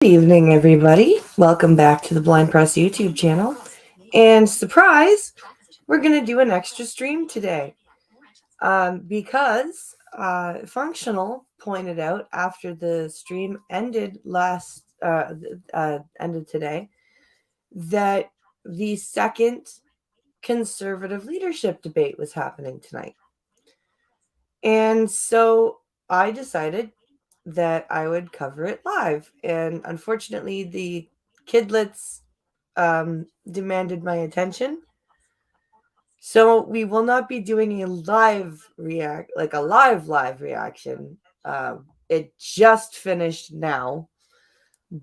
Good evening, everybody. Welcome back to the Blind Press YouTube channel. And surprise, we're going to do an extra stream today because Functional pointed out after the stream ended ended today that the second conservative leadership debate was happening tonight. And so I decided that I would cover it live. And unfortunately, the kidlets demanded my attention. So we will not be doing a live reaction. It just finished now,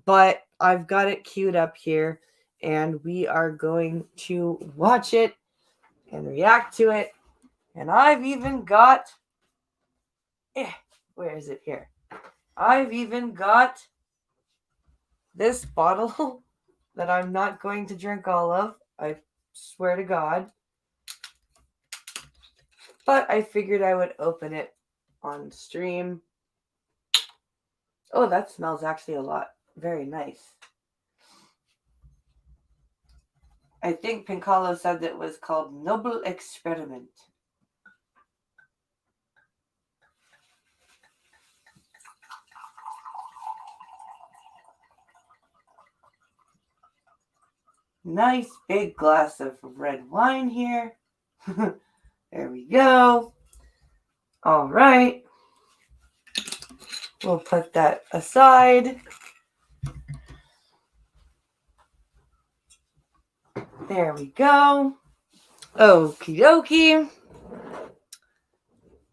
but I've got it queued up here, and we are going to watch it and react to it. And I've even got, where is it here? I've even got this bottle that I'm not going to drink all of. I swear to God. But I figured I would open it on stream. Oh, that smells actually very nice. I think Pincalo said that it was called Noble Experiment. Nice big glass of red wine here. There we go. All right. We'll put that aside. There we go. Okie dokie.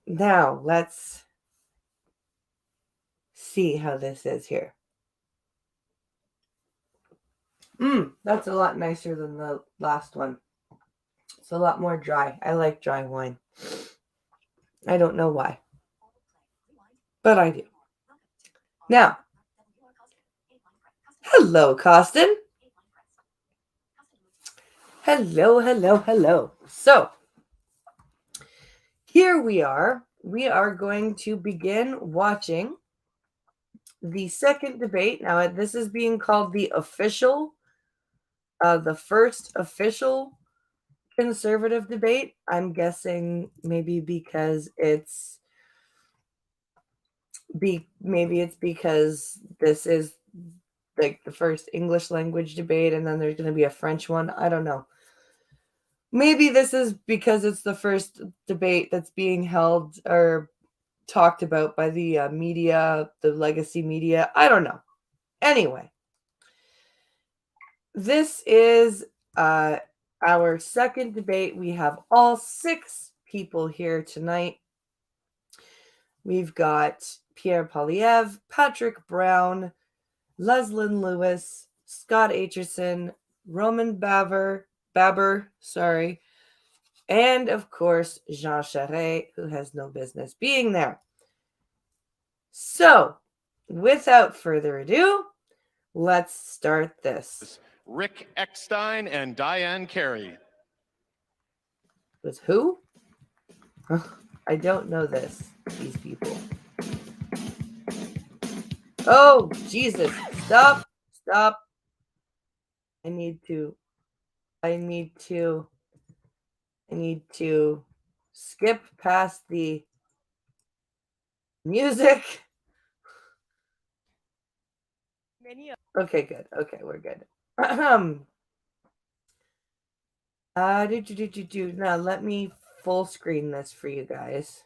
Now let's see how this is here. That's a lot nicer than the last one. It's a lot more dry. I like dry wine. I don't know why, but I do. Now, hello, Costin. Hello. So, here we are. We are going to begin watching the second debate. Now, this is being called the first official conservative debate. I'm guessing maybe because it's because this is like the first English language debate, and then there's going to be a French one. I don't know. Maybe this is because it's the first debate that's being held or talked about by the media, the legacy media. I don't know. Anyway, this is our second debate. We have all 6 people here tonight. We've got Pierre Poilievre, Patrick Brown, Leslyn Lewis, Scott Aitchison, Roman Baber, and of course, Jean Charest, who has no business being there. So, without further ado, let's start this. Rick Eckstein and Diane Carey. With who? I don't know these people. Oh, Jesus. Stop. I need to skip past the music. Okay, good. Okay, we're good. Now let me full screen this for you guys.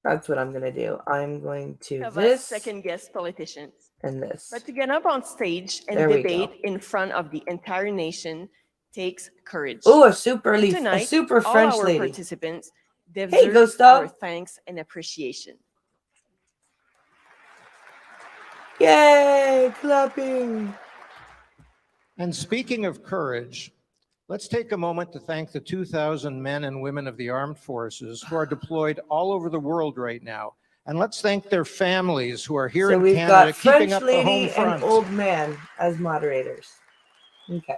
That's what I'm going to do. I'm going to have this second guess politicians. And this. But to get up on stage and debate in front of the entire nation takes courage. Oh, a super French all our lady. Participants deserve our thanks and appreciation. Yay, clapping. And speaking of courage, let's take a moment to thank the 2,000 men and women of the armed forces who are deployed all over the world right now. And let's thank their families who are here in Canada keeping up the home front. So we've got French lady and old man as moderators. Okay.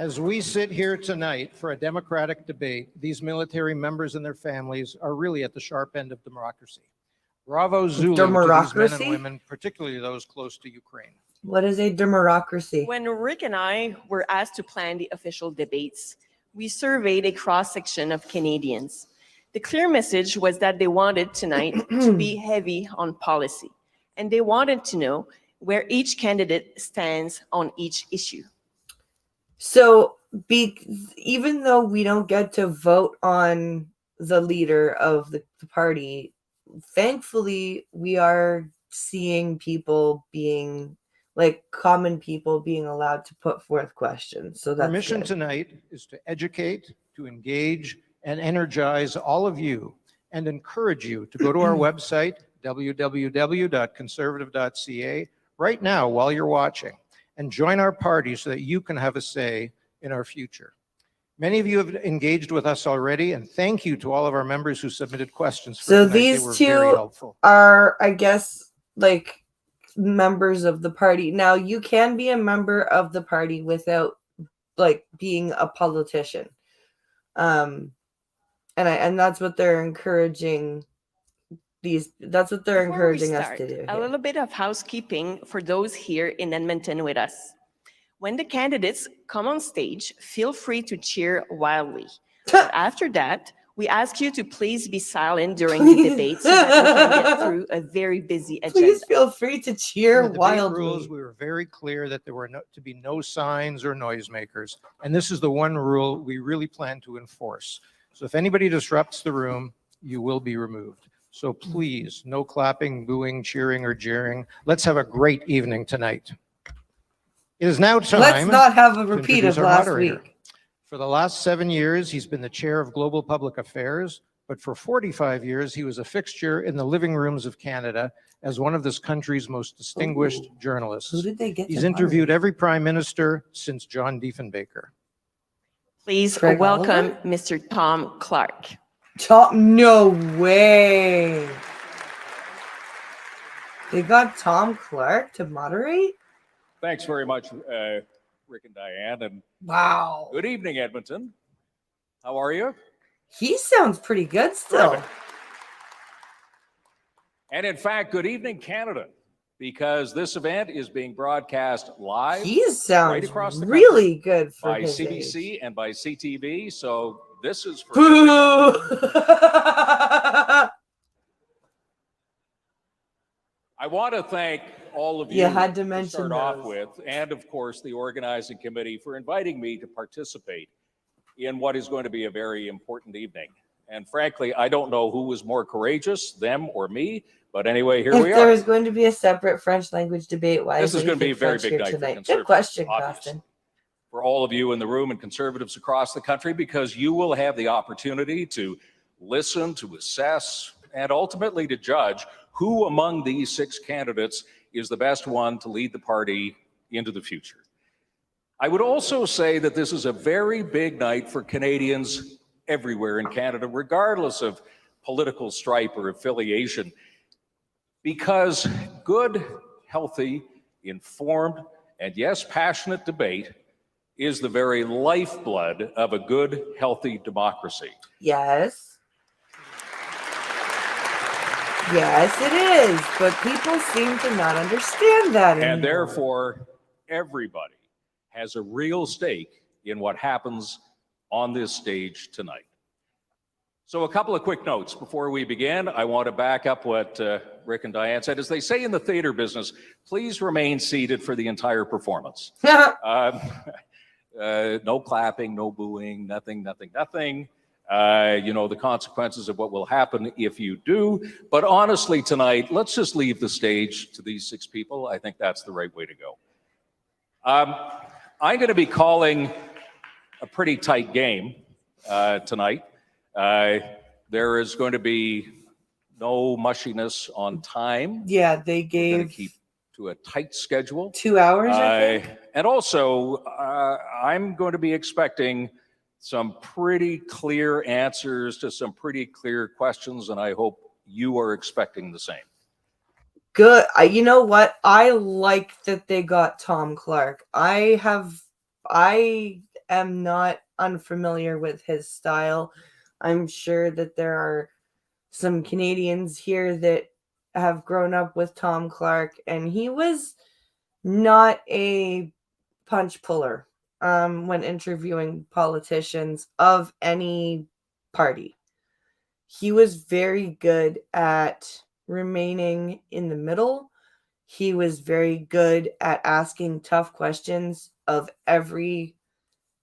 As we sit here tonight for a democratic debate, these military members and their families are really at the sharp end of democracy. Bravo Zulu to these men and Democracy? women, particularly those close to Ukraine. What is a democracy? When Rick and I were asked to plan the official debates, we surveyed a cross-section of Canadians. The clear message was that they wanted tonight to be heavy on policy, and they wanted to know where each candidate stands on each issue. So, even though we don't get to vote on the leader of the party, thankfully, we are seeing people being, like common people, being allowed to put forth questions. So that's Our mission good. tonight is to educate, to engage, and energize all of you and encourage you to go to our website, www.conservative.ca, right now while you're watching, and join our party so that you can have a say in our future. Many of you have engaged with us already, and thank you to all of our members who submitted questions for So tonight. They these were two very helpful. are, I guess, like members of the party. Now, you can be a member of the party without like being a politician. And that's what they're encouraging that's what they're Before we encouraging us start, to do a here. little bit of housekeeping for those here in Edmonton with us. When the candidates come on stage, feel free to cheer wildly. But after that, we ask you to please be silent during the debate so that we can get through a very busy agenda. Please feel free to In cheer the debate wildly. rules, we were very clear that there were to be no signs or noisemakers. And this is the one rule we really plan to enforce. So if anybody disrupts the room, you will be removed. So please, no clapping, booing, cheering, or jeering. Let's have a great evening tonight. It is now time. Let's not have a to repeat introduce of our last moderator. week. For the last 7 years, he's been the chair of Global Public Affairs, but for 45 years, he was a fixture in the living rooms of Canada as one of this country's most distinguished journalists. Who did they get? He's to interviewed moderate? every prime minister since John Diefenbaker. Please Craig welcome Oliver? Mr. Tom Clark. No way. They got Tom Clark to moderate? Thanks very much, Rick and Diane, and Wow. good evening, Edmonton. How are you? He sounds pretty good still. Terrific. And in fact, good evening, Canada, because this event is being broadcast live He sounds right across the really good for by his CBC age. and by CTV. So this is for Boo! I want to thank all of You you had to mention start off those. with, and of course, the organizing committee for inviting me to participate in what is going to be a very important evening. And frankly, I don't know who was more courageous, them or me. But anyway, here If we there are. is going to be a separate French language debate, why This is it going to be a very French big here night for tonight? Good Conservatives, question, obviously. Costin. For all of you in the room and conservatives across the country, because you will have the opportunity to listen, to assess, and ultimately to judge who among these 6 candidates is the best one to lead the party into the future. I would also say that this is a very big night for Canadians everywhere in Canada, regardless of political stripe or affiliation, because good, healthy, informed, and yes, passionate debate is the very lifeblood of a good, healthy democracy. Yes. Yes, it is. But people seem to not understand that anymore. And therefore, everybody has a real stake in what happens on this stage tonight. So a couple of quick notes before we begin. I want to back up what Rick and Diane said. As they say in the theater business, please remain seated for the entire performance. No clapping, no booing, nothing. You know the consequences of what will happen if you do. But honestly, tonight, let's just leave the stage to these 6 people. I think that's the right way to go. I'm going to be calling a pretty tight game tonight. There is going to be no mushiness on time. Yeah, they We're going gave to keep to a tight schedule. 2 hours, I think. And also, I'm going to be expecting some pretty clear answers to some pretty clear questions, and I hope you are expecting the same. Good. You know what? I like that they got Tom Clark. I am not unfamiliar with his style. I'm sure that there are some Canadians here that have grown up with Tom Clark, and he was not a punch puller when interviewing politicians of any party. He was very good at remaining in the middle. He was very good at asking tough questions of every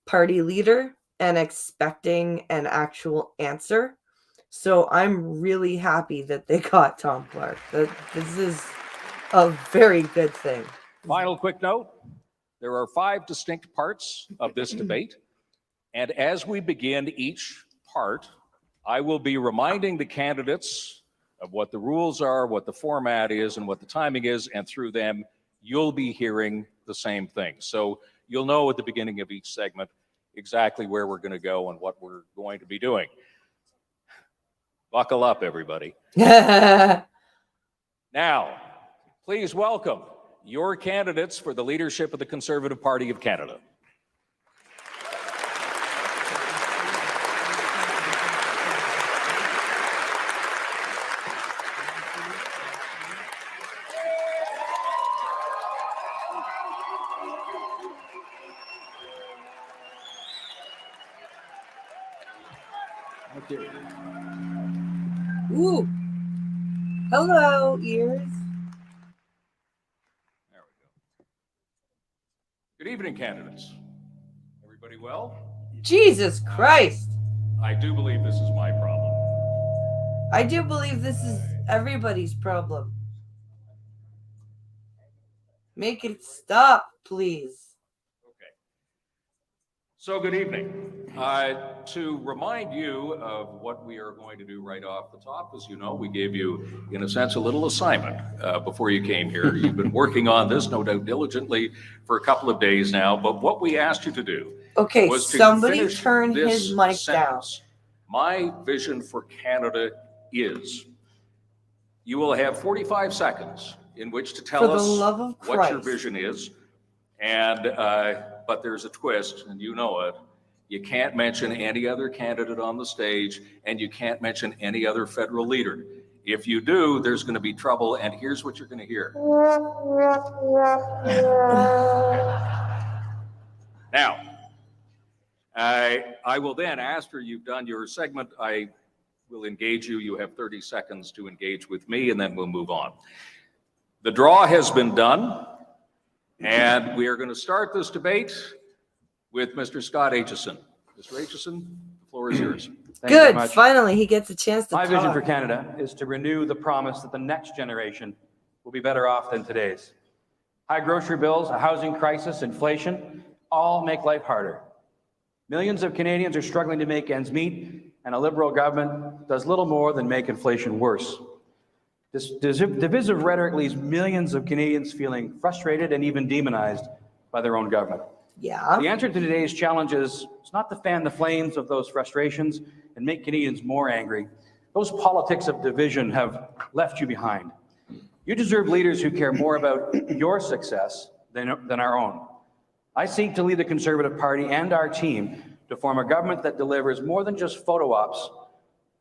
party leader and expecting an actual answer. So I'm really happy that they got Tom Clark. This is a very good thing. Final quick note, there are 5 distinct parts of this debate. And as we begin each part, I will be reminding the candidates of what the rules are, what the format is, and what the timing is, and through them, you'll be hearing the same thing. So you'll know at the beginning of each segment exactly where we're going to go and what we're going to be doing. Buckle up, everybody. Now, please welcome your candidates for the leadership of the Conservative Party of Canada. Ooh. Hello, ears. There we go. Good evening, candidates. Everybody well? Jesus Christ. I do believe this is my problem. I do believe this is everybody's problem. Make it stop, please. Okay. So good evening. To remind you of what we are going to do right off the top, as you know, we gave you, in a sense, a little assignment before you came here. You've been working on this, no doubt, diligently for a couple of days now. But what we asked you to do was to somebody finish turn this his mic sentence. My vision for Canada is. You will have 45 seconds in which to tell us what your vision is. And but there's a twist, and you know it. You can't mention any other candidate on the stage, and you can't mention any other federal leader. If you do, there's going to be trouble, and here's what you're going to hear. Now, I will then, after you've done your segment, I will engage you. You have 30 seconds to engage with me, and then we'll move on. The draw has been done, and we are going to start this debate with Mr. Scott Aitchison. Mr. Aitchison, the floor is yours. Good. Finally, he gets a chance to My talk. vision for Canada is to renew the promise that the next generation will be better off than today's. High grocery bills, a housing crisis, inflation, all make life harder. Millions of Canadians are struggling to make ends meet, and a Liberal government does little more than make inflation worse. This divisive rhetoric leaves millions of Canadians feeling frustrated and even demonized by their own government. Yeah. The answer to today's challenge is not to fan the flames of those frustrations and make Canadians more angry. Those politics of division have left you behind. You deserve leaders who care more about your success than our own. I seek to lead the Conservative Party and our team to form a government that delivers more than just photo ops,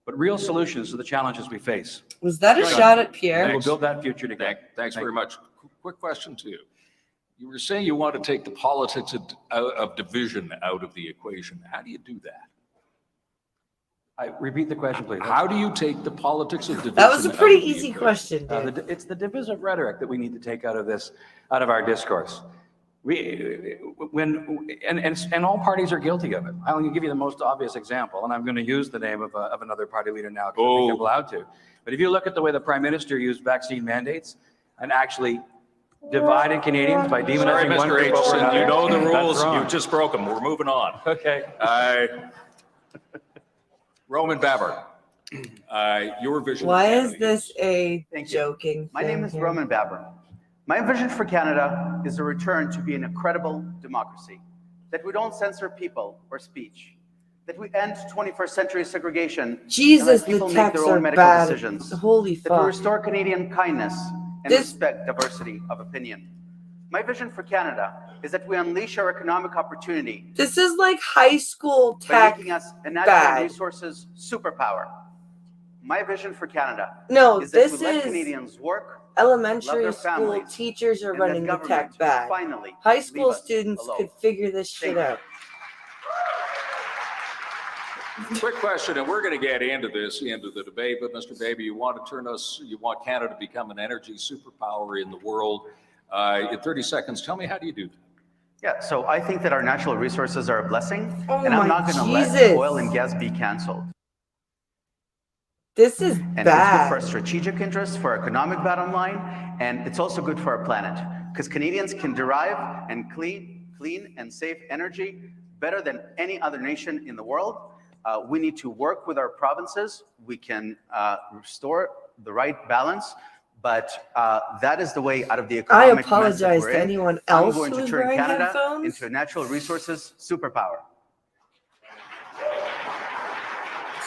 but real solutions to the challenges we face. Was that a shot at Pierre? We'll build that future together. Thanks very much. Quick question to you. You were saying you want to take the politics of division out of the equation. How do you do that? Repeat the question, please. How do you take the politics of division? That was a pretty easy question, dude. It's the divisive rhetoric that we need to take out of our discourse. And all parties are guilty of it. I'll give you the most obvious example, and I'm going to use the name of another party leader now because I think I'm allowed to. But if you look at the way the Prime Minister used vaccine mandates and actually divided Canadians by demonizing one group over another. You know the rules. You just broke them. We're moving on. Okay. Roman Baber, your vision. Why is this a joking My name is thing Roman Baber. My vision for Canada is a return to being a credible democracy, that we don't censor people or speech, that we end 21st century segregation Jesus, and let people the make texts their are own medical bad. decisions, Holy that we fuck. restore Canadian kindness and respect diversity of opinion. My vision for Canada is that we unleash our economic opportunity This is like high school by tech. making us a natural bad. resources superpower. My vision for Canada No, is that this we let is Canadians work, elementary their school families, teachers are and that running the government tech bad. finally High leave school us students alone. could figure this shit Thank you. out. Quick question, and we're going to get into the debate, but Mr. Baby, you want Canada to become an energy superpower in the world. In 30 seconds, tell me, how do you do that? Yeah, so I think that our natural resources are a blessing, Oh and I'm my not going to let Jesus. oil and gas be canceled. This is And it's good bad. for our strategic interests, for our economic bottom line, and it's also good for our planet, because Canadians can derive and clean and safe energy better than any other nation in the world. We need to work with our provinces. We can restore the right balance, but that is the way out of the economic mess that apologize we're to in. anyone I'm else going to who's turn wearing Canada headphones. into a natural resources superpower.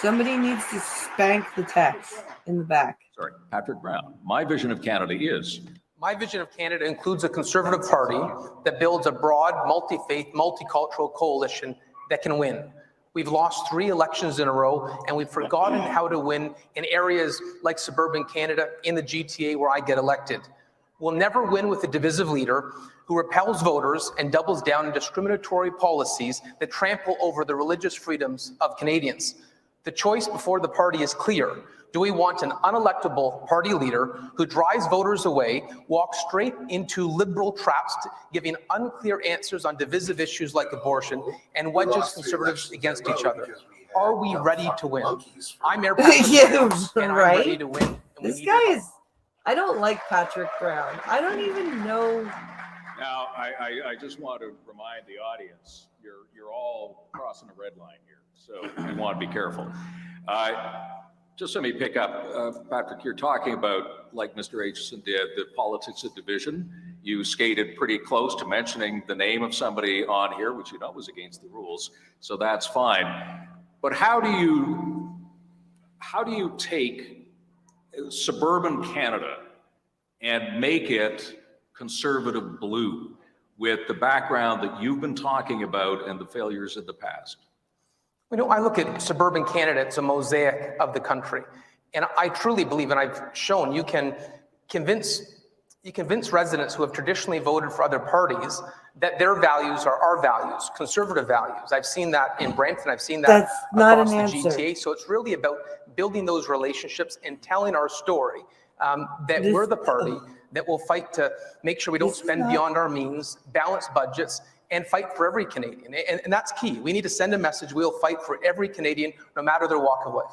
Somebody needs to spank the text in the back. Sorry, Patrick Brown. My vision of Canada is. My vision of Canada includes a Conservative Party that builds a broad, multi-faith, multicultural coalition that can win. We've lost 3 elections in a row, and we've forgotten how to win in areas like suburban Canada, in the GTA where I get elected. We'll never win with a divisive leader who repels voters and doubles down on discriminatory policies that trample over the religious freedoms of Canadians. The choice before the party is clear. Do we want an unelectable party leader who drives voters away, walks straight into liberal traps, giving unclear answers on divisive issues like abortion, and wedges Conservatives against each other? Are we ready to win? I'm Mayor Patrick Brown, and I'm ready to win. This guy is. I don't like Patrick Brown. I don't even know. Now, I just want to remind the audience, you're all crossing a red line here, so you want to be careful. Just let me pick up, Patrick, you're talking about, like Mr. Aitchison did, the politics of division. You skated pretty close to mentioning the name of somebody on here, which you know was against the rules, so that's fine. But how do you take suburban Canada and make it conservative blue with the background that you've been talking about and the failures of the past? You know, I look at suburban Canada, it's a mosaic of the country. And I truly believe, and I've shown, you can convince residents who have traditionally voted for other parties that their values are our values, conservative values. I've seen that in Brampton, I've seen that across the GTA. So it's really about building those relationships and telling our story that we're the party that will fight to make sure we don't spend beyond our means, balance budgets, and fight for every Canadian. And that's key. We need to send a message. We'll fight for every Canadian, no matter their walk of life.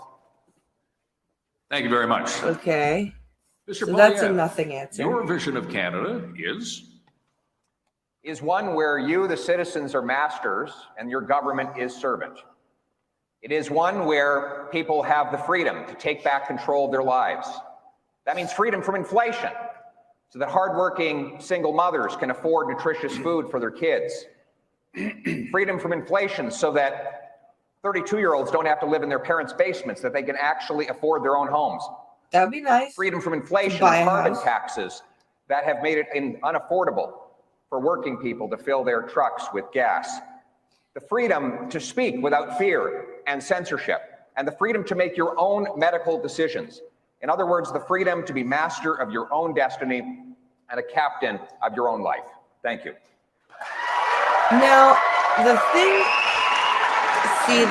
Thank you very much. Okay. Mr. So Polyev, that's a nothing answer. Your vision of Canada is one where you, the citizens, are masters and your government is servant. It is one where people have the freedom to take back control of their lives. That means freedom from inflation, so that hardworking single mothers can afford nutritious food for their kids. Freedom from inflation so that 32-year-olds don't have to live in their parents' basements, that they can actually afford their own homes. That would be nice. Freedom from inflation and carbon taxes that have made it unaffordable for working people to fill their trucks with gas. The freedom to speak without fear and censorship, and the freedom to make your own medical decisions. In other words, the freedom to be master of your own destiny and a captain of your own life. Thank you. Now, the thing, see,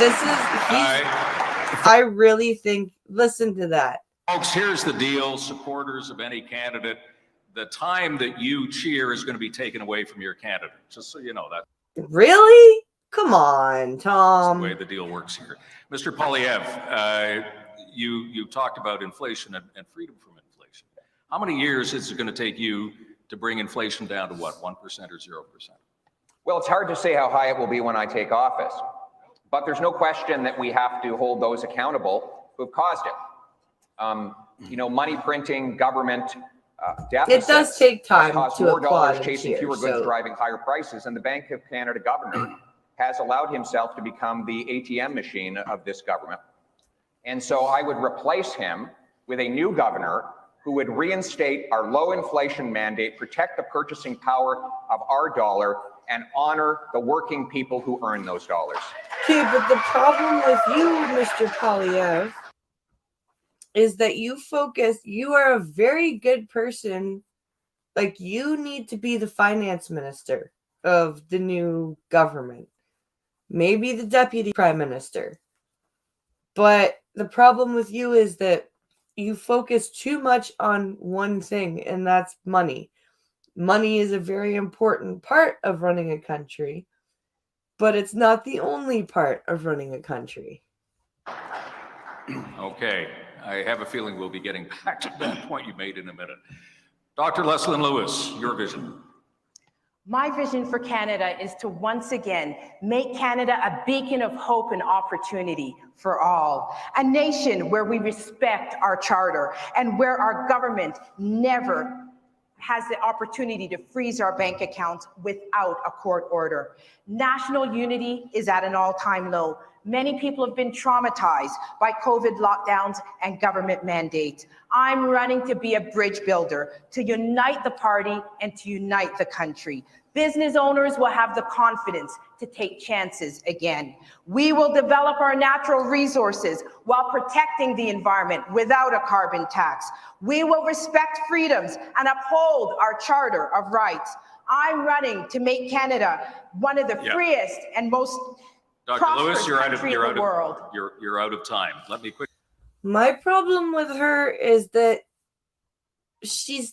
I really think, listen to that. Folks, here's the deal, supporters of any candidate. The time that you cheer is going to be taken away from your candidate, just so you know that. Really? Come on, Tom. That's the way the deal works here. Mr. Polyev, you talked about inflation and freedom from inflation. How many years is it going to take you to bring inflation down to what, 1% or 0%? Well, it's hard to say how high it will be when I take office, but there's no question that we have to hold those accountable who have caused it. You know, money printing, government deficits. It does take time cost to more applaud dollars chasing here, fewer goods, driving higher prices, and the Bank of Canada governor has allowed himself to become the ATM machine of this government. And so I would replace him with a new governor who would reinstate our low inflation mandate, protect the purchasing power of our dollar, and honor the working people who earn those dollars. Okay, but the problem with you, Mr. Polyev, is that you are a very good person. Like, you need to be the finance minister of the new government. Maybe the deputy prime minister. But the problem with you is that you focus too much on one thing, and that's money. Money is a very important part of running a country, but it's not the only part of running a country. Okay, I have a feeling we'll be getting back to that point you made in a minute. Dr. Leslyn Lewis, your vision. My vision for Canada is to once again make Canada a beacon of hope and opportunity for all. A nation where we respect our charter and where our government never has the opportunity to freeze our bank accounts without a court order. National unity is at an all-time low. Many people have been traumatized by COVID lockdowns and government mandates. I'm running to be a bridge builder, to unite the party and to unite the country. Business owners will have the confidence to take chances again. We will develop our natural resources while protecting the environment without a carbon tax. We will respect freedoms and uphold our Charter of Rights. I'm running to make Canada one of the freest and most Dr. prosperous Lewis, you're out of time. Let me quick. My problem with her is that she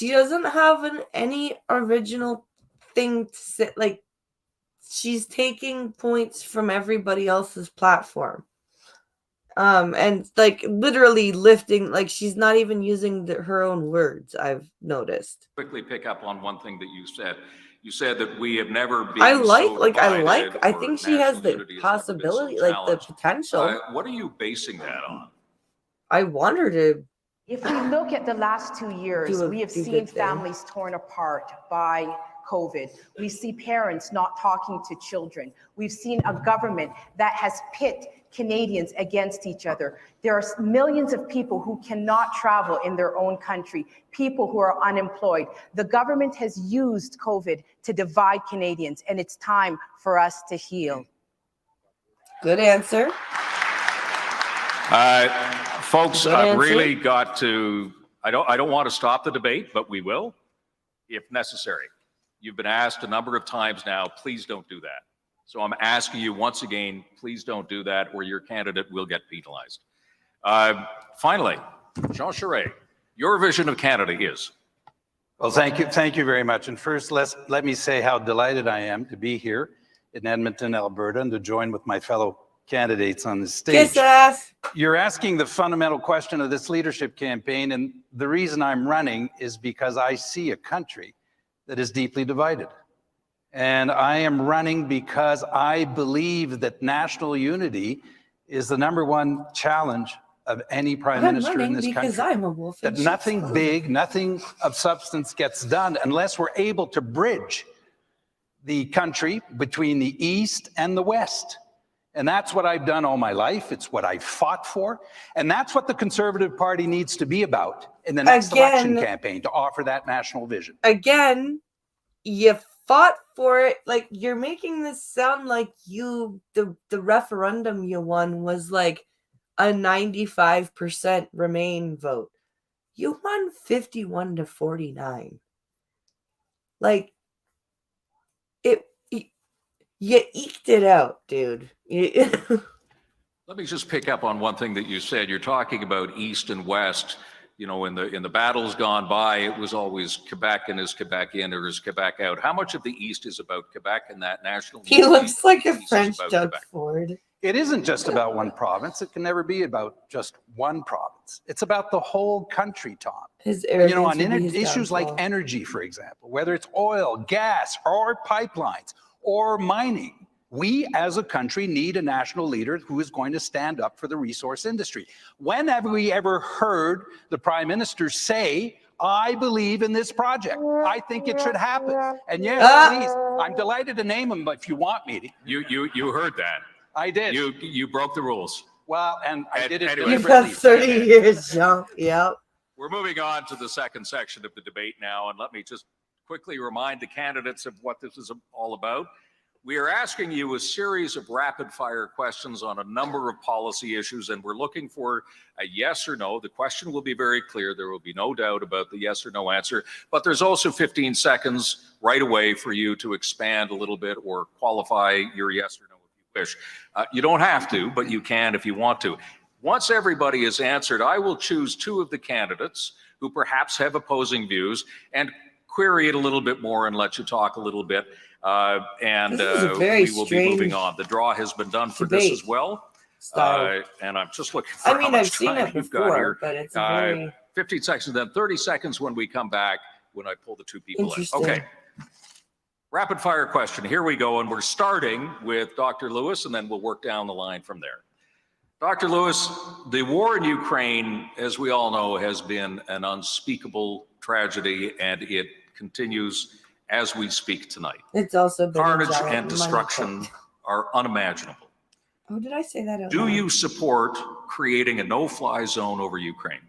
doesn't have any original thing to say. Like, she's taking points from everybody else's platform. And like literally lifting, like she's not even using her own words, I've noticed. Quickly pick up on one thing that you said. You said that we have never been I I think she has the possibility, like the potential. What are you basing that on? I want her to. If we look at the last 2 years, we have seen families torn apart by COVID. We see parents not talking to children. We've seen a government that has pit Canadians against each other. There are millions of people who cannot travel in their own country, people who are unemployed. The government has used COVID to divide Canadians, and it's time for us to heal. Good answer. Folks, I've really got to, I don't want to stop the debate, but we will, if necessary. You've been asked a number of times now, please don't do that. So I'm asking you once again, please don't do that, or your candidate will get penalized. Finally, Jean Charest, your vision of Canada is? Well, thank you very much. And first, let me say how delighted I am to be here in Edmonton, Alberta, and to join with my fellow candidates on the stage. Kiss ass. You're asking the fundamental question of this leadership campaign, and the reason I'm running is because I see a country that is deeply divided. And I am running because I believe that national unity is the #1 challenge of any prime minister in this country. I'm a wolf. That nothing big, nothing of substance gets done unless we're able to bridge the country between the East and the West. And that's what I've done all my life. It's what I fought for. And that's what the Conservative Party needs to be about in the next election campaign, to offer that national vision. Again, you fought for it. Like, you're making this sound like the referendum you won was like a 95% Remain vote. You won 51-49. Like, you eked it out, dude. Let me just pick up on one thing that you said. You're talking about East and West. You know, in the battles gone by, it was always Quebec and is Quebec in or is Quebec out. How much of the East is about Quebec and that national? He looks like a French Doug Ford. It isn't just about one province. It can never be about just one province. It's about the whole country, Tom. You know, on issues like energy, for example, whether it's oil, gas, or pipelines, or mining, we as a country need a national leader who is going to stand up for the resource industry. When have we ever heard the Prime Minister say, I believe in this project. I think it should happen. And yes, please, I'm delighted to name him, but if you want me to. You heard that. I did. You broke the rules. Well, and I did it You've got 30 years, Jean. Yep. We're moving on to the second section of the debate now, and let me just quickly remind the candidates of what this is all about. We are asking you a series of rapid-fire questions on a number of policy issues, and we're looking for a yes or no. The question will be very clear. There will be no doubt about the yes or no answer, but there's also 15 seconds right away for you to expand a little bit or qualify your yes or no if you wish. You don't have to, but you can if you want to. Once everybody is answered, I will choose two of the candidates who perhaps have opposing views and query it a little bit more and let you talk a little bit. And we will be moving on. The draw has been done for this as well. And I'm just looking for how much time you've got here. But it's very 15 seconds, then 30 seconds when we come back, when I pull the two people in. Okay. Rapid fire question. Here we go. And we're starting with Dr. Lewis, and then we'll work down the line from there. Dr. Lewis, the war in Ukraine, as we all know, has been an unspeakable tragedy, and it continues as we speak tonight. It's also been carnage and destruction are unimaginable. Oh, did I say that? Do you support creating a no-fly zone over Ukraine?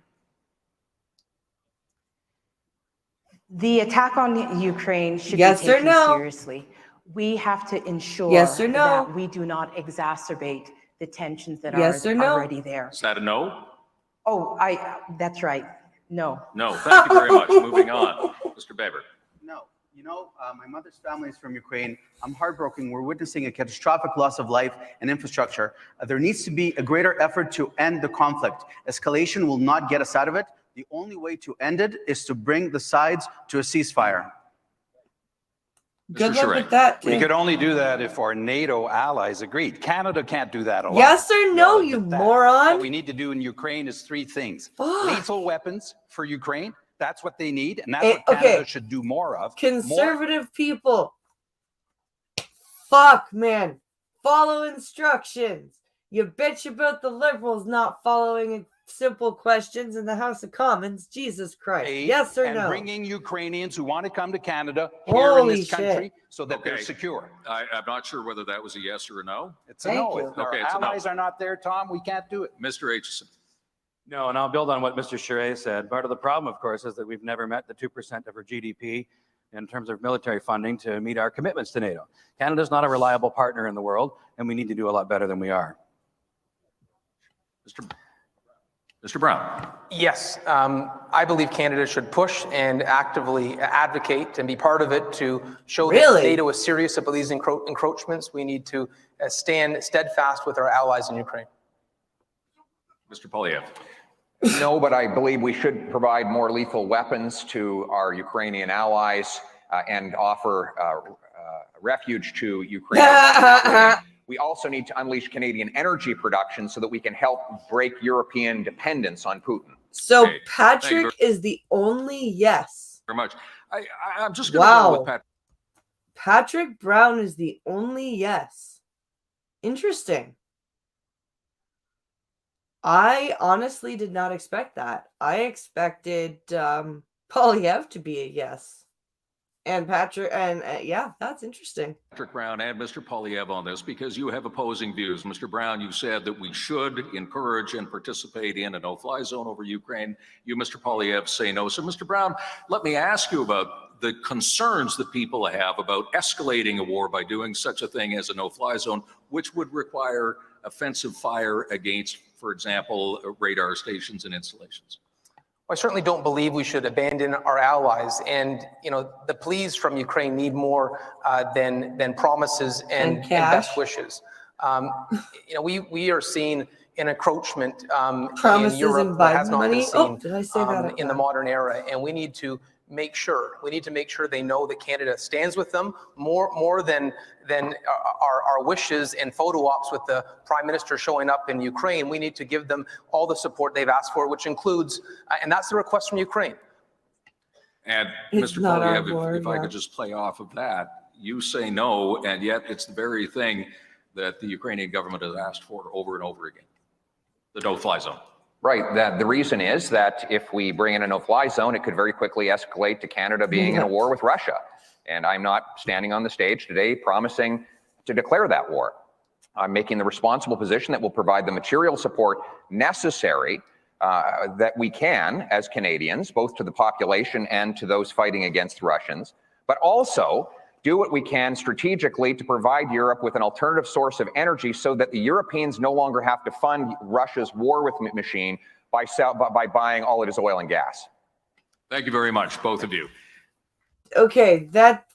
The attack on Ukraine should be Yes or taken no? seriously. We have to ensure Yes or no? that we do not exacerbate the tensions that Yes are or no? already there. Is that a no? Oh, that's right. No. No. Thank you very much. Moving on. Mr. Beber. No. You know, my mother's family is from Ukraine. I'm heartbroken. We're witnessing a catastrophic loss of life and infrastructure. There needs to be a greater effort to end the conflict. Escalation will not get us out of it. The only way to end it is to bring the sides to a ceasefire. Good luck with that. We could only do that if our NATO allies agreed. Canada can't do that alone. Yes or no, you moron? What we need to do in Ukraine is three things. Lethal weapons for Ukraine. That's what they need, and that's what Canada should do more of. Conservative people. Fuck, man. Follow instructions. You bitch about the Liberals not following simple questions in the House of Commons. Jesus Christ. Yes or no? And bringing Ukrainians who want to come to Canada here in this country so that they're secure. I'm not sure whether that was a yes or a no. It's a no. If our allies are not there, Tom, we can't do it. Mr. Aitchison. No, and I'll build on what Mr. Charest said. Part of the problem, of course, is that we've never met the 2% of our GDP in terms of military funding to meet our commitments to NATO. Canada's not a reliable partner in the world, and we need to do a lot better than we are. Mr. Brown. Yes, I believe Canada should push and actively advocate and be part of it to show that NATO is serious about these encroachments. We need to stand steadfast with our allies in Ukraine. Mr. Poilievre. No, but I believe we should provide more lethal weapons to our Ukrainian allies and offer refuge to Ukraine. We also need to unleash Canadian energy production so that we can help break European dependence on Putin. So Patrick is the only yes. Very much. I'm just going to go with Patrick. Patrick Brown is the only yes. Interesting. I honestly did not expect that. I expected Poilievre to be a yes. And Patrick, and yeah, that's interesting. Patrick Brown and Mr. Poilievre on this because you have opposing views. Mr. Brown, you said that we should encourage and participate in a no-fly zone over Ukraine. You, Mr. Poilievre, say no. So, Mr. Brown, let me ask you about the concerns that people have about escalating a war by doing such a thing as a no-fly zone, which would require offensive fire against, for example, radar stations and installations. I certainly don't believe we should abandon our allies, and the pleas from Ukraine need more than promises and best wishes. We are seeing an encroachment in Europe that has not been seen in the modern era, and we need to make sure they know that Canada stands with them more than our wishes and photo ops with the Prime Minister showing up in Ukraine. We need to give them all the support they've asked for, which includes, and that's the request from Ukraine. And Mr. Poilievre, if I could just play off of that, you say no, and yet it's the very thing that the Ukrainian government has asked for over and over again, the no-fly zone. Right. The reason is that if we bring in a no-fly zone, it could very quickly escalate to Canada being in a war with Russia. And I'm not standing on the stage today promising to declare that war. I'm making the responsible position that will provide the material support necessary that we can as Canadians, both to the population and to those fighting against the Russians, but also do what we can strategically to provide Europe with an alternative source of energy so that the Europeans no longer have to fund Russia's war with machine by buying all of its oil and gas. Thank you very much, both of you. Okay, that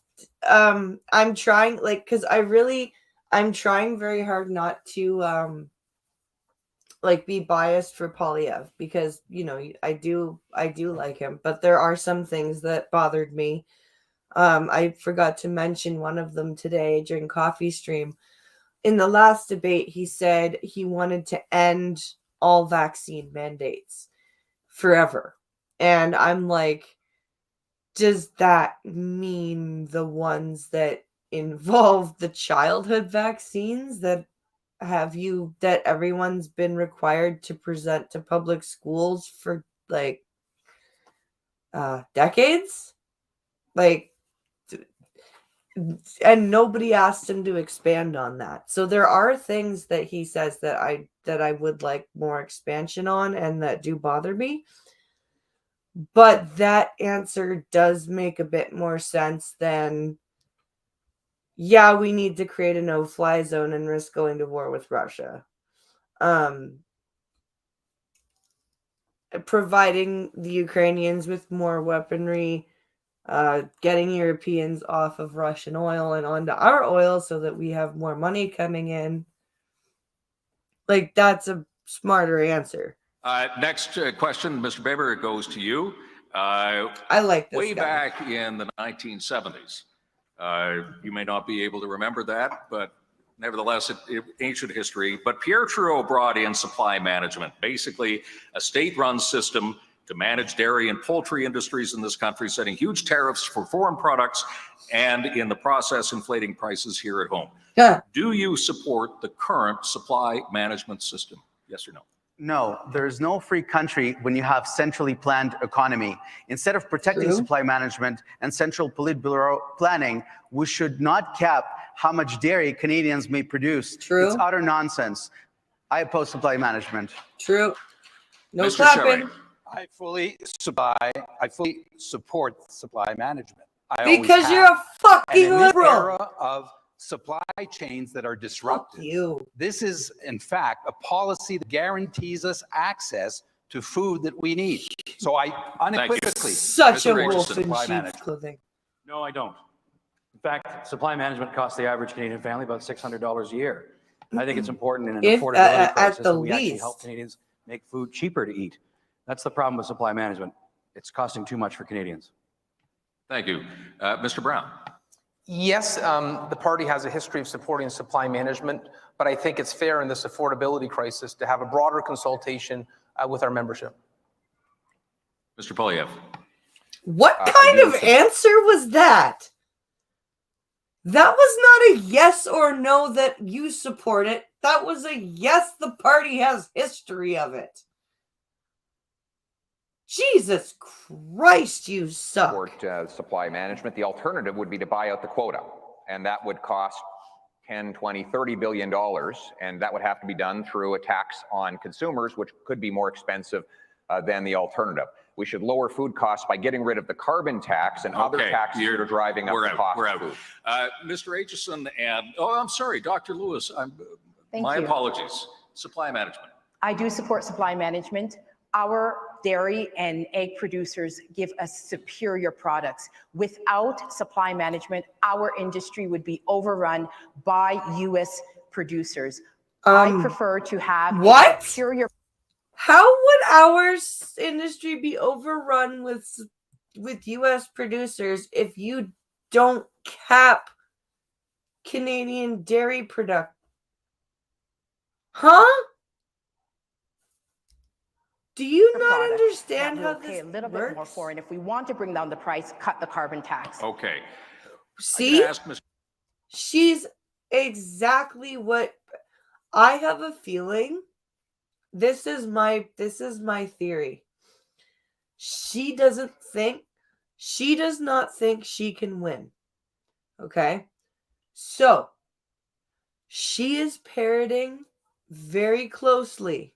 I'm trying, like, because I'm trying very hard not to like be biased for Polyev, because I do like him, but there are some things that bothered me. I forgot to mention one of them today during Coffee Stream. In the last debate, he said he wanted to end all vaccine mandates forever. And I'm like, does that mean the ones that involve the childhood vaccines that everyone's been required to present to public schools for like decades? Like, and nobody asked him to expand on that. So there are things that he says that I would like more expansion on and that do bother me. But that answer does make a bit more sense than, yeah, we need to create a no-fly zone and risk going to war with Russia. Providing the Ukrainians with more weaponry, getting Europeans off of Russian oil and onto our oil so that we have more money coming in. Like, that's a smarter answer. Next question, Mr. Baber, it goes to you. I like this way guy. back in the 1970s. You may not be able to remember that, but nevertheless, ancient history. But Pierre Trudeau brought in supply management, basically a state-run system to manage dairy and poultry industries in this country, setting huge tariffs for foreign products and in the process inflating prices here at home. Yeah. Do you support the current supply management system? Yes or no? No, there's no free country when you have centrally planned economy. Instead of protecting supply management and central Politburo planning, we should not cap how much dairy Canadians may produce. True. It's utter nonsense. I oppose supply management. True. No Mr. clapping. Charest. I fully support supply management. Because you're a fucking liberal. In this era of supply chains that are disrupted, this is, in fact, a policy that guarantees us access to food that we need. So I unequivocally such a support wolf in supply sheep's management. clothing. No, I don't. In fact, supply management costs the average Canadian family about $600 a year. I think it's important in an affordability crisis that we actually help Canadians make food cheaper to eat. That's the problem with supply management. It's costing too much for Canadians. Thank you. Mr. Brown. Yes, the party has a history of supporting supply management, but I think it's fair in this affordability crisis to have a broader consultation with our membership. Mr. Polyev. What kind of answer was that? That was not a yes or no that you support it. That was a yes, the party has history of it. Jesus Christ, you suck. Support supply management. The alternative would be to buy out the quota, and that would cost 10, 20, 30 billion dollars, and that would have to be done through a tax on consumers, which could be more expensive than the alternative. We should lower food costs by getting rid of the carbon tax and other taxes that are driving up the cost of food. Mr. Aitchison and, I'm sorry, Dr. Lewis, my apologies. Supply management. I do support supply management. Our dairy and egg producers give us superior products. Without supply management, our industry would be overrun by U.S. producers. I prefer to have superior. How would our industry be overrun with U.S. producers if you don't cap Canadian dairy product? Huh? Do you not understand how this pay a little bit more for, and if we want to bring down the price, cut the carbon tax. Okay. See, she's exactly what I have a feeling. This is my theory. She does not think she can win. Okay? So, she is parroting very closely.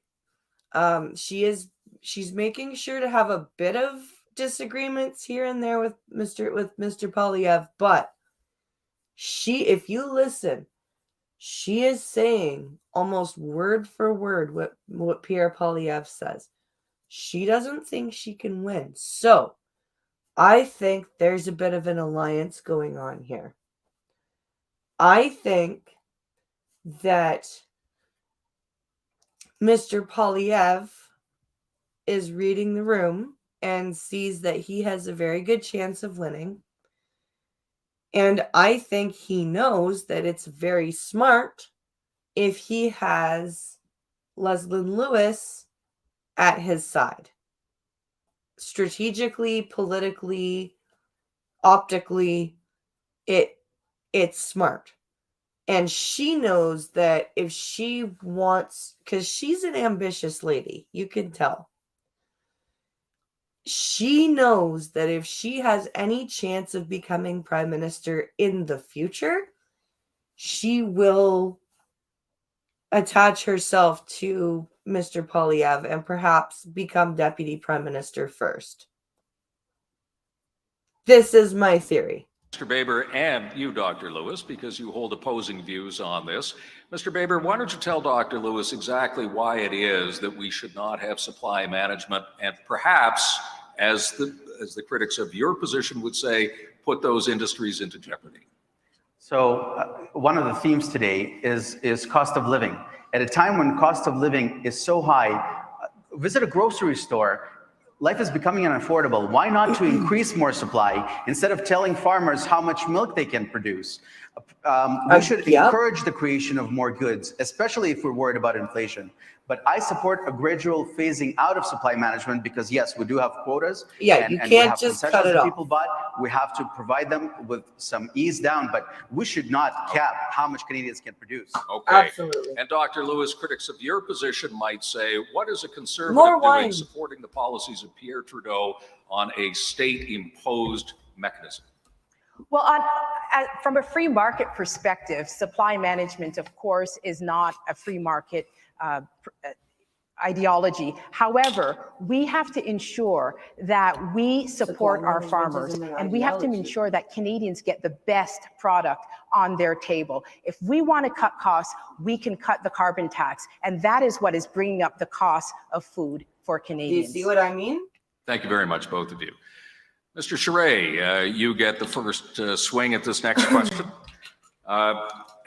She's making sure to have a bit of disagreements here and there with Mr. Polyev, but if you listen, she is saying almost word for word what Pierre Polyev says. She doesn't think she can win. So I think there's a bit of an alliance going on here. I think that Mr. Polyev is reading the room and sees that he has a very good chance of winning. And I think he knows that it's very smart if he has Leslie Lewis at his side. Strategically, politically, optically, it's smart. And she knows that if she wants, because she's an ambitious lady, you can tell. She knows that if she has any chance of becoming prime minister in the future, she will attach herself to Mr. Polyev and perhaps become deputy prime minister first. This is my theory. Mr. Baber and you, Dr. Lewis, because you hold opposing views on this. Mr. Baber, why don't you tell Dr. Lewis exactly why it is that we should not have supply management and perhaps, as the critics of your position would say, put those industries into jeopardy? So one of the themes today is cost of living. At a time when cost of living is so high, visit a grocery store. Life is becoming unaffordable. Why not to increase more supply instead of telling farmers how much milk they can produce? We should encourage the creation of more goods, especially if we're worried about inflation. But I support a gradual phasing out of supply management because, yes, we do have quotas. Yeah, you can't just cut it off. People, but we have to provide them with some ease down. But we should not cap how much Canadians can produce. Okay. Absolutely. And Dr. Lewis, critics of your position might say, what is a conservative doing supporting the policies of Pierre Trudeau on a state-imposed mechanism? Well, from a free market perspective, supply management, of course, is not a free market ideology. However, we have to ensure that we support our farmers, and we have to ensure that Canadians get the best product on their table. If we want to cut costs, we can cut the carbon tax, and that is what is bringing up the cost of food for Canadians. Do you see what I mean? Thank you very much, both of you. Mr. Charest, you get the first swing at this next question.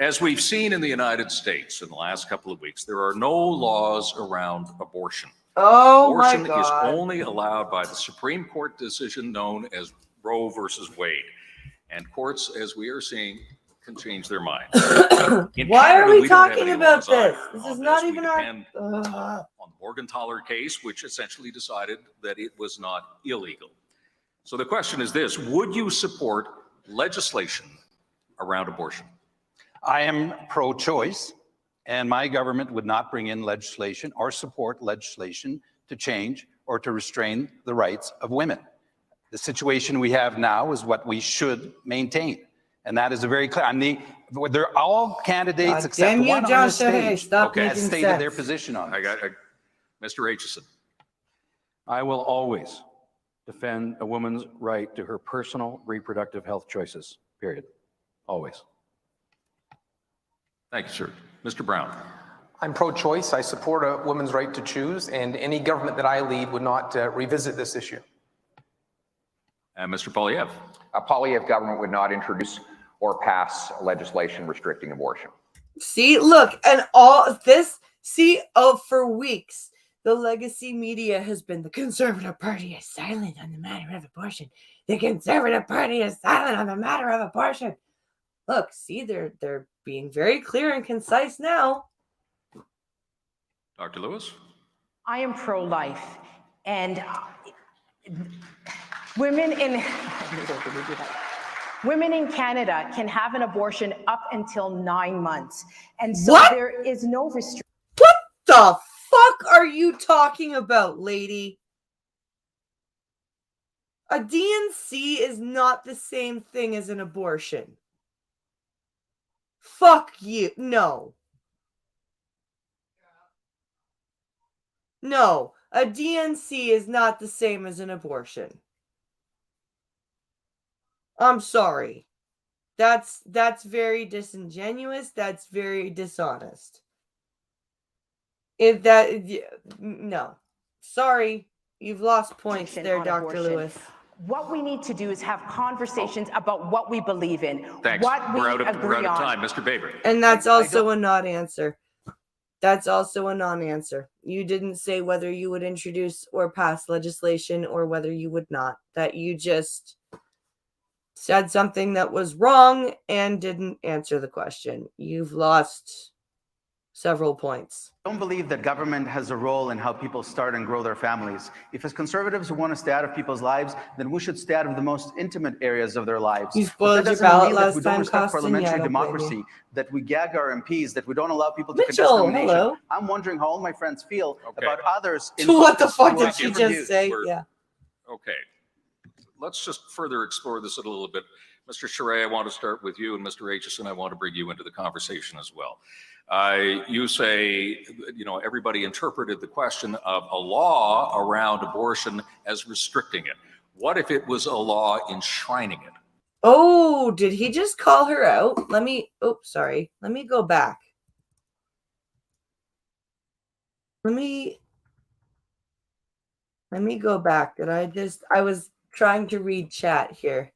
As we've seen in the United States in the last couple of weeks, there are no laws around abortion. Oh, abortion my God. is only allowed by the Supreme Court decision known as Roe versus Wade. And courts, as we are seeing, can change their mind. Why are we talking about this? This is not even our... on the Morgenthaler case, which essentially decided that it was not illegal. So the question is this: would you support legislation around abortion? I am pro-choice, and my government would not bring in legislation or support legislation to change or to restrain the rights of women. The situation we have now is what we should maintain, and that is a very clear. They're all candidates except one on the stage has stated their position on it. Mr. Aitchison. I will always defend a woman's right to her personal reproductive health choices, period. Always. Thank you, sir. Mr. Brown. I'm pro-choice. I support a woman's right to choose, and any government that I lead would not revisit this issue. And Mr. Polyev. A Polyev government would not introduce or pass legislation restricting abortion. See, look, and all this, for weeks, the legacy media has been the Conservative Party is silent on the matter of abortion. The Conservative Party is silent on the matter of abortion. Look, see, they're being very clear and concise now. Dr. Lewis? I am pro-life, and women in Canada can have an abortion up until 9 months. And so there is no restriction. What the fuck are you talking about, lady? A DNC is not the same thing as an abortion. Fuck you. No. No, a DNC is not the same as an abortion. I'm sorry. That's very disingenuous. That's very dishonest. No. Sorry. You've lost points there, Dr. Lewis. What we need to do is have conversations about what we believe in. Thanks. What we We're out agree of on. time, Mr. Baber. And that's also a non-answer. That's also a non-answer. You didn't say whether you would introduce or pass legislation or whether you would not. That you just said something that was wrong and didn't answer the question. You've lost several points. I don't believe that government has a role in how people start and grow their families. If as conservatives who want to stay out of people's lives, then we should stay out of the most intimate areas of their lives. You spoiled your ballot last time, respect Costin. parliamentary Yeah, democracy, that we gag our MPs, that we don't allow people to Mitchell, contest nomination. hello. I'm wondering how all my friends feel about others. What the fuck who did she just say? Yeah. Okay. Let's just further explore this a little bit. Mr. Charest, I want to start with you, and Mr. Aitchison, I want to bring you into the conversation as well. You say, everybody interpreted the question of a law around abortion as restricting it. What if it was a law enshrining it? Oh, did he just call her out? Let me go back. Let me go back. I was trying to read chat here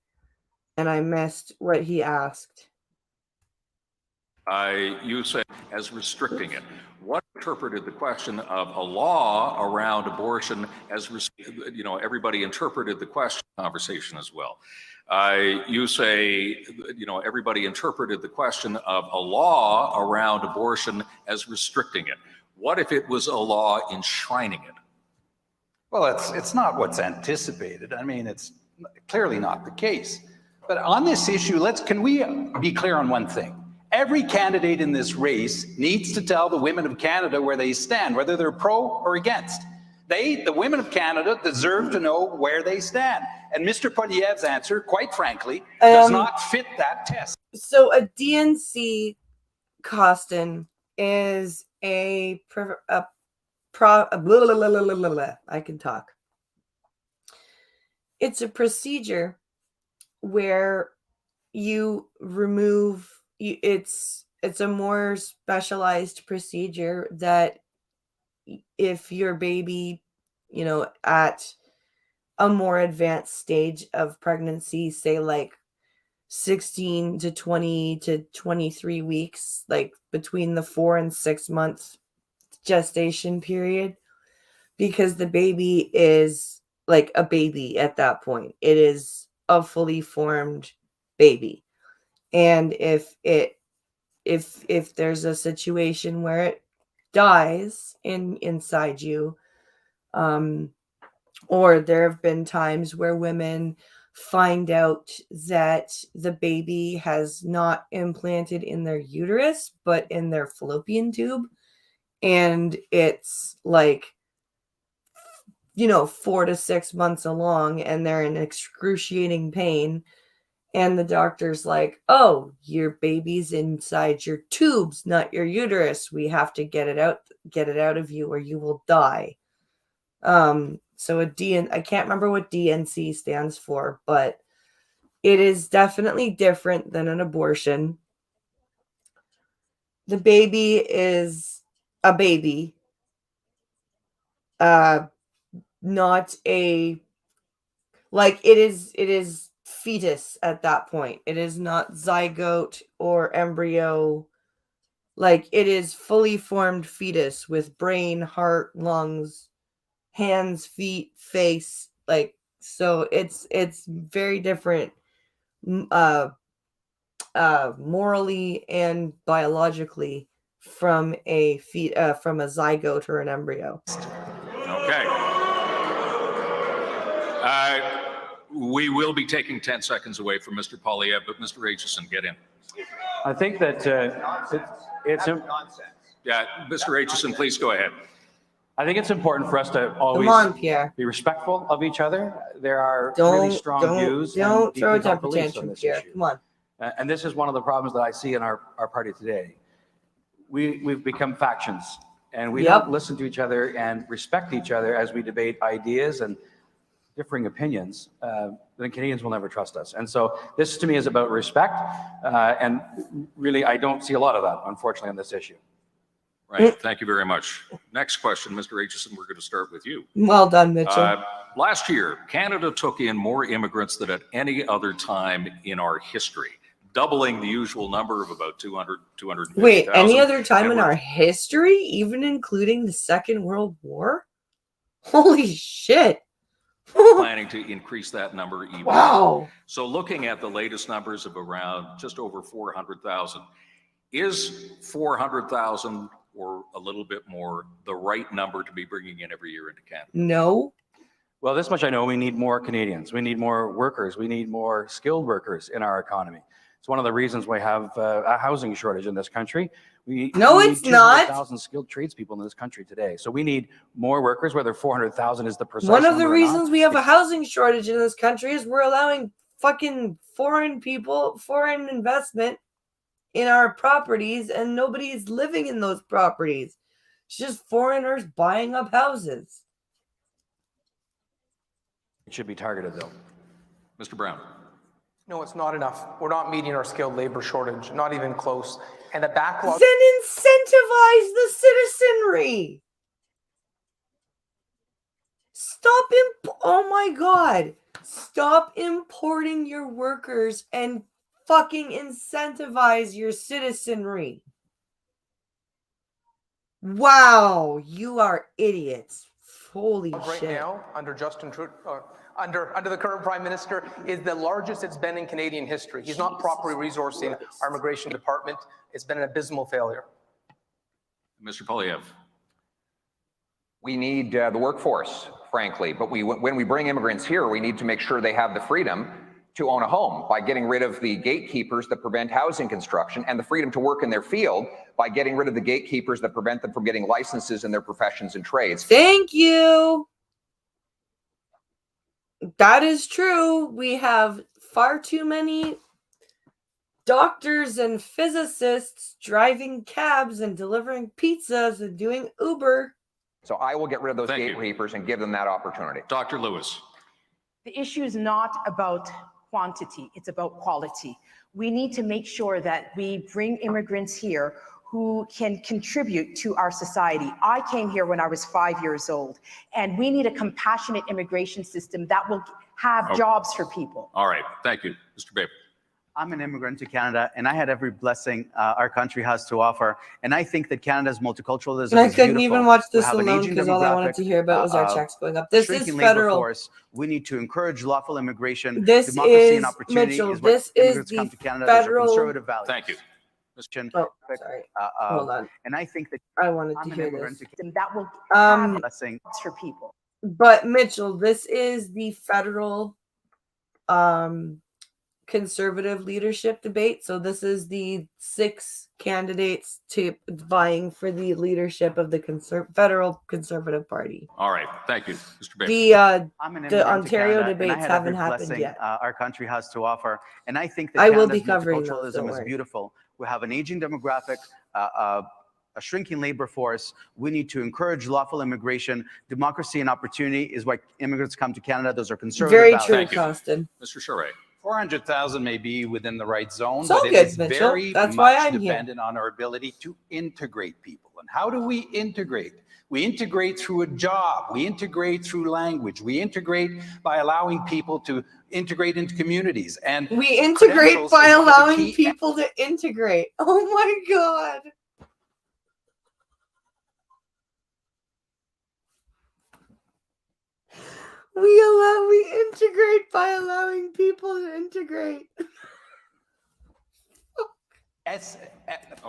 and I missed what he asked. You say as restricting it. What interpreted the question of a law around abortion as, everybody interpreted the question conversation as well. You say, everybody interpreted the question of a law around abortion as restricting it. What if it was a law enshrining it? Well, it's not what's anticipated. I mean, it's clearly not the case. But on this issue, can we be clear on one thing? Every candidate in this race needs to tell the women of Canada where they stand, whether they're pro or against. The women of Canada, deserve to know where they stand. And Mr. Poilievre's answer, quite frankly, does not fit that test. So a DNC, Costin, is I can talk. It's a procedure where you remove, it's a more specialized procedure that if your baby, at a more advanced stage of pregnancy, say like 16 to 20 to 23 weeks, like between the 4 and 6 month gestation period, because the baby is like a baby at that point. It is a fully formed baby. And if there's a situation where it dies inside you, or there have been times where women find out that the baby has not implanted in their uterus, but in their fallopian tube, and it's like 4 to 6 months along, and they're in excruciating pain. And the doctor's like, oh, your baby's inside your tubes, not your uterus. We have to get it out of you or you will die. So I can't remember what DNC stands for, but it is definitely different than an abortion. The baby is a baby. Not it is fetus at that point. It is not zygote or embryo. Like, it is fully formed fetus with brain, heart, lungs, hands, feet, face. Like, so it's very different morally and biologically from a zygote or an embryo. Okay. We will be taking 10 seconds away from Mr. Poilievre, but Mr. Aitchison, get in. I think that it's nonsense. Yeah, Mr. Aitchison, please go ahead. I think it's important for us to always be respectful of each other. There are really strong views. Don't throw a temper tantrum, Pierre. Come on. And this is one of the problems that I see in our party today. We've become factions, and we don't listen to each other and respect each other as we debate ideas and differing opinions, then Canadians will never trust us. And so this to me is about respect. And really, I don't see a lot of that, unfortunately, on this issue. Right. Thank you very much. Next question, Mr. Aitchison, we're going to start with you. Well done, Mitchell. Last year, Canada took in more immigrants than at any other time in our history, doubling the usual number of about 250,000. Wait, any other time in our history, even including the Second World War? Holy shit. Planning to increase that number even. Wow. So looking at the latest numbers of around just over 400,000, is 400,000 or a little bit more the right number to be bringing in every year into Canada? No. Well, this much I know, we need more Canadians. We need more workers. We need more skilled workers in our economy. It's one of the reasons we have a housing shortage in this country. We need 200,000 skilled tradespeople in this country today. So we need more workers, whether 400,000 is the precise number. One of the reasons we have a housing shortage in this country is we're allowing fucking foreign people, foreign investment in our properties, and nobody's living in those properties. It's just foreigners buying up houses. It should be targeted, though. Mr. Brown. No, it's not enough. We're not meeting our skilled labor shortage, not even close. And the backlog. Then incentivize the citizenry. Oh my God. Stop importing your workers and fucking incentivize your citizenry. Wow, you are idiots. Holy shit. Right now, under Justin Trudeau, under the current Prime Minister, is the largest it's been in Canadian history. He's not properly resourcing our immigration department. It's been an abysmal failure. Mr. Poilievre. We need the workforce, frankly, but when we bring immigrants here, we need to make sure they have the freedom to own a home by getting rid of the gatekeepers that prevent housing construction, and the freedom to work in their field by getting rid of the gatekeepers that prevent them from getting licenses in their professions and trades. Thank you. That is true. We have far too many doctors and physicists driving cabs and delivering pizzas and doing Uber. So I will get rid of those gatekeepers and give them that opportunity. Dr. Lewis. The issue is not about quantity, it's about quality. We need to make sure that we bring immigrants here who can contribute to our society. I came here when I was 5 years old, and we need a compassionate immigration system that will have jobs for people. All right, thank you. Mr. Babe. I'm an immigrant to Canada, and I had every blessing our country has to offer. And I think that Canada's multiculturalism and I is couldn't beautiful. even watch this We have an alone aging because all I wanted to hear about was our demographic, checks going up. This is shrinking labor federal. force. We need to encourage lawful immigration. This Democracy is, and opportunity Mitchell, is what this is immigrants the come to Canada. Those are federal. conservative values. Thank you. Oh, sorry. Hold on. And I think that I wanted to I'm an hear immigrant this. to That will Canada. have Blessing. jobs for people. But Mitchell, this is the federal conservative leadership debate. So this is the 6 candidates vying for the leadership of the federal Conservative Party. All right, thank you, Mr. Babe. The Ontario debates haven't happened yet. Our country has to offer, and I think that I will be Canada's covering those, don't multiculturalism is worry. beautiful. We have an aging demographic, a shrinking labor force. We need to encourage lawful immigration. Democracy and opportunity is why immigrants come to Canada. Those are conservative Very values. true, Costin. Mr. Charest. 400,000 may be within the right zone, So but it good, is Mitchell. very That's why much I'm here. dependent on our ability to integrate people. And how do we integrate? We integrate through a job. We integrate through language. We integrate by allowing people to integrate into communities. And We integrate credentials by is one of the allowing key people to integrate. Oh my God. We integrate by allowing people to integrate.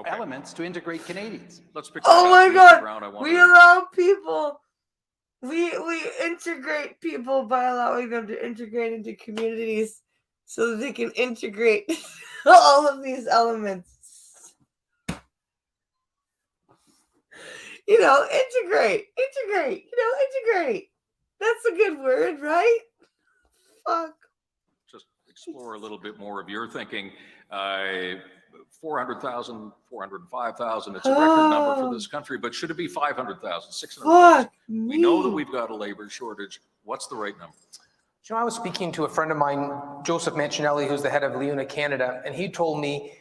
elements to integrate Canadians. Let's pick Oh that up. my Mr. God. Brown, We allow people. We integrate people by allowing them to integrate into communities so that they can integrate all of these elements. Integrate. Integrate. That's a good word, right? Fuck. Just explore a little bit more of your thinking. 400,000, 405,000, it's a record number for this country, but should it be 500,000, 600,000? Fuck We know that me. we've got a labor shortage. What's the right number? You know, I was speaking to a friend of mine, Joseph Mancinelli, who's the head of LEUNA Canada, and he told me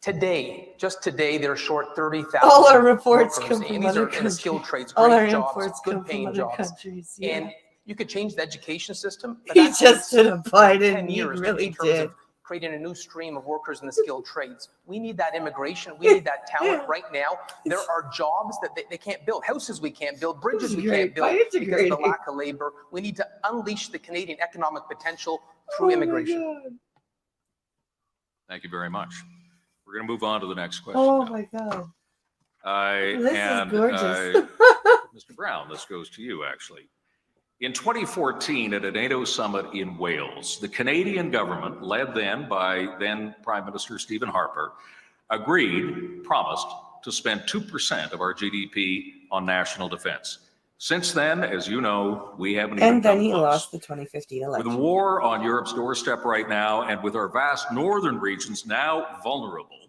today, just today, they're short 30,000. All our reports workers, come from and these other are in the countries. skilled trades, All our great jobs, imports come good from paying other jobs. countries. Yeah. And you could change the education system. But He that just takes did a Biden. 10 He years really in terms did. of creating a new stream of workers in the skilled trades. We need that immigration. We need that talent right now. There are jobs that they can't build, houses we can't build, bridges we can't build because of the lack of labor. We need to unleash the Canadian economic potential through immigration. Thank you very much. We're going to move on to the next question. Oh now. my God. This is gorgeous. Mr. Brown, this goes to you, actually. In 2014, at a NATO summit in Wales, the Canadian government, led then by then Prime Minister Stephen Harper, promised to spend 2% of our GDP on national defense. Since then, as you know, we haven't even And then come he close. lost the 2015 election. With the war on Europe's doorstep right now, and with our vast northern regions now vulnerable,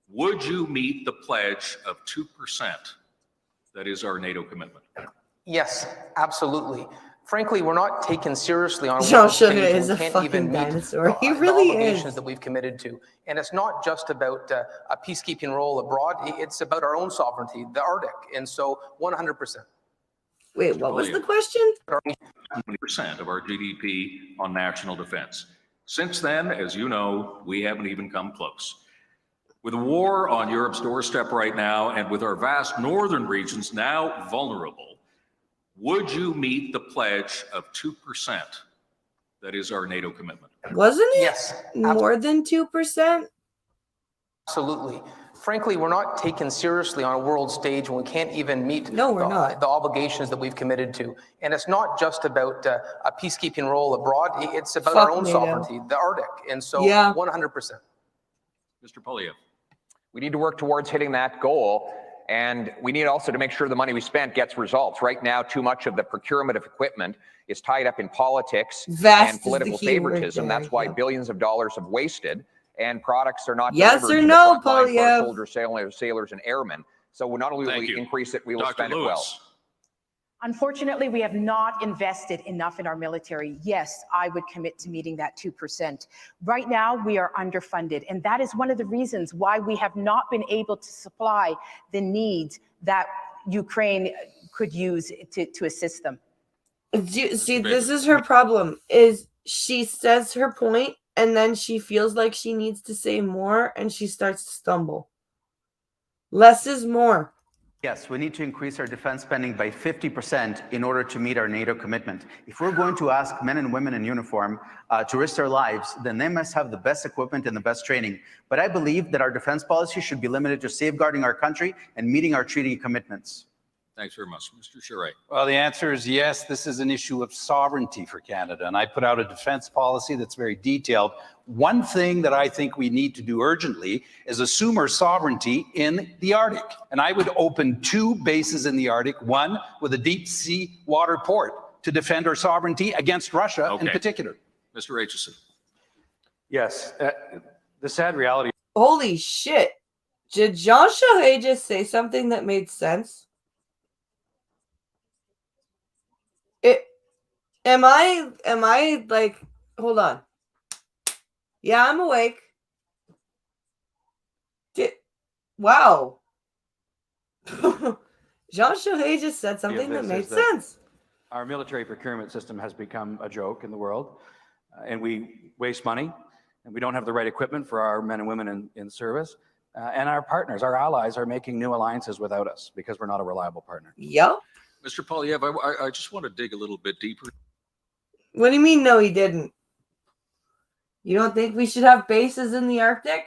would you meet the pledge of 2%? That is our NATO commitment. Yes, absolutely. Frankly, we're not taken seriously on Jean what stage is we a can't fucking even meet dinosaur. He the really obligations is. that we've committed to. And it's not just about a peacekeeping role abroad. It's about our own sovereignty, the Arctic. And so 100%. Wait, what was the question? 20% of our GDP on national defense. Since then, as you know, we haven't even come close. With the war on Europe's doorstep right now, and with our vast northern regions now vulnerable, would you meet the pledge of 2%? That is our NATO commitment. Wasn't it Yes, more than 2%? Absolutely. Frankly, we're not taken seriously on a world stage when we can't even meet the obligations that we've committed to. And it's not just about a peacekeeping role abroad. It's about our own sovereignty, the Arctic. And so 100%. Mr. Polyev. We need to work towards hitting that goal. And we need also to make sure the money we spent gets results. Right now, too much of the procurement of equipment is tied up in politics and political favoritism. That's why billions of dollars have wasted and products are not delivered to the front line for our soldiers, sailors, and airmen. So not only will we increase it, we will spend it well. Unfortunately, we have not invested enough in our military. Yes, I would commit to meeting that 2%. Right now, we are underfunded, and that is one of the reasons why we have not been able to supply the needs that Ukraine could use to assist them. See, this is her problem, is she says her point, and then she feels like she needs to say more, and she starts to stumble. Less is more. Yes, we need to increase our defense spending by 50% in order to meet our NATO commitment. If we're going to ask men and women in uniform to risk their lives, then they must have the best equipment and the best training. But I believe that our defense policy should be limited to safeguarding our country and meeting our treaty commitments. Thanks very much. Mr. Charest. Well, the answer is yes. This is an issue of sovereignty for Canada. And I put out a defense policy that's very detailed. One thing that I think we need to do urgently is assume our sovereignty in the Arctic. And I would open 2 bases in the Arctic, one with a deep sea water port to defend our sovereignty against Russia in particular. Mr. Aitchison. Yes. The sad reality. Holy shit. Did Jean Charest just say something that made sense? Am I like, hold on. Yeah, I'm awake. Wow. Jean Charest just said something that made sense. Our military procurement system has become a joke in the world, and we waste money, and we don't have the right equipment for our men and women in service. And our partners, our allies, are making new alliances without us because we're not a reliable partner. Yep. Mr. Polyev, I just want to dig a little bit deeper. What do you mean, no, he didn't? You don't think we should have bases in the Arctic?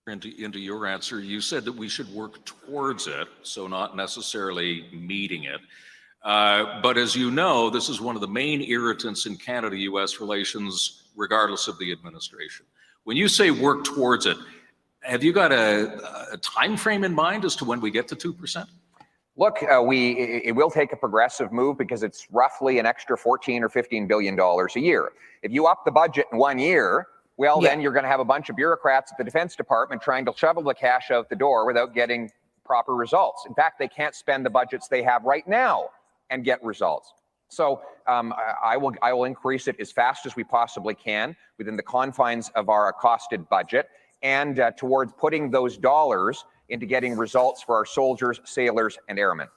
Into your answer, you said that we should work towards it, so not necessarily meeting it. But as you know, this is one of the main irritants in Canada-U.S. relations, regardless of the administration. When you say work towards it, have you got a time frame in mind as to when we get to 2%? Look, it will take a progressive move because it's roughly an extra $14 or $15 billion a year. If you up the budget in 1 year, well, then you're going to have a bunch of bureaucrats at the Defense Department trying to shovel the cash out the door without getting proper results. In fact, they can't spend the budgets they have right now and get results. So I will increase it as fast as we possibly can within the confines of our costed budget, and towards putting those dollars into getting results for our soldiers, sailors, and airmen.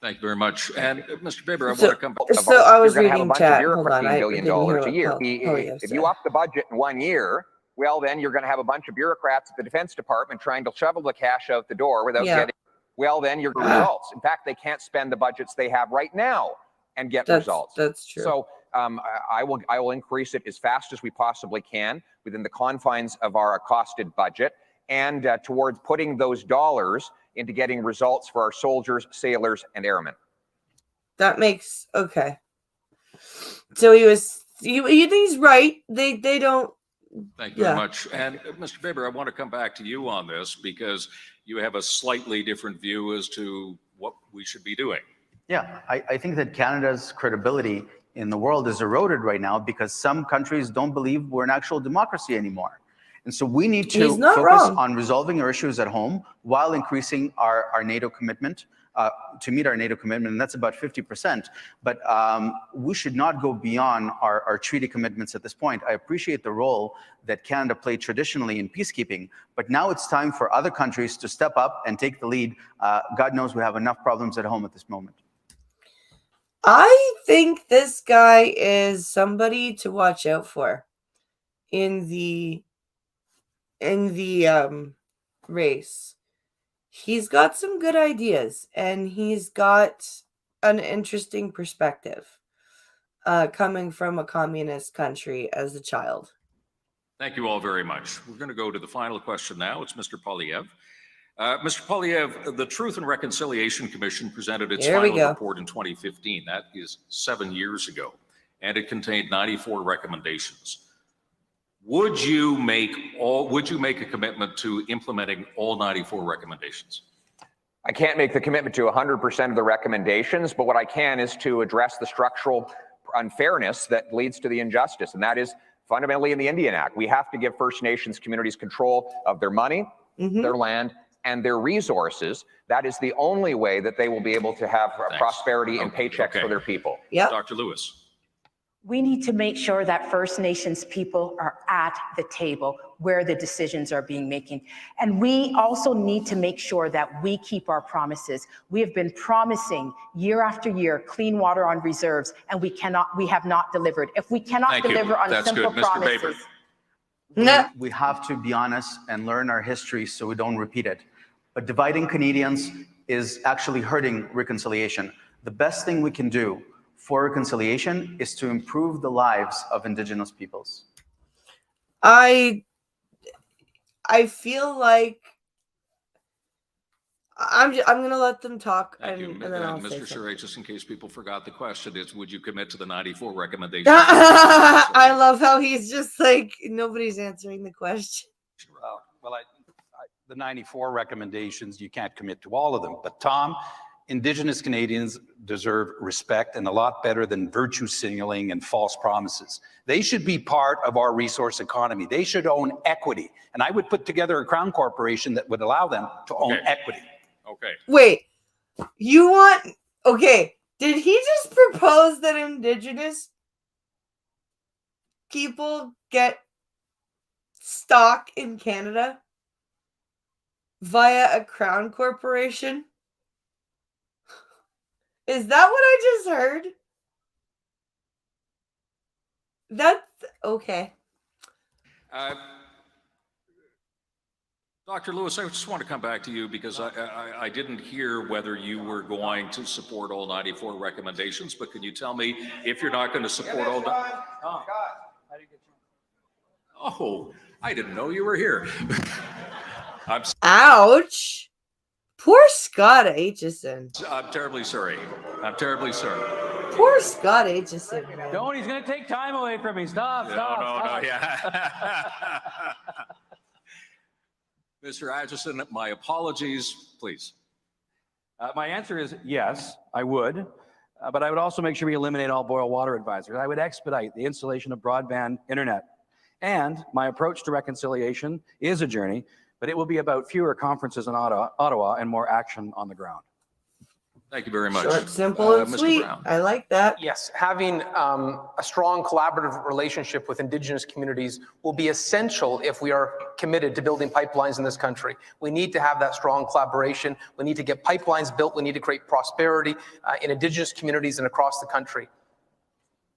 Thank you very much. And Mr. Bieber, I want to come back. So I was You're going to have a reading bunch chat. of Hold on, I billion didn't hear dollars a what year. Polyev If said. you up the budget in 1 year, well, then you're going to have a bunch of bureaucrats at the Defense Department trying to shovel the cash out the door without getting, well, then your results. In fact, they can't spend the budgets they have right now and get results. That's true. So I will increase it as fast as we possibly can within the confines of our costed budget, and towards putting those dollars into getting results for our soldiers, sailors, and airmen. That makes okay. So he's right. They don't. Thank you very much. And Mr. Bieber, I want to come back to you on this because you have a slightly different view as to what we should be doing. Yeah, I think that Canada's credibility in the world is eroded right now because some countries don't believe we're an actual democracy anymore. And so we need to focus on resolving our issues at home while increasing our NATO commitment to meet our NATO commitment, and that's about 50%. But we should not go beyond our treaty commitments at this point. I appreciate the role that Canada played traditionally in peacekeeping, but now it's time for other countries to step up and take the lead. God knows we have enough problems at home at this moment. I think this guy is somebody to watch out for in the race. He's got some good ideas and he's got an interesting perspective coming from a communist country as a child. Thank you all very much. We're going to go to the final question now. It's Mr. Polyev. Mr. Polyev, the Truth and Reconciliation Commission presented its final report in 2015. That is 7 years ago, and it contained 94 recommendations. Would you make a commitment to implementing all 94 recommendations? I can't make the commitment to 100% of the recommendations, but what I can is to address the structural unfairness that leads to the injustice, and that is fundamentally in the Indian Act. We have to give First Nations communities control of their money, their land, and their resources. That is the only way that they will be able to have prosperity and paychecks for their people. Dr. Lewis. We need to make sure that First Nations people are at the table where the decisions are being made. And we also need to make sure that we keep our promises. We have been promising year after year clean water on reserves, and we have not delivered. If we cannot deliver on simple promises. We have to be honest and learn our history so we don't repeat it. But dividing Canadians is actually hurting reconciliation. The best thing we can do for reconciliation is to improve the lives of Indigenous peoples. I feel like I'm going to let them talk. Thank you. And then I'll Mr. Charest, just in case people forgot the question, is would you commit to the 94 recommendations? I love how he's just like, nobody's answering the question. Well, the 94 recommendations, you can't commit to all of them. But Tom, Indigenous Canadians deserve respect, and a lot better than virtue signaling and false promises. They should be part of our resource economy. They should own equity. And I would put together a crown corporation that would allow them to own equity. Okay. Wait, did he just propose that Indigenous people get stock in Canada via a crown corporation? Is that what I just heard? That's okay. Dr. Lewis, I just want to come back to you because I didn't hear whether you were going to support all 94 recommendations, but can you tell me if you're not going to support all... Oh, I didn't know you were here. Ouch. Poor Scott Aitchison. I'm terribly sorry. I'm terribly sorry. Poor Scott Aitchison. Man. Don't, he's going to take time away from me. Stop. No, yeah. Mr. Aitchison, my apologies, please. My answer is yes, I would. But I would also make sure we eliminate all boil water advisors. I would expedite the installation of broadband internet. And my approach to reconciliation is a journey, but it will be about fewer conferences in Ottawa and more action on the ground. Thank you very much. Short, simple, and Mr. sweet. Brown. I like that. Yes, having a strong collaborative relationship with Indigenous communities will be essential if we are committed to building pipelines in this country. We need to have that strong collaboration. We need to get pipelines built. We need to create prosperity in Indigenous communities and across the country.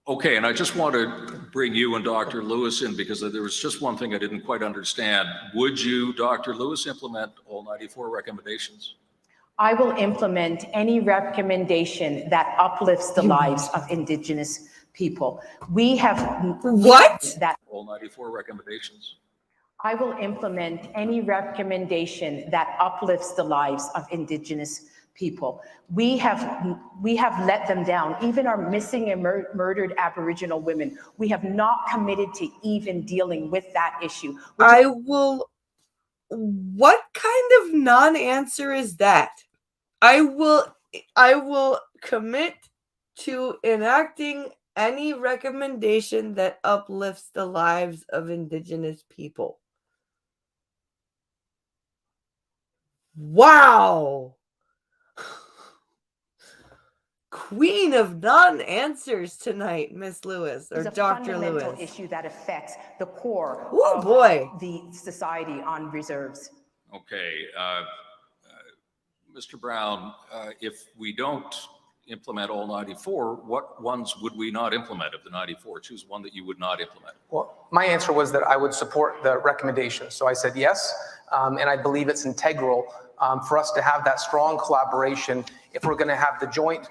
Okay, and I just want to bring you and Dr. Lewis in because there was just one thing I didn't quite understand. Would you, Dr. Lewis, implement all 94 recommendations? I will implement any recommendation that uplifts the lives of Indigenous people. We have what? That all 94 recommendations. I will implement any recommendation that uplifts the lives of Indigenous people. We have let them down. Even our missing and murdered Aboriginal women. We have not committed to even dealing with that issue. I will. What kind of non-answer is that? I will commit to enacting any recommendation that uplifts the lives of Indigenous people. Wow. Queen of non-answers tonight, Miss Lewis, or Dr. Lewis. It's a fundamental issue that affects the core of the society on reserves. Okay. Mr. Brown, if we don't implement all 94, what ones would we not implement of the 94? Choose one that you would not implement. Well, my answer was that I would support the recommendation. So I said yes, and I believe it's integral for us to have that strong collaboration if we're going to have the joint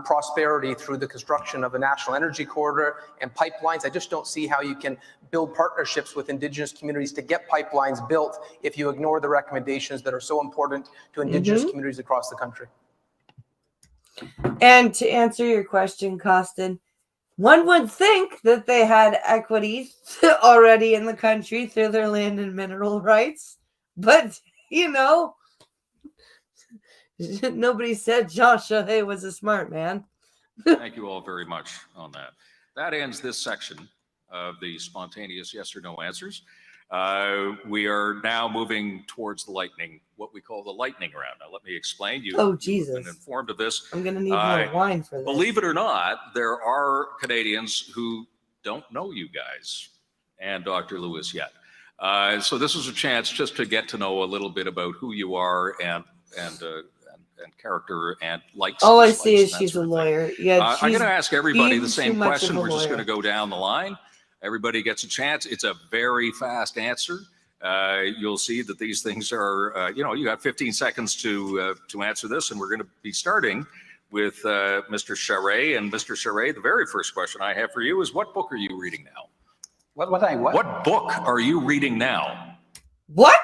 prosperity through the construction of a national energy corridor and pipelines. I just don't see how you can build partnerships with Indigenous communities to get pipelines built if you ignore the recommendations that are so important to Indigenous communities across the country. And to answer your question, Costin, one would think that they had equity already in the country through their land and mineral rights, but nobody said Jean Charest was a smart man. Thank you all very much on that. That ends this section of the spontaneous yes or no answers. We are now moving towards what we call the lightning round. Now, let me explain. You've been informed of this. I'm going to need more wine for this. Believe it or not, there are Canadians who don't know you guys and Dr. Lewis yet. So this is a chance just to get to know a little bit about who you are and character and likes. All I see is she's a lawyer. Yeah, I'm going to ask everybody the same question. We're just going to go down the line. Everybody gets a chance. It's a very fast answer. You'll see that these things are, you got 15 seconds to answer this, and we're going to be starting with Mr. Charest. And Mr. Charest, the very first question I have for you is, what book are you reading now? What What book are you reading now? What?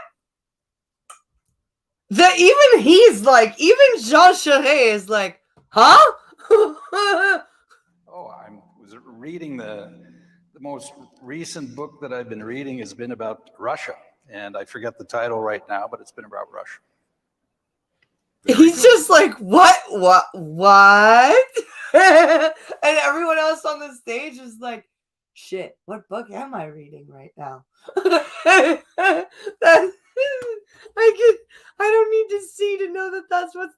Even Jean Charest is like, huh? I was reading the most recent book that I've been reading has been about Russia, and I forget the title right now, but it's been about Russia. He's just like, what? And everyone else on the stage is like, shit, what book am I reading right now? I don't need to see to know that that's what's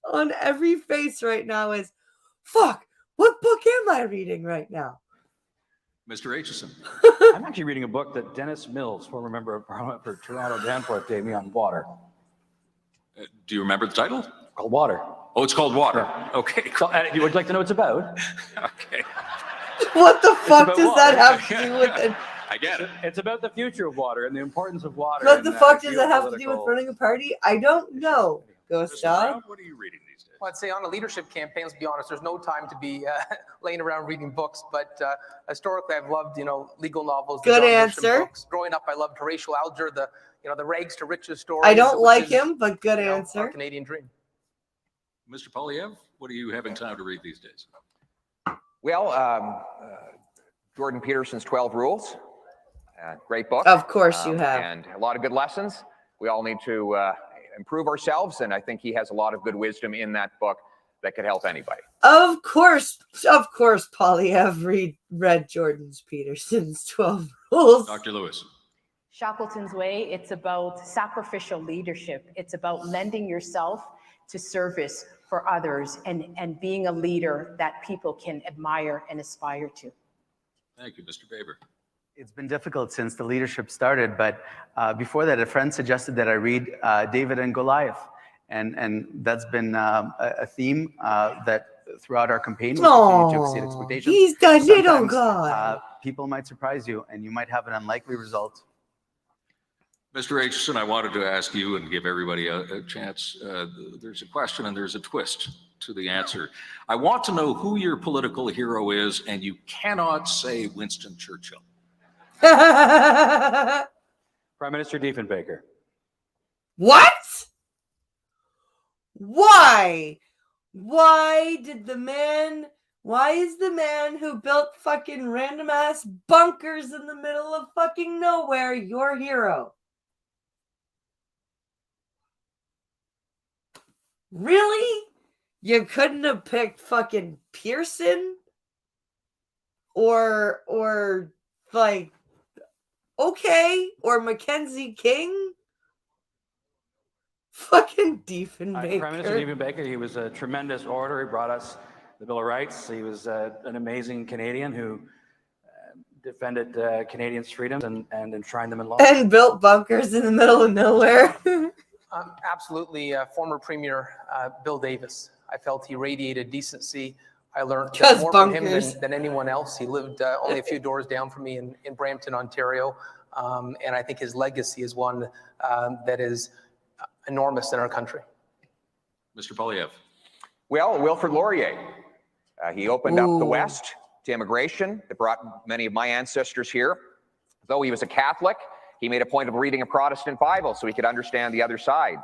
on every face right now is, fuck, what book am I reading right now? Mr. Aitchison. I'm actually reading a book that Dennis Mills, former member of Parliament for Toronto Danforth, gave me on water. Do you remember the title? Called Water. Oh, it's called Water. Yeah. Okay. So, you would like to know what it's about? Okay. What the fuck does that have to do with it? I get it. It's about the future of water and the importance of water. What the fuck does that have to do with running a party? I don't know. Ghost dog. What are you reading these days? Well, I'd say on a leadership campaign, let's be honest, there's no time to be laying around reading books. But historically, I've loved, legal novels. Good answer. Books. Growing up, I loved Horatio Alger, the rags to riches story. I don't like him, but good answer. Our Canadian dream. Mr. Polyev, what are you having time to read these days? Well, Jordan Peterson's 12 Rules. Great book. Of course you have. And a lot of good lessons. We all need to improve ourselves, and I think he has a lot of good wisdom in that book that could help anybody. Of course, Polyev read Jordan Peterson's 12 Rules. Dr. Lewis. Shackleton's way, it's about sacrificial leadership. It's about lending yourself to service for others and being a leader that people can admire and aspire to. Thank you, Mr. Baber. It's been difficult since the leadership started, but before that, a friend suggested that I read David and Goliath. And that's been a theme that throughout our campaign, we continue to exceed expectations. He's the little Sometimes, guy. people might surprise you, and you might have an unlikely result. Mr. Aitchison, I wanted to ask you and give everybody a chance. There's a question and there's a twist to the answer. I want to know who your political hero is, and you cannot say Winston Churchill. Prime Minister Diefenbaker. What? Why? Why is the man who built fucking random ass bunkers in the middle of fucking nowhere your hero? Really? You couldn't have picked fucking Pearson? Or like, okay, or Mackenzie King? Fucking Diefenbaker. Prime Minister Diefenbaker, he was a tremendous orator. He brought us the Bill of Rights. He was an amazing Canadian who defended Canadians' freedoms and enshrined them in law. And built bunkers in the middle of nowhere. Absolutely, former Premier Bill Davis. I felt he radiated decency. I learned Just more bunkers. from him than anyone else. He lived only a few doors down from me in Brampton, Ontario. And I think his legacy is one that is enormous in our country. Mr. Polyev. Well, Wilfrid Laurier. He opened up the West to immigration that brought many of my ancestors here. Though he was a Catholic, he made a point of reading a Protestant Bible so he could understand the other side.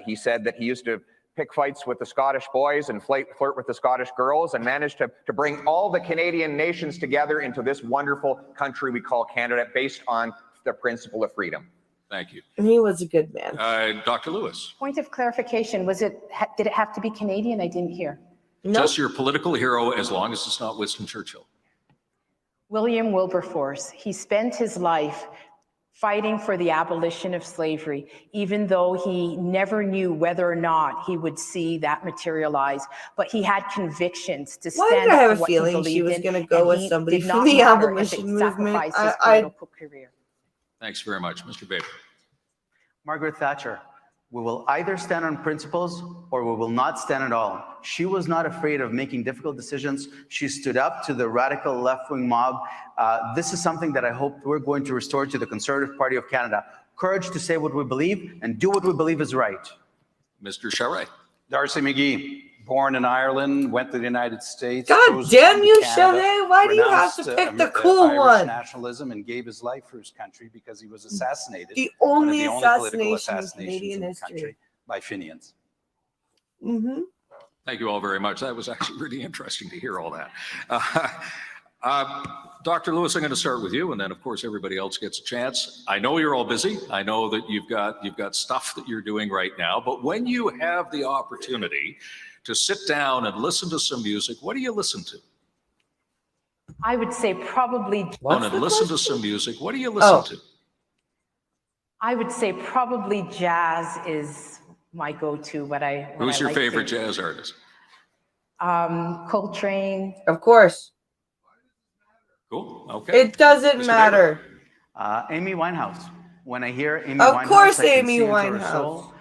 He said that he used to pick fights with the Scottish boys and flirt with the Scottish girls and managed to bring all the Canadian nations together into this wonderful country we call Canada based on the principle of freedom. Thank you. He was a good man. Dr. Lewis. Point of clarification, did it have to be Canadian? I didn't hear. Nope. Just your political hero, as long as it's not Winston Churchill. William Wilberforce. He spent his life fighting for the abolition of slavery, even though he never knew whether or not he would see that materialize. But he had convictions to stand Why did I have up a for what he feeling she believed was in, going to go and with he somebody did from not the matter if it abolition movement? sacrificed his political career. Thanks very much, Mr. Baker. Margaret Thatcher. We will either stand on principles or we will not stand at all. She was not afraid of making difficult decisions. She stood up to the radical left-wing mob. This is something that I hope we're going to restore to the Conservative Party of Canada. Courage to say what we believe and do what we believe is right. Mr. Charest. Darcy McGee, born in Ireland, went to the United States. God damn you, Charest. Why do you have to pick the cool Irish one? nationalism and gave his life for his country because he was assassinated. The one of only political assassination in assassinations Canadian in the history. country by Fenians. Mm-hmm. Thank you all very much. That was actually really interesting to hear all that. Dr. Lewis, I'm going to start with you, and then, of course, everybody else gets a chance. I know you're all busy. I know that you've got stuff that you're doing right now, but when you have the opportunity to sit down and listen to some music, what do you listen to? I would say probably. Listen to some music. What do you listen to? I would say probably jazz is my go-to. Who's your favorite jazz artist? Coltrane. Of course. Cool. Okay. It doesn't matter. Amy Winehouse. When I hear Amy Of Winehouse, course, I can Amy see into her Winehouse. soul.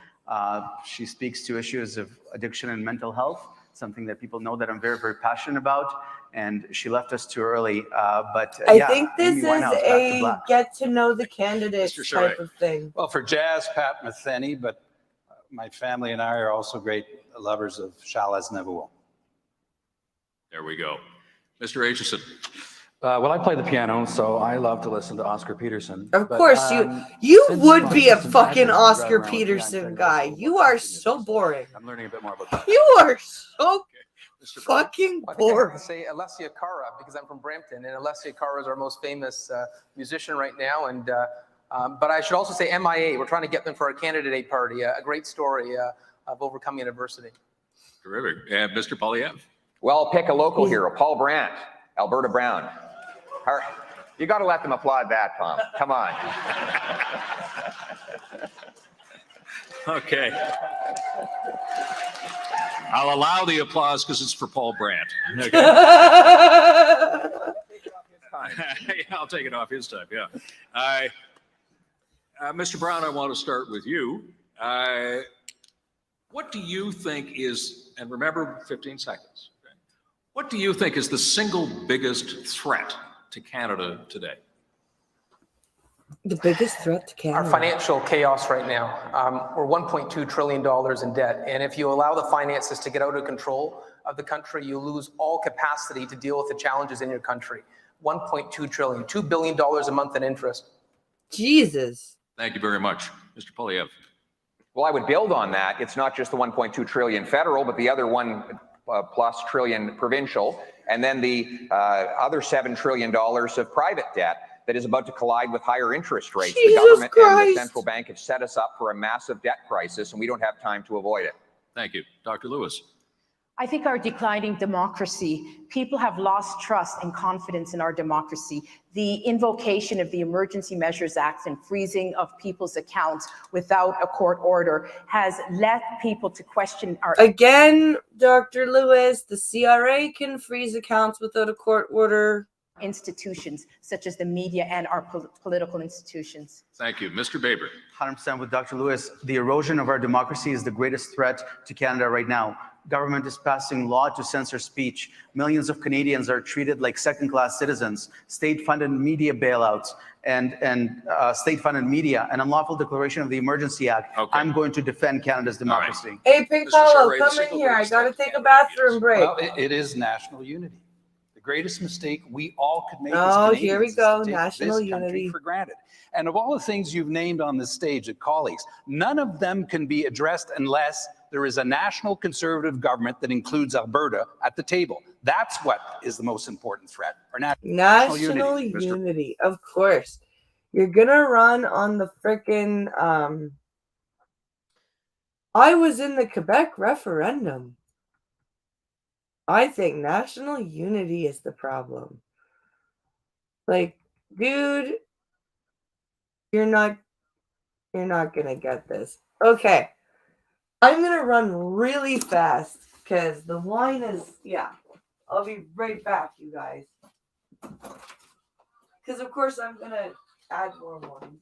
She speaks to issues of addiction and mental health, something that people know that I'm very, very passionate about. And she left us too early. But I yeah, think this Amy is Winehouse, Back to a Black. get to know the candidates Mr. type Charest. of thing. Well, for jazz, Pat Metheny, but my family and I are also great lovers of Charles Aznavour. There we go. Mr. Aitchison. Well, I play the piano, so I love to listen to Oscar Peterson. Of But, course, you since would my be a system, fucking I've been driving Oscar around with the Peterson Untitled guy. Chapter You for are 15 so years. boring. I'm learning a bit more about that. You are so fucking I think I have boring. to say Alessia Cara because I'm from Brampton, and Alessia Cara is our most famous musician right now. And but I should also say MIA. We're trying to get them for our candidate party. A great story of overcoming adversity. Terrific. And Mr. Polyev. Well, pick a local hero, Paul Brandt, Alberta Brown. You got to let them applaud that, Tom. Come on. Okay. I'll allow the applause because it's for Paul Brandt. Okay. Yeah, I'll take it off his time, yeah. Mr. Brown, I want to start with you. What do you think is, and remember 15 seconds, okay? What do you think is the single biggest threat to Canada today? The biggest threat to Canada? Our financial chaos right now. We're $1.2 trillion in debt. And if you allow the finances to get out of control of the country, you lose all capacity to deal with the challenges in your country. 1.2 trillion, $2 billion a month in interest. Jesus. Thank you very much. Mr. Polyev. Well, I would build on that. It's not just the 1.2 trillion federal, but the other plus trillion provincial, and then the other $7 trillion of private debt that is about to collide with higher interest rates. Jesus the government Christ. And the central bank have set us up for a massive debt crisis, and we don't have time to avoid it. Thank you. Dr. Lewis. I think our declining democracy, people have lost trust and confidence in our democracy. The invocation of the Emergency Measures Act and freezing of people's accounts without a court order has led people to question our... Again, Dr. Lewis, the CRA can freeze accounts without a court order. Institutions such as the media and our political institutions. Thank you. Mr. Baber. 100% with Dr. Lewis. The erosion of our democracy is the greatest threat to Canada right now. Government is passing law to censor speech. Millions of Canadians are treated like second-class citizens. State-funded media bailouts and state-funded media, an unlawful declaration of the Emergency Act. Okay. I'm going to defend Canada's democracy. Right. Hey, Pink Hollow, come in here. I got to take a bathroom break. Well, it is national unity. The greatest mistake we all could make as Oh, Canadians here we is to go. take National this country unity. for granted. And of all the things you've named on this stage, colleagues, none of them can be addressed unless there is a national conservative government that includes Alberta at the table. That's what is the most important threat. Our national unity. Of course. You're going to run on the frickin' I was in the Quebec referendum. I think national unity is the problem. Like, dude, you're not going to get this. Okay. I'm going to run really fast because the wine is, yeah. I'll be right back, you guys. Because, of course, I'm going to add more wine.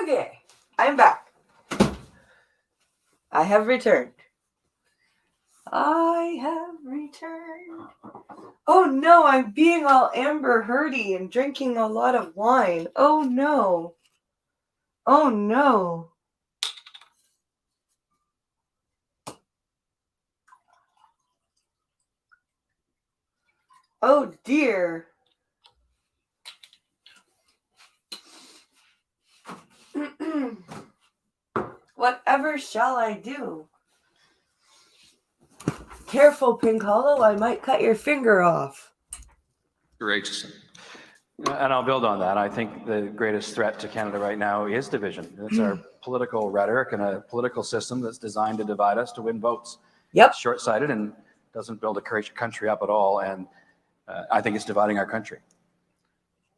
Okay, I'm back. I have returned. Oh no, I'm being all Amber Heardy and drinking a lot of wine. Oh no. Oh no. Oh dear. Whatever shall I do? Careful, Pink Hollow, I might cut your finger off. Aitchison. And I'll build on that. I think the greatest threat to Canada right now is division. It's our political rhetoric and a political system that's designed to divide us to win votes. Yep. It's short-sighted and doesn't build a country up at all. And I think it's dividing our country.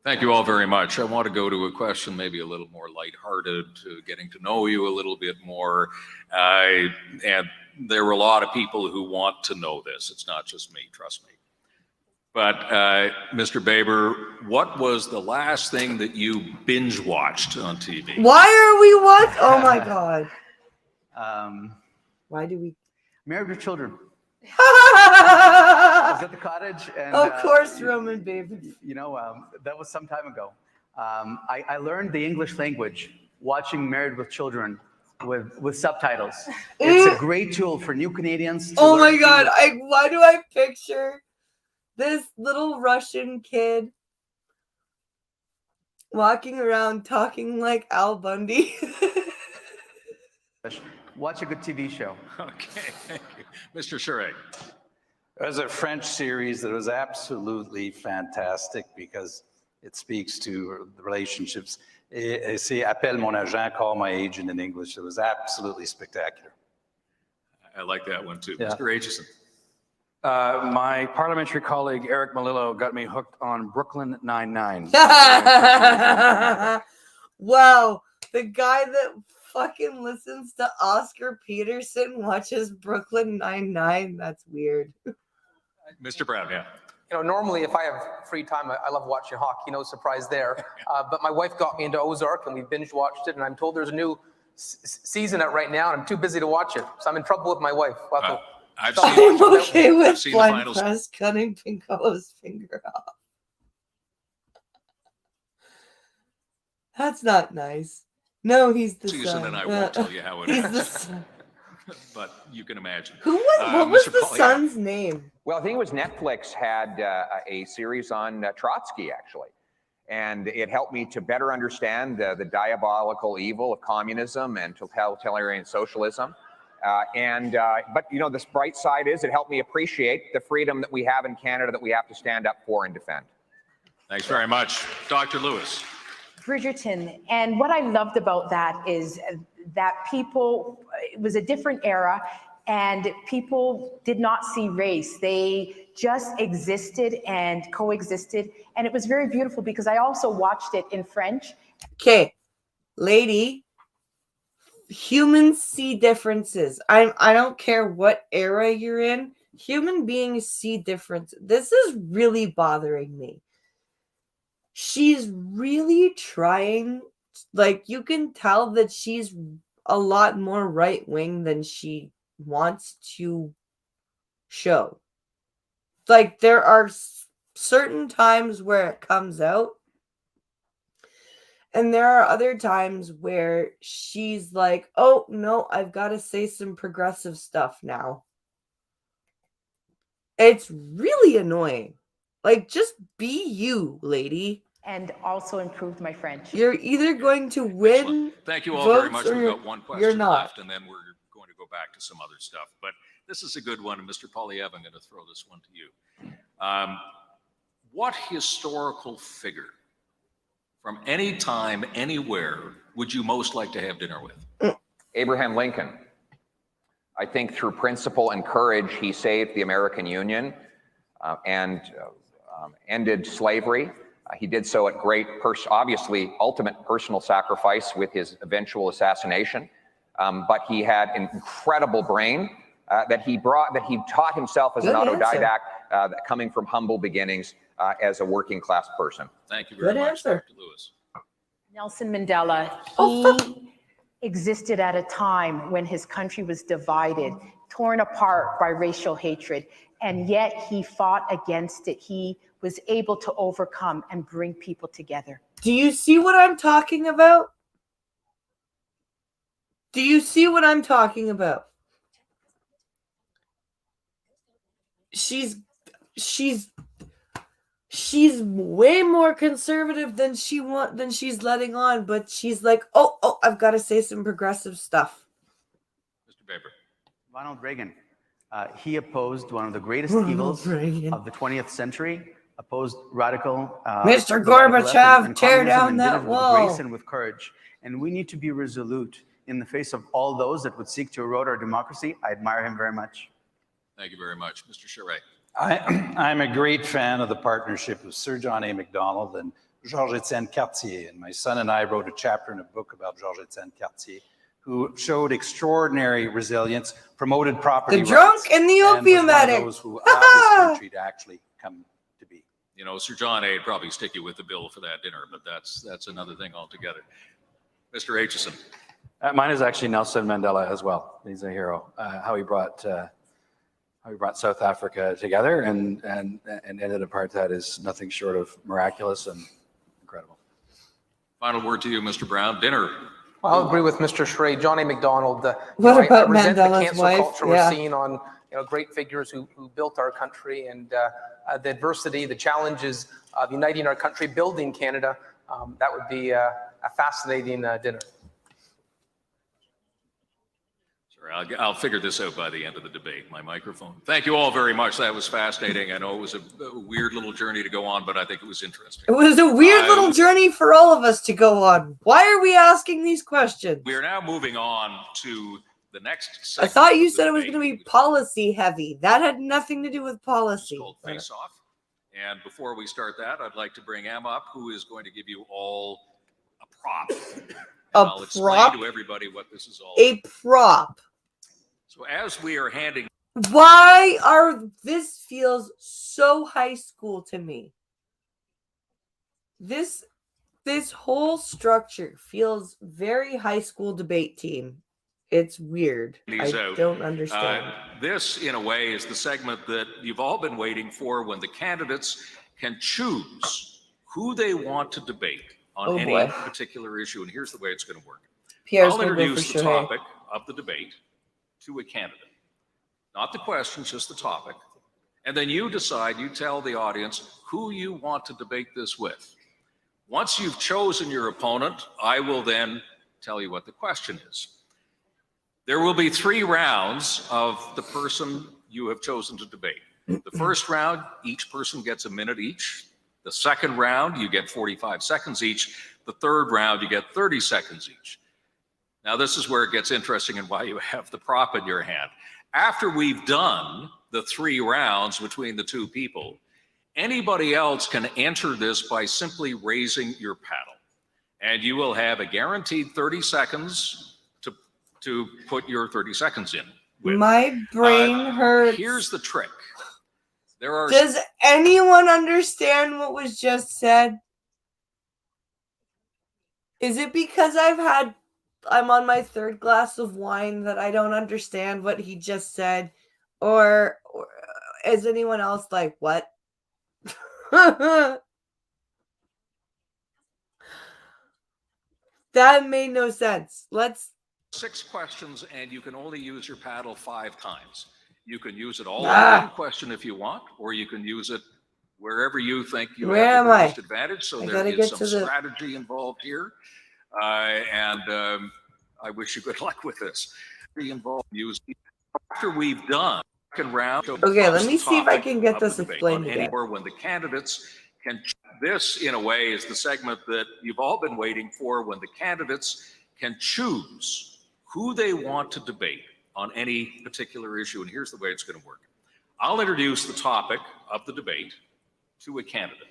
Thank you all very much. I want to go to a question maybe a little more lighthearted, getting to know you a little bit more. And there were a lot of people who want to know this. It's not just me, trust me. But Mr. Baber, what was the last thing that you binge watched on TV? Why are we what? Oh my God. Why do we? Married with Children. at the cottage. And, of course, Roman baby. You know, that was some time ago. I learned the English language watching Married with Children with subtitles. It's a great tool for new Canadians. Oh my God. Why do I picture this little Russian kid walking around talking like Al Bundy? Watch a good TV show. Okay, thank you. Mr. Charest. It was a French series that was absolutely fantastic because it speaks to the relationships. C'est Appelle mon agent, call my agent in English. It was absolutely spectacular. I like that one too. Yeah. Mr. Aitchison. My parliamentary colleague, Eric Malillo, got me hooked on Brooklyn Nine-Nine. Wow, the guy that fucking listens to Oscar Peterson watches Brooklyn Nine-Nine. That's weird. Mr. Brown, yeah. You know, normally if I have free time, I love watching hockey, no surprise there. But my wife got me into Ozark and we binge watched it, and I'm told there's a new season out right now and I'm too busy to watch it. So I'm in trouble with my wife. I'm okay with seen blind the finals. press cutting Pinkolo's finger off. That's not nice. No, he's the Season, son. and I won't tell you how it He's is. the son. But you can imagine. What was Mr. the Poilievre. son's name? Well, I think it was Netflix had a series on Trotsky, actually. And it helped me to better understand the diabolical evil of communism and totalitarian socialism. But, you know, this bright side is it helped me appreciate the freedom that we have in Canada that we have to stand up for and defend. Thanks very much. Dr. Lewis. Bridgerton. And what I loved about that is that it was a different era and people did not see race. They just existed and coexisted. And it was very beautiful because I also watched it in French. Okay, lady, humans see differences. I don't care what era you're in. Human beings see differences. This is really bothering me. She's really trying, like, you can tell that she's a lot more right-wing than she wants to show. Like, there are certain times where it comes out, and there are other times where she's like, oh, no, I've got to say some progressive stuff now. It's really annoying. Like, just be you, lady. And also improved my French. You're either going to win. Excellent. Thank you all very much. We've got one you're question not. left, and then we're going to go back to some other stuff. But this is a good one, and Mr. Poilievre, I'm going to throw this one to you. What historical figure from any time, anywhere, would you most like to have dinner with? Abraham Lincoln. I think through principle and courage, he saved the American Union and ended slavery. He did so at great, obviously, ultimate personal sacrifice with his eventual assassination. But he had an incredible brain that he taught himself as an autodidact, coming from humble beginnings as a working class person. Thank you very much, Dr. Lewis. Nelson Mandela, he existed at a time when his country was divided, torn apart by racial hatred, and yet he fought against it. He was able to overcome and bring people together. Do you see what I'm talking about? Do you see what I'm talking about? She's way more conservative than she's letting on, but she's like, oh, I've got to say some progressive stuff. Mr. Baber. Ronald Reagan. He opposed one of the greatest evils of the 20th century, opposed radical... Mr. Gorbachev, tear down that wall. With grace and with courage. And we need to be resolute in the face of all those that would seek to erode our democracy. I admire him very much. Thank you very much. Mr. Charest. I'm a great fan of the partnership of Sir John A. Macdonald and Georges-Étienne Cartier. And my son and I wrote a chapter in a book about Georges-Étienne Cartier, who showed extraordinary resilience, promoted property rights. The drunk and the opium addict. Those who allowed this country to actually come to be. You know, Sir John A. would probably stick you with the bill for that dinner, but that's another thing altogether. Mr. Aitchison. Mine is actually Nelson Mandela as well. He's a hero. How he brought how we brought South Africa together, and ended apartheid is nothing short of miraculous and incredible. Final word to you, Mr. Brown. Dinner. Well, I'll agree with Mr. Schrey. John A. MacDonald. What about I resent the Mandela's cancel wife? culture Yeah. we're seeing on great figures who built our country, and the adversity, the challenges of uniting our country, building Canada. That would be a fascinating dinner. Sorry, I'll figure this out by the end of the debate, my microphone. Thank you all very much. That was fascinating. I know it was a weird little journey to go on, but I think it was interesting. It was a weird little journey for all of us to go on. Why are we asking these questions? We are now moving on to the next I segment. thought you said it was going to be policy heavy. That had nothing to do with policy. It's called Face Off. And before we start that, I'd like to bring Em up, who is going to give you all a prop. I'll explain to everybody what this is all about. A prop. So as we are handing... This feels so high school to me. This whole structure feels very high school debate team. It's weird. I don't understand. This, in a way, is the segment that you've all been waiting for, when the candidates can choose who they want to debate on any particular issue. And here's the way it's going to work. I'll introduce the topic of the debate to a candidate. Not the questions, just the topic. And then you decide, you tell the audience who you want to debate this with. Once you've chosen your opponent, I will then tell you what the question is. There will be 3 rounds of the person you have chosen to debate. The first round, each person gets a minute each. The second round, you get 45 seconds each. The third round, you get 30 seconds each. Now, this is where it gets interesting and why you have the prop in your hand. After we've done the 3 rounds between the 2 people, anybody else can enter this by simply raising your paddle. And you will have a guaranteed 30 seconds to put your 30 seconds in with. My brain hurts. Here's the trick. Does anyone understand what was just said? Is it because I'm on my 3rd glass of wine that I don't understand what he just said? Or is anyone else like, what? That made no sense. 6 questions, and you can only use your paddle 5 times. You can use it all in one question if you want, or you can use it wherever you think you have the greatest advantage. So there is some strategy involved here. I wish you good luck with this. After we've done the second round. Okay, let me see if I can get this explained again. When the candidates can... This, in a way, is the segment that you've all been waiting for, when the candidates can choose who they want to debate on any particular issue. And here's the way it's going to work. I'll introduce the topic of the debate to a candidate.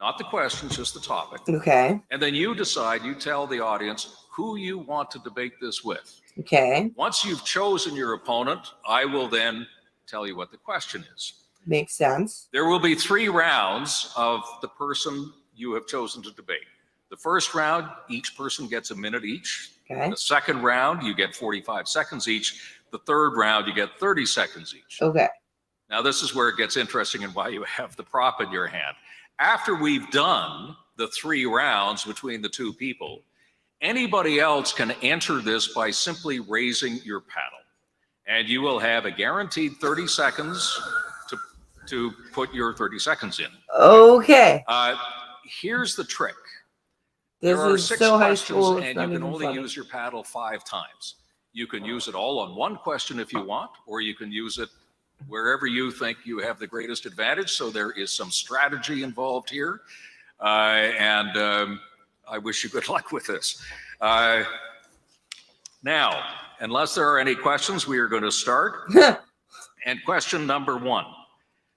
Not the questions, just the topic. Okay. And then you decide, you tell the audience who you want to debate this with. Okay. Once you've chosen your opponent, I will then tell you what the question is. Makes sense. There will be 3 rounds of the person you have chosen to debate. The first round, each person gets a minute each. Okay. The second round, you get 45 seconds each. The third round, you get 30 seconds each. Okay. Now, this is where it gets interesting and why you have the prop in your hand. After we've done the 3 rounds between the 2 people, anybody else can enter this by simply raising your paddle. And you will have a guaranteed 30 seconds to put your 30 seconds in. Okay. Here's the trick. This there are is 6 so high questions, school, and you can only use your paddle 5 times. You can use it all on one question if you want, or you can use it wherever you think you have the greatest advantage. So there is some strategy involved here. I wish you good luck with this. Now, unless there are any questions, we are going to start. And question number 1.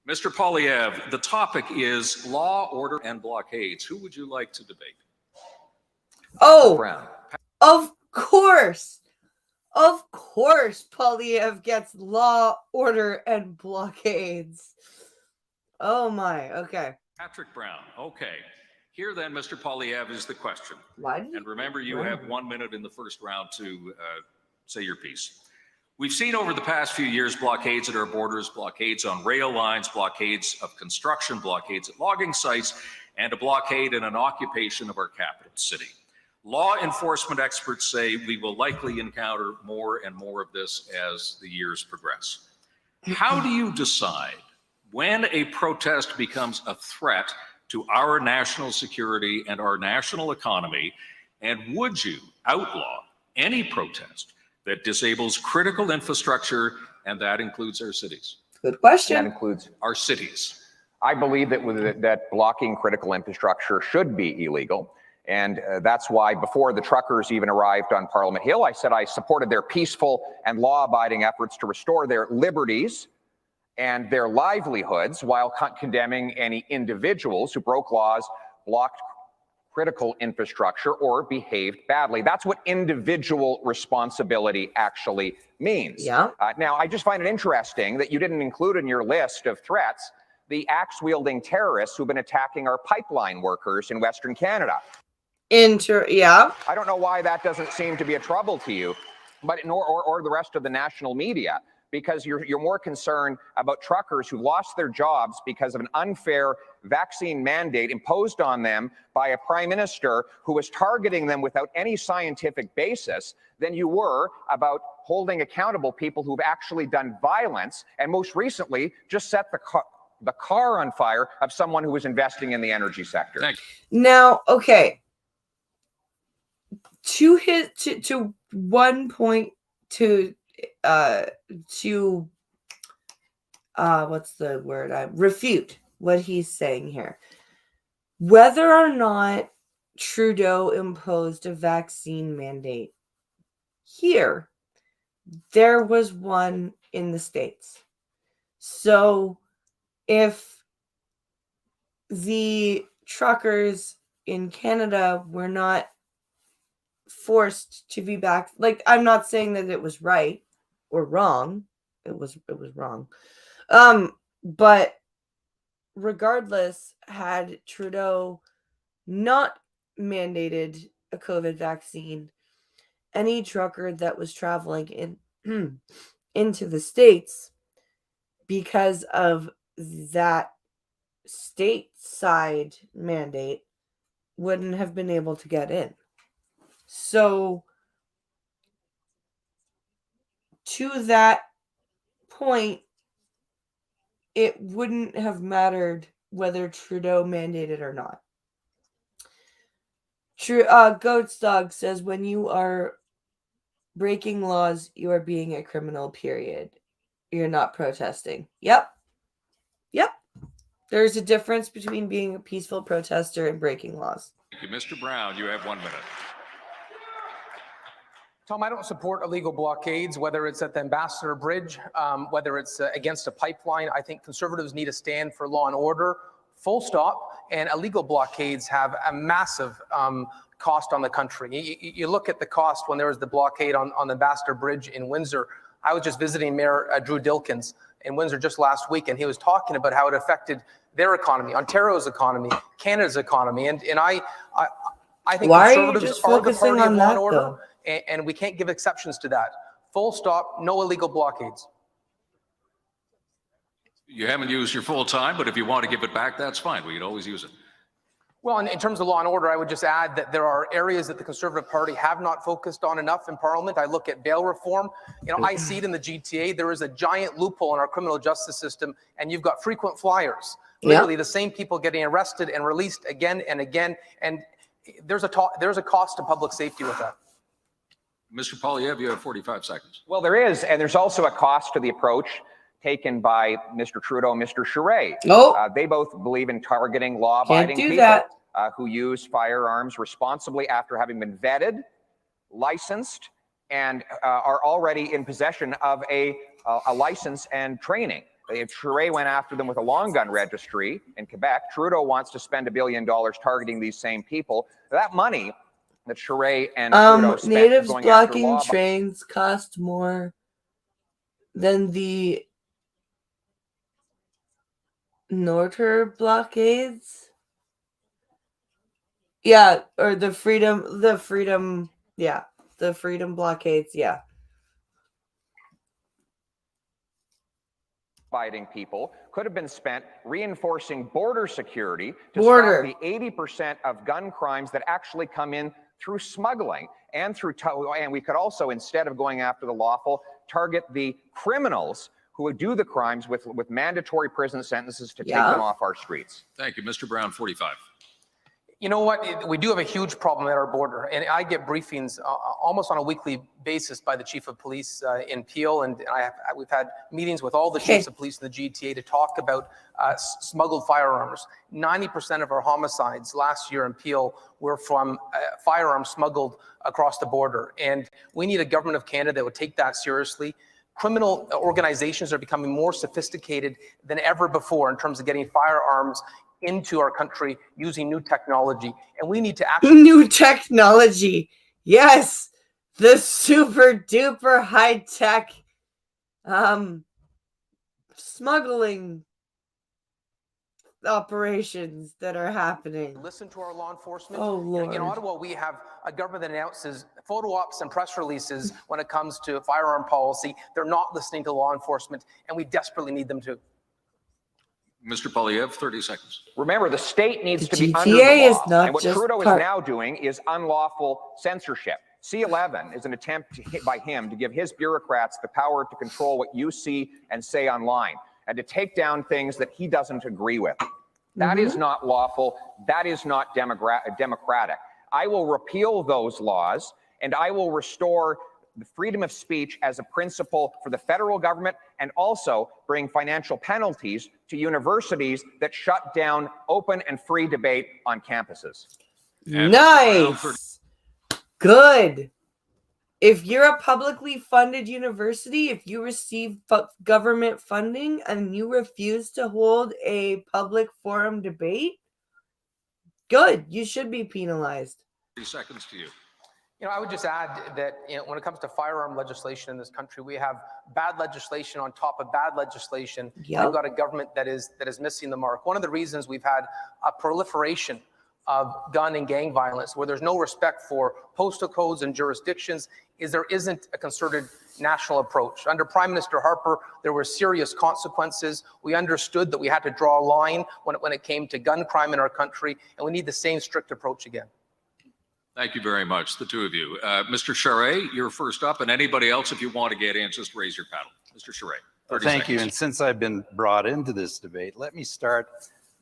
Mr. Poilievre, the topic is law, order, and blockades. Who would you like to debate? Oh, of course. Of course, Poilievre gets law, order, and blockades. Oh my, okay. Patrick Brown, okay. Here then, Mr. Poilievre, is the question. Why? And remember, you have 1 minute in the first round to say your piece. We've seen over the past few years blockades at our borders, blockades on rail lines, blockades of construction, blockades at logging sites, and a blockade and an occupation of our capital city. Law enforcement experts say we will likely encounter more and more of this as the years progress. How do you decide when a protest becomes a threat to our national security and our national economy? And would you outlaw any protest that disables critical infrastructure, and that includes our cities? Good question. That includes our cities. I believe that blocking critical infrastructure should be illegal. And that's why before the truckers even arrived on Parliament Hill, I said I supported their peaceful and law-abiding efforts to restore their liberties and their livelihoods while condemning any individuals who broke laws, blocked critical infrastructure, or behaved badly. That's what individual responsibility actually means. Yeah. Now, I just find it interesting that you didn't include in your list of threats the axe-wielding terrorists who've been attacking our pipeline workers in Western Canada. Yeah. I don't know why that doesn't seem to be a trouble to you, but or the rest of the national media, because you're more concerned about truckers who lost their jobs because of an unfair vaccine mandate imposed on them by a prime minister who was targeting them without any scientific basis than you were about holding accountable people who've actually done violence and most recently just set the car on fire of someone who was investing in the energy sector. Now, okay. To one point to what's the word? I refute what he's saying here. Whether or not Trudeau imposed a vaccine mandate here, there was one in the States. So if the truckers in Canada were not forced to be back, like, I'm not saying that it was right or wrong. It was wrong. But regardless, had Trudeau not mandated a COVID vaccine, any trucker that was traveling in into the States because of that stateside mandate wouldn't have been able to get in. So to that point, it wouldn't have mattered whether Trudeau mandated or not. Goat's Dog says, when you are breaking laws, you are being a criminal, period. You're not protesting. Yep. There's a difference between being a peaceful protester and breaking laws. Thank you. Mr. Brown, you have 1 minute. Tom, I don't support illegal blockades, whether it's at the Ambassador Bridge, whether it's against a pipeline. I think Conservatives need to stand for law and order, full stop, and illegal blockades have a massive cost on the country. You look at the cost when there was the blockade on the Ambassador Bridge in Windsor. I was just visiting Mayor Drew Dilkins in Windsor just last week, and he was talking about how it affected their economy, Ontario's economy, Canada's economy, and I think Why Conservatives are the party of law and order. Though? And we can't give exceptions to that. Full stop, no illegal blockades. You haven't used your full time, but if you want to give it back, that's fine. We can always use it. Well, in terms of law and order, I would just add that there are areas that the Conservative Party have not focused on enough in Parliament. I look at bail reform. I see it in the GTA. There is a giant loophole in our criminal justice system, and you've got frequent flyers. Literally the same people getting arrested and released again and again. And there's a cost to public safety with that. Mr. Poilievre, you have 45 seconds. Well, there is, and there's also a cost to the approach taken by Mr. Trudeau and Mr. Charest. They both believe in targeting law-abiding people who use firearms responsibly after having been vetted, licensed, and are already in possession of a license and training. If Charest went after them with a long gun registry in Quebec, Trudeau wants to spend $1 billion targeting these same people. That money that Charest and Trudeau spent natives going blocking after trains cost more than the Norter blockades. Yeah, or the freedom blockades. Yeah. Fighting people could have been spent reinforcing border security to stop the 80% of gun crimes that actually come in through smuggling and and we could also, instead of going after the lawful, target the criminals who would do the crimes with mandatory prison sentences to take them off our streets. Thank you. Mr. Brown, 45. You know what? We do have a huge problem at our border, and I get briefings almost on a weekly basis by the chief of police in Peel, and we've had meetings with all the chiefs of police in the GTA to talk about smuggled firearms. 90% of our homicides last year in Peel were from firearms smuggled across the border, and we need a government of Canada that would take that seriously. Criminal organizations are becoming more sophisticated than ever before in terms of getting firearms into our country using new technology, and we need to actually new technology. Yes, the super duper high tech smuggling operations that are happening. Listen to our law enforcement. Oh, Lord. In Ottawa, we have a government that announces photo ops and press releases when it comes to firearm policy. They're not listening to law enforcement, and we desperately need them to. Mr. Poilievre, 30 seconds. Remember, the state needs to be GTA under the is law. not And what just Trudeau is now doing is unlawful censorship. C11 is an attempt by him to give his bureaucrats the power to control what you see and say online and to take down things that he doesn't agree with. That is not lawful. That is not democratic. I will repeal those laws, and I will restore the freedom of speech as a principle for the federal government, and also bring financial penalties to universities that shut down open and free debate on campuses. Nice. Good. If you're a publicly funded university, if you receive government funding and you refuse to hold a public forum debate, good. You should be penalized. 30 seconds to you. You know, I would just add that when it comes to firearm legislation in this country, we have bad legislation on top of bad legislation. Yep. We've got a government that is missing the mark. One of the reasons we've had a proliferation of gun and gang violence, where there's no respect for postal codes and jurisdictions, is there isn't a concerted national approach. Under Prime Minister Harper, there were serious consequences. We understood that we had to draw a line when it came to gun crime in our country, and we need the same strict approach again. Thank you very much, the two of you. Mr. Charest, you're first up, and anybody else, if you want to get in, just raise your paddle. Mr. Charest. Thank you. And since I've been brought into this debate, let me start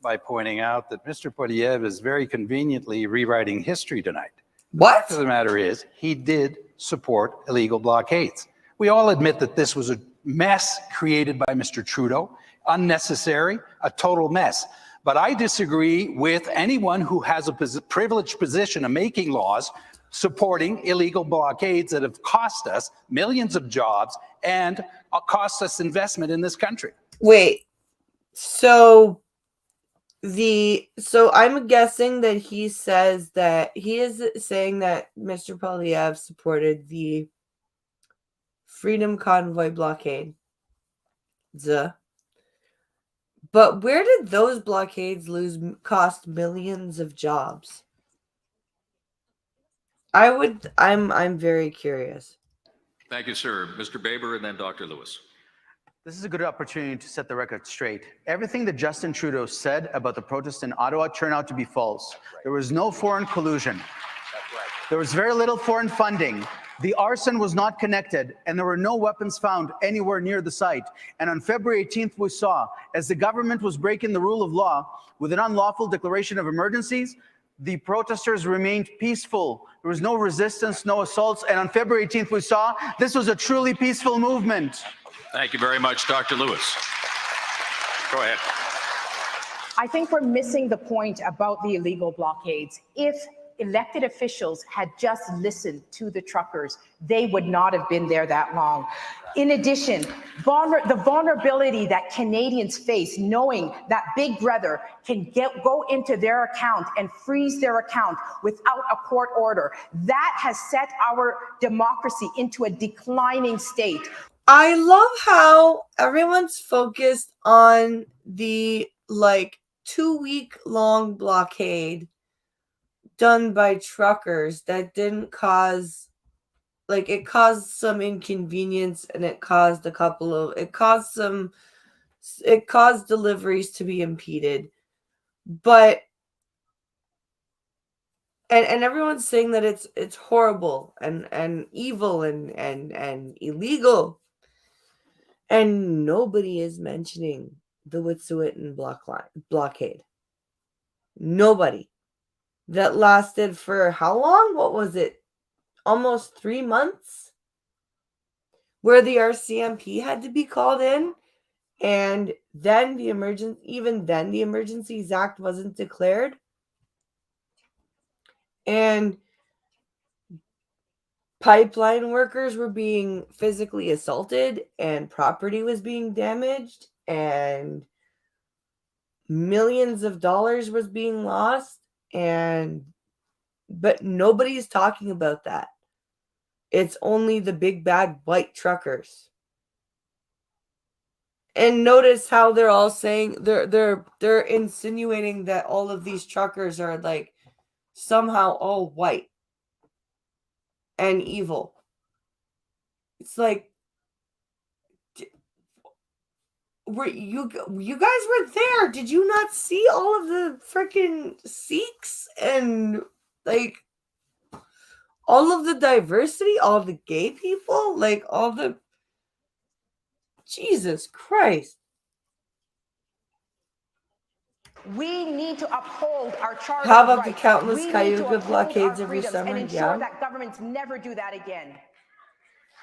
by pointing out that Mr. Poilievre is very conveniently rewriting history tonight. What? The fact of the matter is, he did support illegal blockades. We all admit that this was a mess created by Mr. Trudeau, unnecessary, a total mess. But I disagree with anyone who has a privileged position of making laws supporting illegal blockades that have cost us millions of jobs and cost us investment in this country. Wait, so I'm guessing that he says that he is saying that Mr. Poilievre supported the Freedom Convoy blockade. But where did those blockades cost millions of jobs? I'm very curious. Thank you, sir. Mr. Baber and then Dr. Lewis. This is a good opportunity to set the record straight. Everything that Justin Trudeau said about the protests in Ottawa turned out to be false. There was no foreign collusion. There was very little foreign funding. The arson was not connected, and there were no weapons found anywhere near the site. And on February 18th, we saw, as the government was breaking the rule of law with an unlawful declaration of emergencies, the protesters remained peaceful. There was no resistance, no assaults. And on February 18th, we saw this was a truly peaceful movement. Thank you very much, Dr. Lewis. Go ahead. I think we're missing the point about the illegal blockades. If elected officials had just listened to the truckers, they would not have been there that long. In addition, the vulnerability that Canadians face knowing that Big Brother can go into their account and freeze their account without a court order, that has set our democracy into a declining state. I love how everyone's focused on the 2-week-long blockade done by truckers that didn't cause, it caused some inconvenience, and it caused some It caused deliveries to be impeded. But and everyone's saying that it's horrible and evil and illegal. And nobody is mentioning the Wet'suwet'en blockade. Nobody. That lasted for how long? What was it? Almost 3 months? Where the RCMP had to be called in, and then the Emergencies Act wasn't declared. And pipeline workers were being physically assaulted, and property was being damaged, and millions of dollars was being lost, but nobody's talking about that. It's only the big bad white truckers. And notice how they're all saying they're insinuating that all of these truckers are like somehow all white and evil. It's like, you guys were there. Did you not see all of the freaking Sikhs and like all of the diversity, all the gay people, like all the Jesus Christ. We need to uphold our charter. How about the countless Cayuga blockades every summer? And ensure that governments never do that again.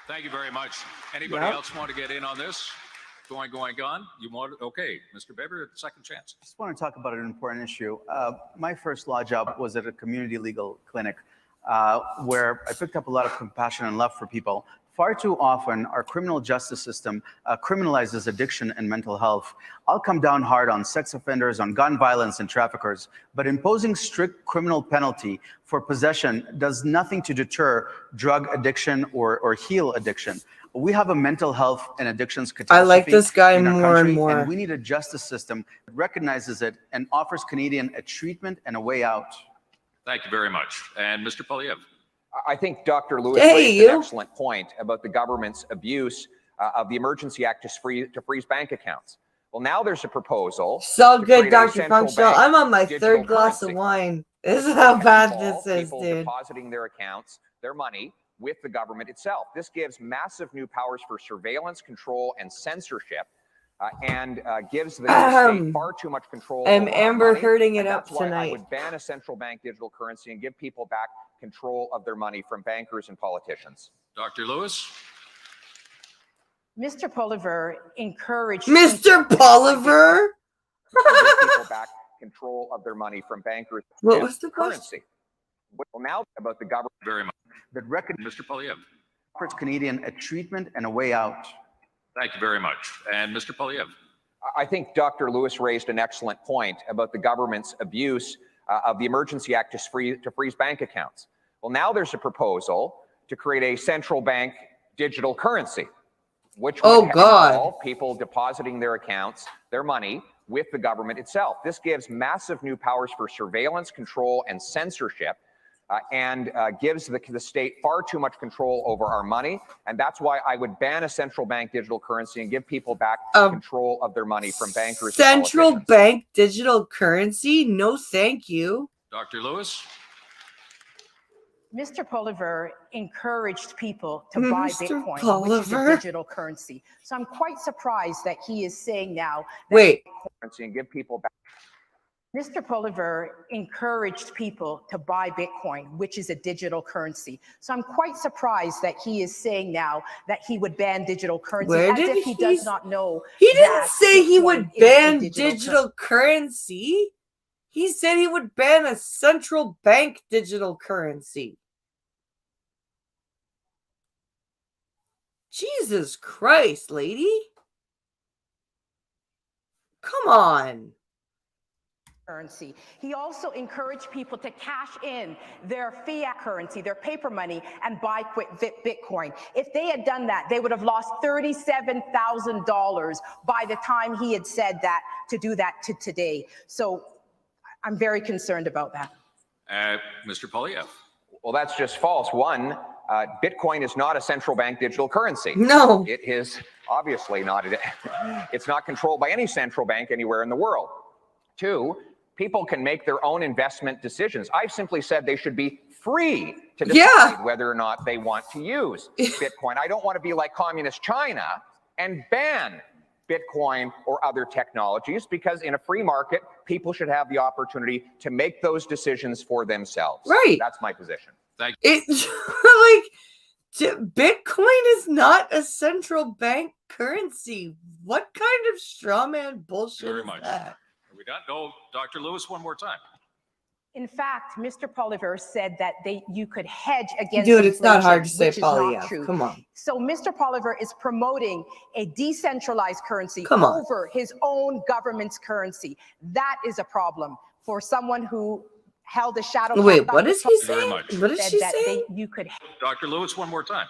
Thank you very much. Anybody else want to get in on this? Going on. You want? Okay, Mr. Beber, second chance. I just want to talk about an important issue. My first law job was at a community legal clinic where I picked up a lot of compassion and love for people. Far too often, our criminal justice system criminalizes addiction and mental health. I'll come down hard on sex offenders, on gun violence and traffickers, but imposing strict criminal penalty for possession does nothing to deter drug addiction or heal addiction. We have a mental health and addictions catastrophe. I like this guy in our more country, and more. And we need a justice system that recognizes it and offers Canadian a treatment and a way out. Thank you very much. And Mr. Polyev. I think Dr. Lewis raised an excellent point about the government's abuse of the Emergency Act to freeze bank accounts. Well, now there's a proposal. So good, Dr. Functional. I'm on my third glass of wine. This is how bad this is, people dude. Depositing their accounts, their money, with the government itself. This gives massive new powers for surveillance, control, and censorship, and gives the state far too much control. Amber hurting it up tonight. I tonight. would ban a central bank digital currency and give people back control of their money from bankers and politicians. Dr. Lewis. Mr. Polyev encouraged Mr. Polyev? Give people back control of their money from bankers What and was the question? currency. Well, now about the government. Very much. That recognizes Mr. Polyev. offers Canadian a treatment and a way out. Thank you very much. And Mr. Polyev. I think Dr. Lewis raised an excellent point about the government's abuse of the Emergency Act to freeze bank accounts. Well, now there's a proposal to create a central bank digital currency, which would involve people depositing their accounts, their money, with the government itself. This gives massive new powers for surveillance, control, and censorship, and gives the state far too much control over our money. And that's why I would ban a central bank digital currency and give people back control of their money from bankers. Central bank digital currency? No, thank you. Dr. Lewis. Mr. Polyev encouraged people to buy Mr. Bitcoin, which is a Polyev? digital currency. So I'm quite surprised that he is saying now that Wait. Currency and give people back. Mr. Polyev encouraged people to buy Bitcoin, which is a digital currency. So I'm quite surprised that he is saying now that he would ban digital currency, as if he does not know. He didn't that say he Bitcoin would is a ban digital digital currency. He said he would ban a central bank digital currency. Jesus Christ, lady. Come on. currency. He also encouraged people to cash in their fiat currency, their paper money, and buy Bitcoin. If they had done that, they would have lost $37,000 by the time he had said that to do that to today. So I'm very concerned about that. Mr. Polyev. Well, that's just false. One, Bitcoin is not a central bank digital currency. No. It is obviously not. It's not controlled by any central bank anywhere in the world. 2, people can make their own investment decisions. I've simply said they should be free to decide whether or not they want to use Bitcoin. I don't want to be like communist China and ban Bitcoin or other technologies, because in a free market, people should have the opportunity to make those decisions for themselves. Right. That's my position. Thank you. Bitcoin is not a central bank currency. What kind of straw man bullshit Very is much. that? Are we done? No, Dr. Lewis, one more time. In fact, Mr. Poilievre said that you could hedge against Dude, it's not hard to inflation, say which is not Poilievre. true. Come on. So Mr. Poilievre is promoting a decentralized currency Come on. over his own government's currency. That is a problem for someone who held a shadow. Wait, what is he Very saying? much. What is she saying? You could. Dr. Lewis, one more time.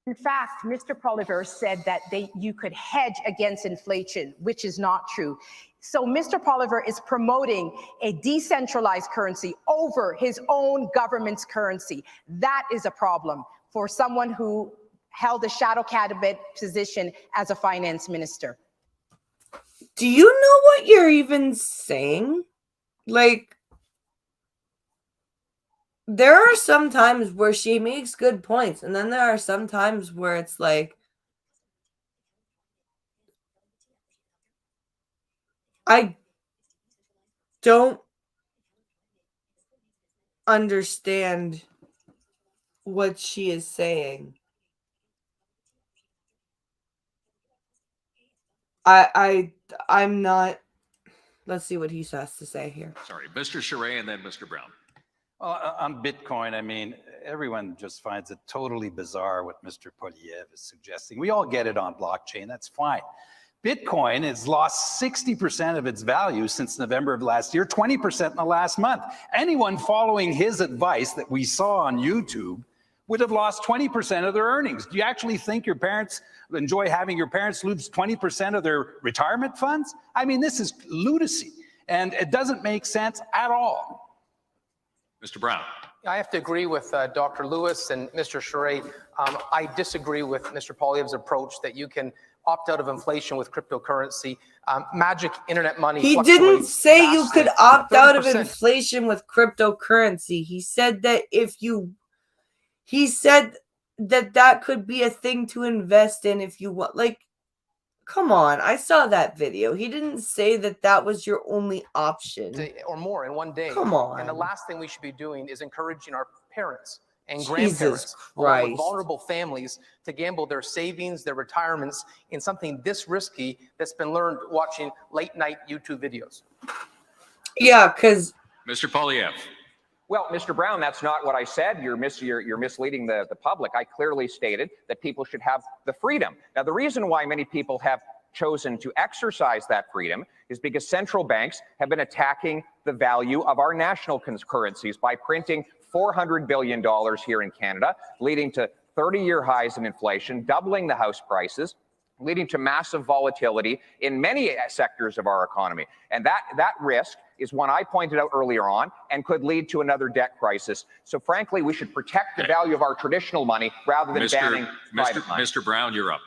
In fact, Mr. Poilievre said that you could hedge against inflation, which is not true. So Mr. Poilievre is promoting a decentralized currency over his own government's currency. That is a problem for someone who held a shadow cabinet position as a finance minister. Do you know what you're even saying? Like, there are some times where she makes good points, and then there are some times where it's like, I don't understand what she is saying. I'm not. Let's see what he has to say here. Sorry, Mr. Charest and then Mr. Brown. On Bitcoin, I mean, everyone just finds it totally bizarre what Mr. Poilievre is suggesting. We all get it on blockchain, that's fine. Bitcoin has lost 60% of its value since November of last year, 20% in the last month. Anyone following his advice that we saw on YouTube would have lost 20% of their earnings. Do you actually think your parents enjoy having your parents lose 20% of their retirement funds? I mean, this is lunacy, and it doesn't make sense at all. Mr. Brown. I have to agree with Dr. Lewis and Mr. Charest. I disagree with Mr. Poilievre's approach that you can opt out of inflation with cryptocurrency. Magic internet money. He didn't say you could opt out of inflation with cryptocurrency. He said that that could be a thing to invest in if you want. Like, come on. I saw that video. He didn't say that was your only option. Or more in one day. Come on. And the last thing we should be doing is encouraging our parents and Jesus grandparents, along Christ. with vulnerable families, to gamble their savings, their retirements in something this risky that's been learned watching late night YouTube videos. Yeah, because Mr. Poilievre. Well, Mr. Brown, that's not what I said. You're misleading the public. I clearly stated that people should have the freedom. Now, the reason why many people have chosen to exercise that freedom is because central banks have been attacking the value of our national currencies by printing $400 billion here in Canada, leading to 30-year highs in inflation, doubling the house prices, leading to massive volatility in many sectors of our economy. And that risk is one I pointed out earlier on and could lead to another debt crisis. So frankly, we should protect the value of our traditional money rather than banning private money. Mr. Brown, you're up.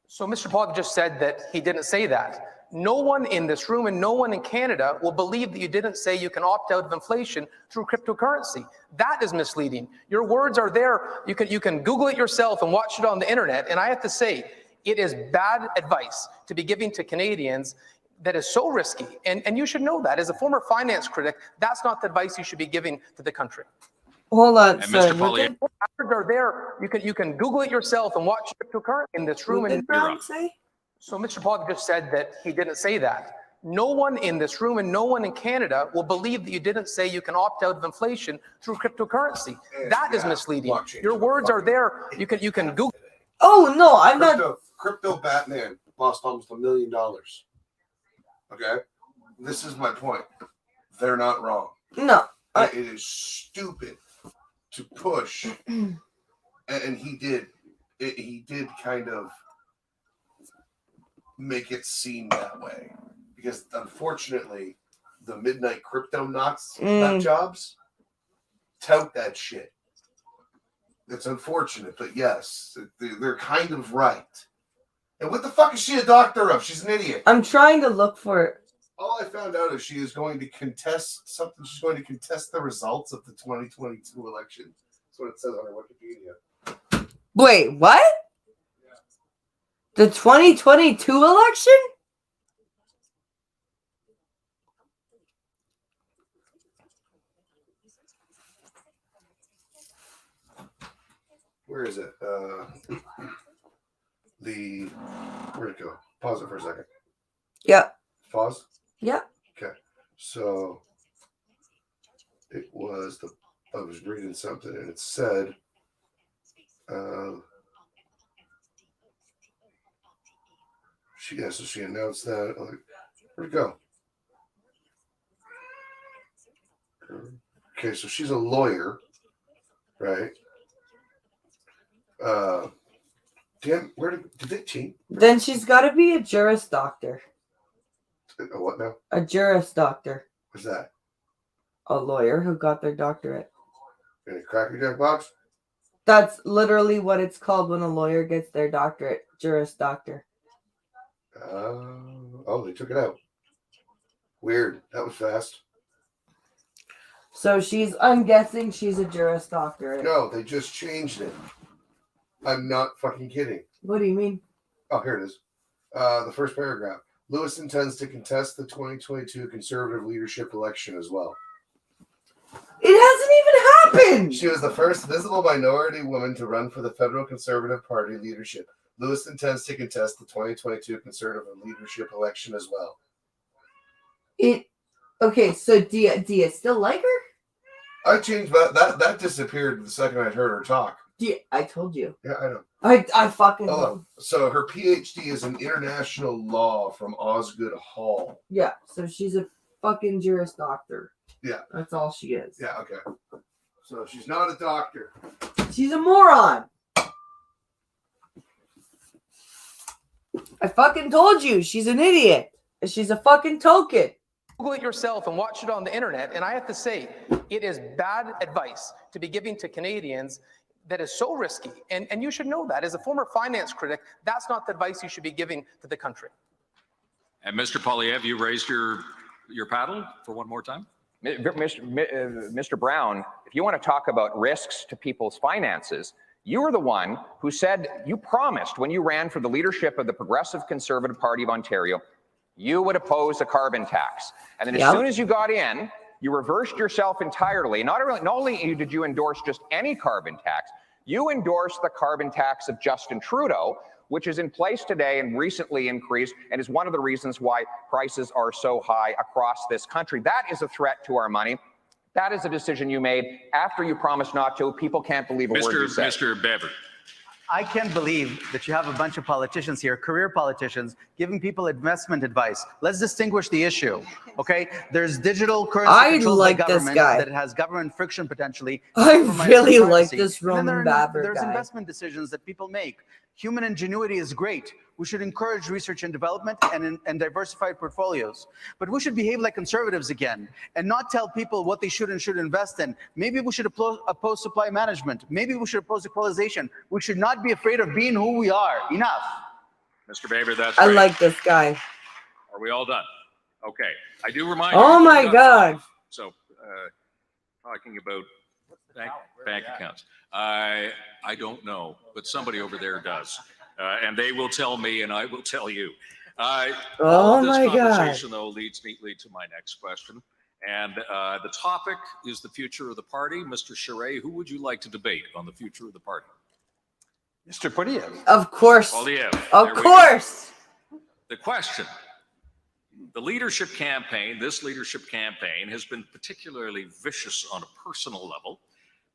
So Mr. Poilievre just said that he didn't say that. No one in this room and no one in Canada will believe that you didn't say you can opt out of inflation through cryptocurrency. That is misleading. Your words are there. You can Google it yourself and watch it on the internet. And I have to say, it is bad advice to be giving to Canadians that is so risky. And you should know that. As a former finance critic, that's not the advice you should be giving to the country. Hold on, And sorry. Mr. Poilievre. Words are there. You can Google it yourself and watch cryptocurrency in this room. What did Brown say? So Mr. Poilievre just said that he didn't say that. No one in this room and no one in Canada will believe that you didn't say you can opt out of inflation through cryptocurrency. That is misleading. Your words are there. You can Google. Oh no, I'm not. Crypto Batman lost almost $1 million. Okay, this is my point. They're not wrong. No, it is stupid to push, and he did. He did kind of make it seem that way because unfortunately, the midnight crypto nut jobs tout that shit. It's unfortunate, but yes, they're kind of right. And what the fuck is she a doctor of? She's an idiot. I'm trying to look for it. All I found out is she is going to contest something. She's going to contest the results of the 2022 election. That's what it says on her Wikipedia. Wait, what? The 2022 election? Where is it? Where'd it go? Pause it for a second. Yep. Pause? Yep. Okay. So it was I was reading something and it said, so she announced that. Like, where'd it go? Okay, so she's a lawyer, right? Damn, did they change? Then she's got to be a Juris Doctor. A what now? A Juris Doctor. What's that? A lawyer who got their doctorate. In a Cracker Jack box? That's literally what it's called when a lawyer gets their doctorate. Juris Doctor. Oh, they took it out. Weird. That was fast. So I'm guessing she's a Juris Doctorate. No, they just changed it. I'm not fucking kidding. What do you mean? Oh, here it is. The first paragraph. Lewis intends to contest the 2022 conservative leadership election as well. It hasn't even happened! She was the first visible minority woman to run for the federal Conservative Party leadership. Lewis intends to contest the 2022 conservative leadership election as well. Okay, so do you still like her? I changed that disappeared the second I heard her talk. I told you. Yeah, I know. I fucking know. So her PhD is in international law from Osgood Hall. Yeah, so she's a fucking Juris Doctor. Yeah. That's all she is. Yeah, okay. So she's not a doctor. She's a moron. I fucking told you, she's an idiot. She's a fucking token. Google it yourself and watch it on the internet, and I have to say, it is bad advice to be giving to Canadians that is so risky, and you should know that. As a former finance critic, that's not the advice you should be giving to the country. And Mr. Poilievre, you raised your paddle for one more time. Mr. Brown, if you want to talk about risks to people's finances, you were the one who said, you promised when you ran for the leadership of the Progressive Conservative Party of Ontario, you would oppose a carbon tax. And then as soon as you got in, you reversed yourself entirely. Not only did you endorse just any carbon tax, you endorsed the carbon tax of Justin Trudeau, which is in place today and recently increased and is one of the reasons why prices are so high across this country. That is a threat to our money. That is a decision you made after you promised not to. People can't believe a word you said. Mr. Bever. I can't believe that you have a bunch of politicians here, career politicians, giving people investment advice. Let's distinguish the issue, okay? There's digital currency controlled by government that has government friction potentially. I really like this Roman Baber There's guy. investment decisions that people make. Human ingenuity is great. We should encourage research and development and diversified portfolios. But we should behave like conservatives again and not tell people what they should and should invest in. Maybe we should oppose supply management. Maybe we should oppose equalization. We should not be afraid of being who we are. Enough. Mr. Baber, that's I great. like this guy. Are we all done? Okay. I do remind you. Oh my God. So, talking about bank accounts. I don't know, but somebody over there does. And they will tell me, and I will tell you. Oh my God. This conversation, though, leads neatly to my next question. And the topic is the future of the party. Mr. Charest, who would you like to debate on the future of the party? Mr. Poilievre. Of course. Poilievre. Of course. The question. The leadership campaign, this leadership campaign, has been particularly vicious on a personal level.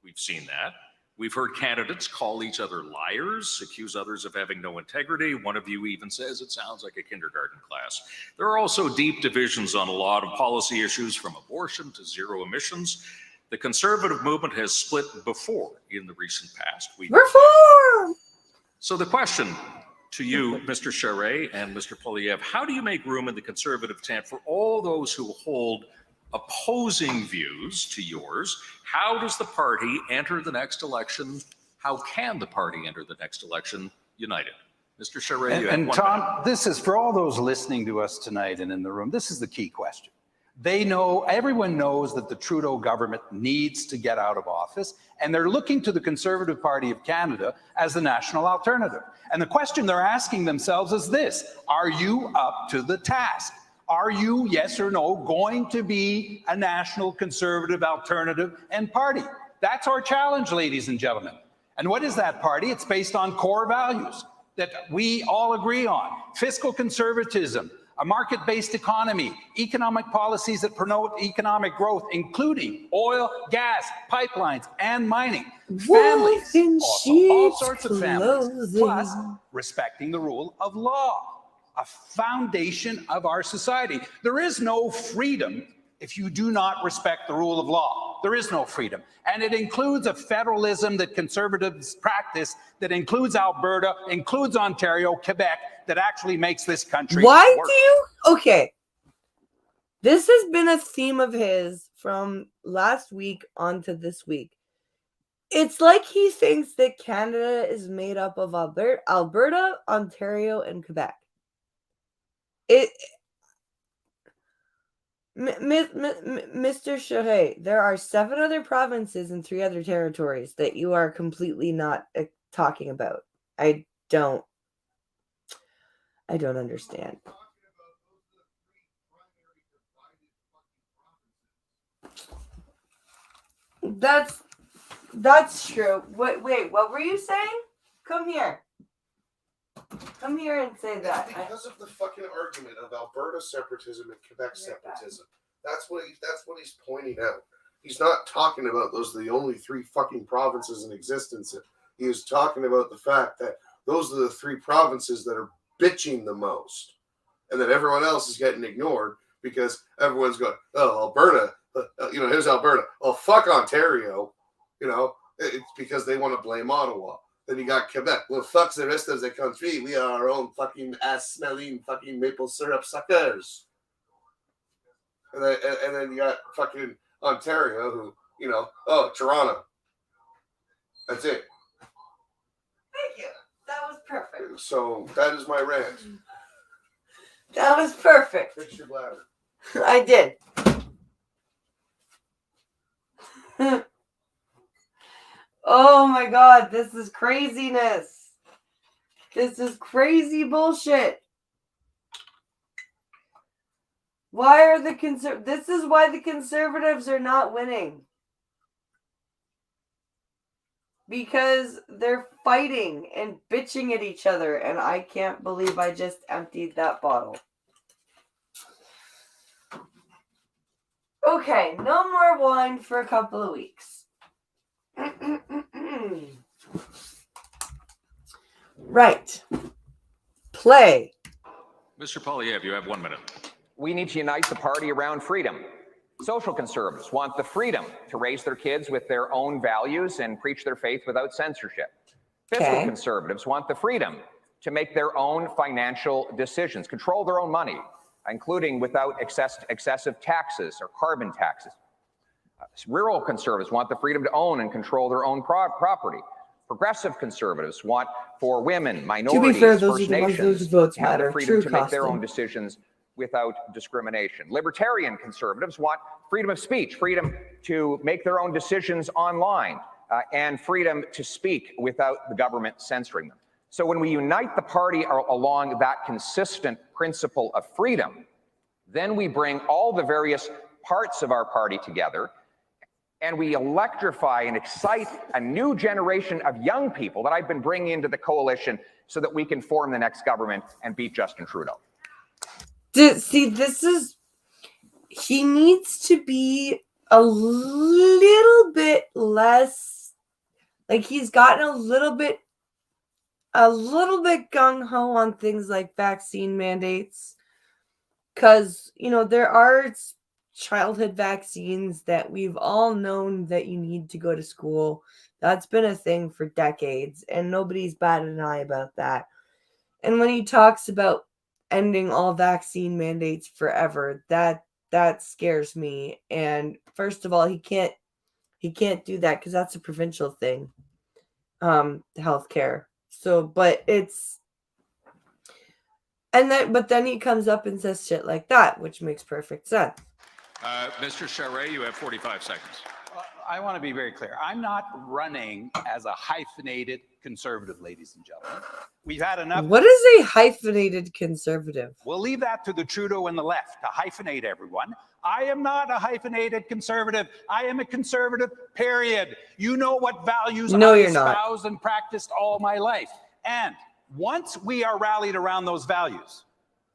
We've seen that. We've heard candidates call each other liars, accuse others of having no integrity. One of you even says it sounds like a kindergarten class. There are also deep divisions on a lot of policy issues, from abortion to zero emissions. The conservative movement has split before in the recent past. Reform! So the question to you, Mr. Charest and Mr. Poilievre, how do you make room in the conservative tent for all those who hold opposing views to yours? How does the party enter the next election How can the party enter the next election united? Mr. Charest, you have And 1 Tom, minute. this is for all those listening to us tonight and in the room, this is the key question. They know, everyone knows that the Trudeau government needs to get out of office, and they're looking to the Conservative Party of Canada as the national alternative. And the question they're asking themselves is this: are you up to the task? Are you, yes or no, going to be a national conservative alternative and party? That's our challenge, ladies and gentlemen. And what is that party? It's based on core values that we all agree on: fiscal conservatism, a market-based economy, economic policies that promote economic growth, including oil, gas, pipelines, and mining. Families, also, all sorts of families, plus respecting the rule of law, a foundation of our society. There is no freedom if you do not respect the rule of law. There is no freedom. And it includes a federalism that conservatives practice, that includes Alberta, includes Ontario, Quebec, that actually makes this country work. Okay. This has been a theme of his from last week onto this week. It's like he thinks that Canada is made up of Alberta, Ontario, and Quebec. Mr. Charest, there are 7 other provinces and 3 other territories that you are completely not talking about. I don't understand. That's true. Wait, what were you saying? Come here. Come here and say that. Because of the fucking argument of Alberta separatism and Quebec separatism. That's what he's pointing out. He's not talking about those are the only 3 fucking provinces in existence. He is talking about the fact that those are the 3 provinces that are bitching the most, and that everyone else is getting ignored because everyone's going, oh, Alberta, here's Alberta. Oh, fuck Ontario. It's because they want to blame Ottawa. Then you got Quebec. Well, fuck the rest of the country. We are our own fucking ass-smelling fucking maple syrup suckers. And then you got fucking Ontario who, Toronto. That's it. Thank you. That was perfect. So that is my rant. That was perfect. Fix your bladder. I did. Oh my God, this is craziness. This is crazy bullshit. This is why the Conservatives are not winning. Because they're fighting and bitching at each other, and I can't believe I just emptied that bottle. Okay, no more wine for a couple of weeks. Right. Play. Mr. Poilievre, you have 1 minute. We need to unite the party around freedom. Social conservatives want the freedom to raise their kids with their own values and preach their faith without censorship. Fiscal conservatives want the freedom to make their own financial decisions, control their own money, including without excessive taxes or carbon taxes. Rural conservatives want the freedom to own and control their own property. Progressive conservatives want for women, minorities, First Nations to have the freedom to make their own decisions without discrimination. Libertarian conservatives want freedom of speech, freedom to make their own decisions online, and freedom to speak without the government censoring them. So when we unite the party along that consistent principle of freedom, then we bring all the various parts of our party together, and we electrify and excite a new generation of young people that I've been bringing into the coalition so that we can form the next government and beat Justin Trudeau. See, he needs to be a little bit less, like he's gotten a little bit gung-ho on things like vaccine mandates. Because, there are childhood vaccines that we've all known that you need to go to school. That's been a thing for decades, and nobody's batted an eye about that. And when he talks about ending all vaccine mandates forever, that scares me. And first of all, he can't do that because that's a provincial thing. healthcare. So, but it's, but then he comes up and says shit like that, which makes perfect sense. Mr. Charest, you have 45 seconds. I want to be very clear. I'm not running as a hyphenated conservative, ladies and gentlemen. We've had enough. What is a hyphenated conservative? We'll leave that to the Trudeau and the left to hyphenate everyone. I am not a hyphenated conservative. I am a conservative, period. You know what values I espouse and practiced all my life. And once we are rallied around those values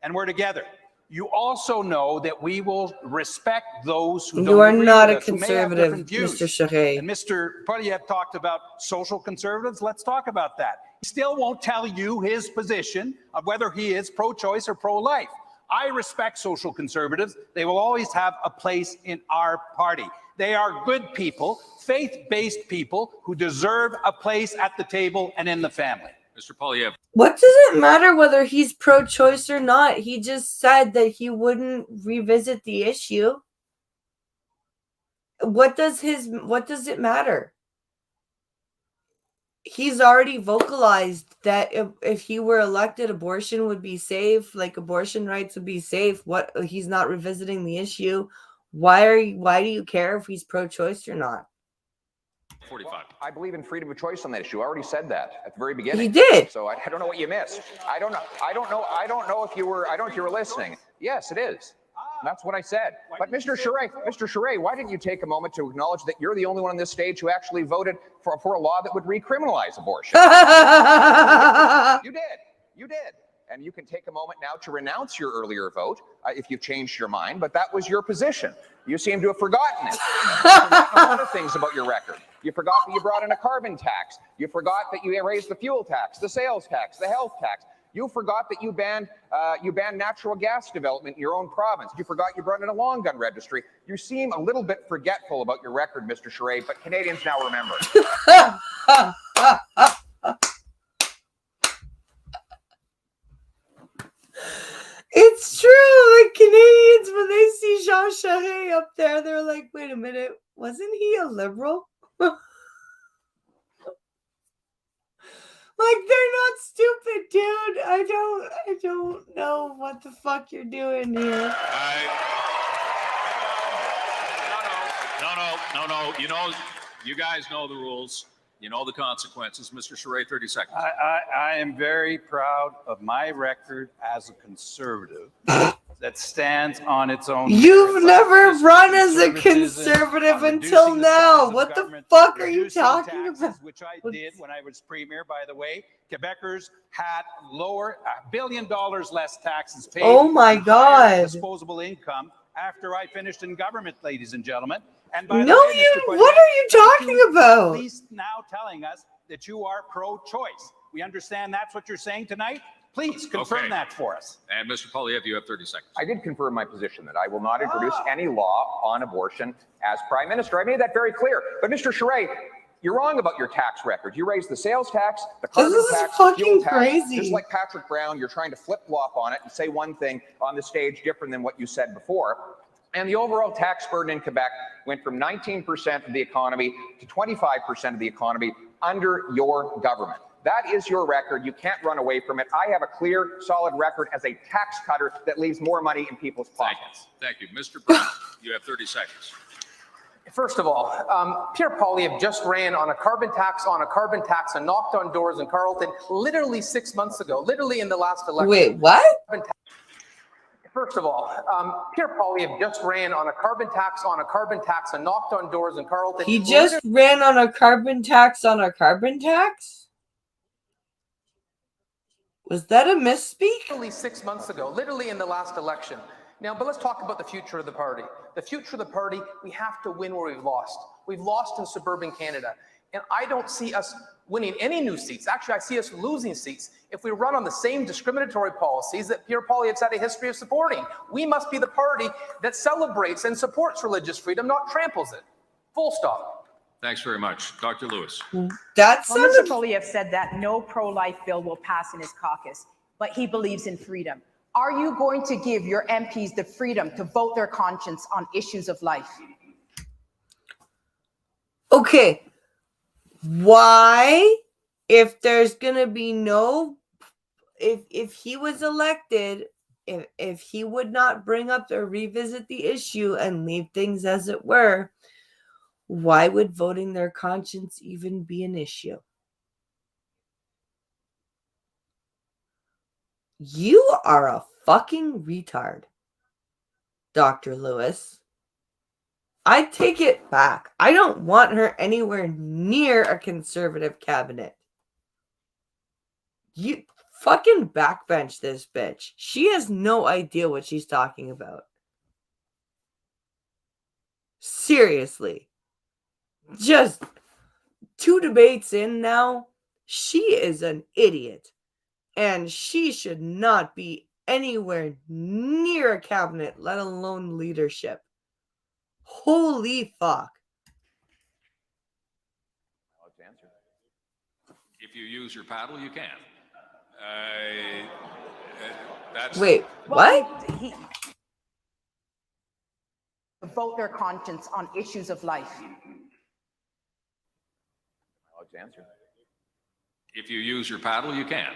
and we're together, you also know that we will respect those who you are not a conservative, Mr. Charest. And Mr. Poilievre talked about social conservatives. Let's talk about that. He still won't tell you his position of whether he is pro-choice or pro-life. I respect social conservatives. They will always have a place in our party. They are good people, faith-based people who deserve a place at the table and in the family. Mr. Poilievre. What does it matter whether he's pro-choice or not? He just said that he wouldn't revisit the issue. What does it matter? He's already vocalized that if he were elected, abortion would be safe, like abortion rights would be safe. He's not revisiting the issue. Why do you care if he's pro-choice or not? 45. I believe in freedom of choice on that issue. I already said that at the very beginning. He did. So I don't know what you missed. I don't know if you were listening. Yes, it is. That's what I said. But Mr. Charest, why didn't you take a moment to acknowledge that you're the only one on this stage who actually voted for a law that would recriminalize abortion? You did. And you can take a moment now to renounce your earlier vote if you've changed your mind, but that was your position. You seem to have forgotten it. You've forgotten a lot of things about your record. You forgot that you brought in a carbon tax. You forgot that you raised the fuel tax, the sales tax, the health tax. You forgot that you banned natural gas development in your own province. You forgot you brought in a long gun registry. You seem a little bit forgetful about your record, Mr. Charest, but Canadians now remember. It's true. Like Canadians, when they see Jean Charest up there, they're like, wait a minute, wasn't he a liberal? Like, they're not stupid, dude. I don't know what the fuck you're doing here. No. You know, you guys know the rules. You know the consequences. Mr. Charest, 30 seconds. I am very proud of my record as a conservative that stands on its own. You've never run as a conservative until now. What the fuck are you talking about? Which I did when I was premier, by the way. Quebecers had $1 billion less taxes paid. Oh my God. Disposable income after I finished in government, ladies and gentlemen. And by no, the way, what are you talking about? At least now telling us that you are pro-choice. We understand that's what you're saying tonight. Please confirm that for us. And Mr. Poilievre, you have 30 seconds. I did confirm my position that I will not introduce any law on abortion as Prime Minister. I made that very clear. But Mr. Charest, you're wrong about your tax record. You raised the sales tax, the carbon tax, the fuel tax. Crazy. Just like Patrick Brown, you're trying to flip-flop on it and say one thing on the stage different than what you said before. And the overall tax burden in Quebec went from 19% of the economy to 25% of the economy under your government. That is your record. You can't run away from it. I have a clear, solid record as a tax cutter that leaves more money in people's pockets. Thank you. Mr. Brown, you have 30 seconds. First of all, Pierre Poilievre just ran on a carbon tax and knocked on doors in Carleton literally 6 months ago, literally in the last election. Wait, what? First of all, Pierre Poilievre just ran on a carbon tax and knocked on doors in Carleton. He just ran on a carbon tax on a carbon tax? Was that a misspeak? Literally 6 months ago, literally in the last election. Now, but let's talk about the future of the party. The future of the party, we have to win where we've lost. We've lost in suburban Canada. And I don't see us winning any new seats. Actually, I see us losing seats if we run on the same discriminatory policies that Pierre Poilievre's had a history of supporting. We must be the party that celebrates and supports religious freedom, not tramples it. Full stop. Thanks very much. Dr. Lewis. Mr. Poilievre said that no pro-life bill will pass in his caucus, but he believes in freedom. Are you going to give your MPs the freedom to vote their conscience on issues of life? Okay. Why if there's going to be no, if he was elected, if he would not bring up or revisit the issue and leave things as it were, why would voting their conscience even be an issue? You are a fucking retard, Dr. Lewis. I take it back. I don't want her anywhere near a conservative cabinet. You fucking backbench this bitch. She has no idea what she's talking about. Seriously. Just 2 debates in now, she is an idiot. And she should not be anywhere near a cabinet, let alone leadership. Holy fuck. If you use your paddle, you can. That's... Wait, what? Vote their conscience on issues of life. Answer. If you use your paddle, you can.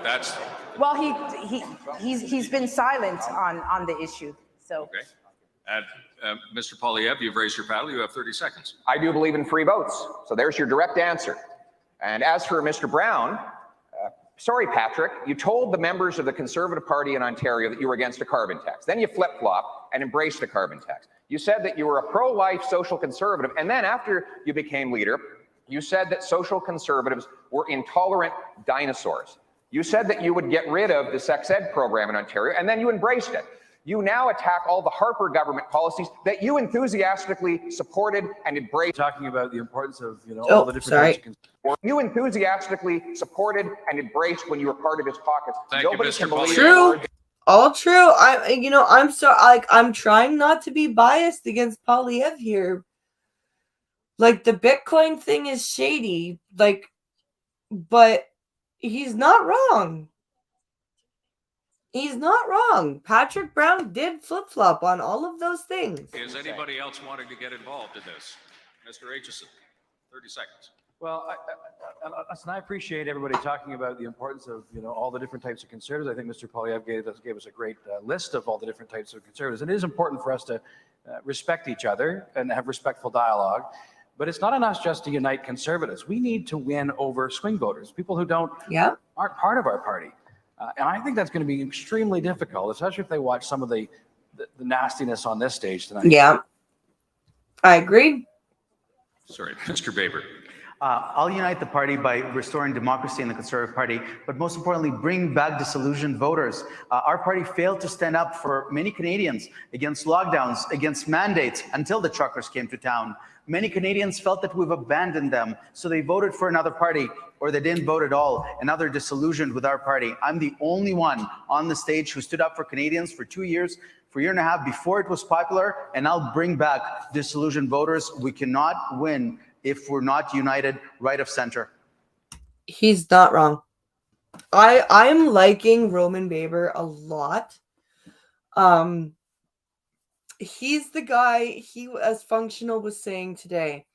That's... Well, he's been silent on the issue, so. Okay. And Mr. Poilievre, you've raised your paddle. You have 30 seconds. I do believe in free votes. So there's your direct answer. And as for Mr. Brown, sorry, Patrick, you told the members of the Conservative Party in Ontario that you were against a carbon tax. Then you flip-flopped and embraced a carbon tax. You said that you were a pro-life social conservative. And then after you became leader, you said that social conservatives were intolerant dinosaurs. You said that you would get rid of the sex ed program in Ontario, and then you embraced it. You now attack all the Harper government policies that you enthusiastically supported and embraced. Talking about the importance of, all the different types of you enthusiastically supported and embraced when you were part of his caucus. Thank you, Mr. Poilievre. True. All true. I'm trying not to be biased against Poilievre here. Like, the Bitcoin thing is shady, but he's not wrong. He's not wrong. Patrick Brown did flip-flop on all of those things. Is anybody else wanting to get involved in this? Mr. Aitchison, 30 seconds. Well, I appreciate everybody talking about the importance of, all the different types of conservatives. I think Mr. Poilievre gave us a great list of all the different types of conservatives. And it is important for us to respect each other and have respectful dialogue. But it's not enough just to unite conservatives. We need to win over swing voters, people who aren't part of our party. And I think that's going to be extremely difficult, especially if they watch some of the nastiness on this stage tonight. Yeah, I agree. Sorry, Mr. Baber. I'll unite the party by restoring democracy in the Conservative Party, but most importantly, bring back disillusioned voters. Our party failed to stand up for many Canadians against lockdowns, against mandates, until the truckers came to town. Many Canadians felt that we've abandoned them, so they voted for another party, or they didn't vote at all, and now they're disillusioned with our party. I'm the only one on the stage who stood up for Canadians for 2 years, for a year and a half before it was popular, and I'll bring back disillusioned voters. We cannot win if we're not united right of center. He's not wrong. I'm liking Roman Baber a lot. He's the guy, as Functional was saying today,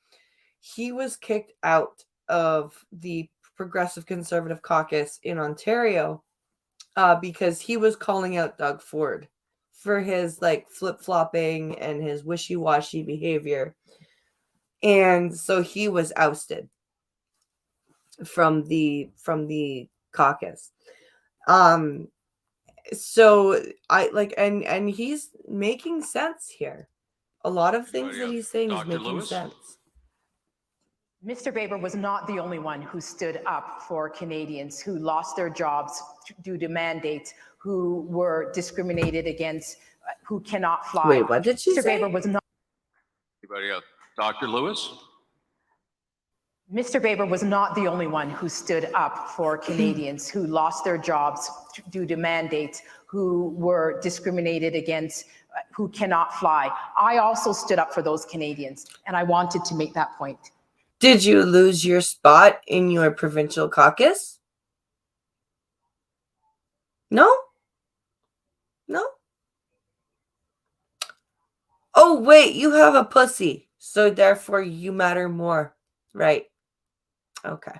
he was kicked out of the Progressive Conservative Caucus in Ontario because he was calling out Doug Ford for his flip-flopping and his wishy-washy behavior. And so he was ousted from the caucus. So and he's making sense here. A lot of things that he's saying is making sense. Mr. Baber was not the only one who stood up for Canadians who lost their jobs due to mandates, who were discriminated against, who cannot fly. Wait, what did she say? Mr. Baber was not. Anybody else? Dr. Lewis? Mr. Baber was not the only one who stood up for Canadians who lost their jobs due to mandates, who were discriminated against, who cannot fly. I also stood up for those Canadians, and I wanted to make that point. Did you lose your spot in your provincial caucus? No? No? Oh, wait, you have a pussy, so therefore you matter more. Right. Okay.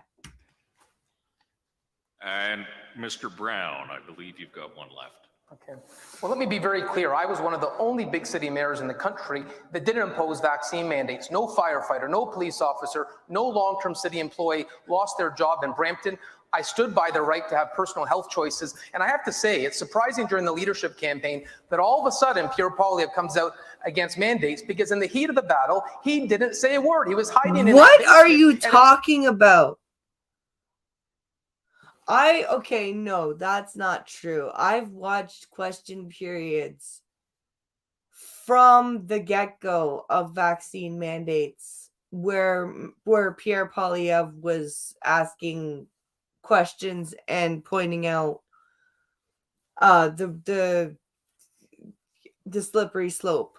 And Mr. Brown, I believe you've got one left. Okay. Well, let me be very clear. I was one of the only big city mayors in the country that didn't impose vaccine mandates. No firefighter, no police officer, no long-term city employee lost their job in Brampton. I stood by the right to have personal health choices. And I have to say, it's surprising during the leadership campaign that all of a sudden Pierre Poilievre comes out against mandates, because in the heat of the battle, he didn't say a word. He was hiding in What are you talking about? No, that's not true. I've watched question periods from the get-go of vaccine mandates where Pierre Poilievre was asking questions and pointing out the slippery slope.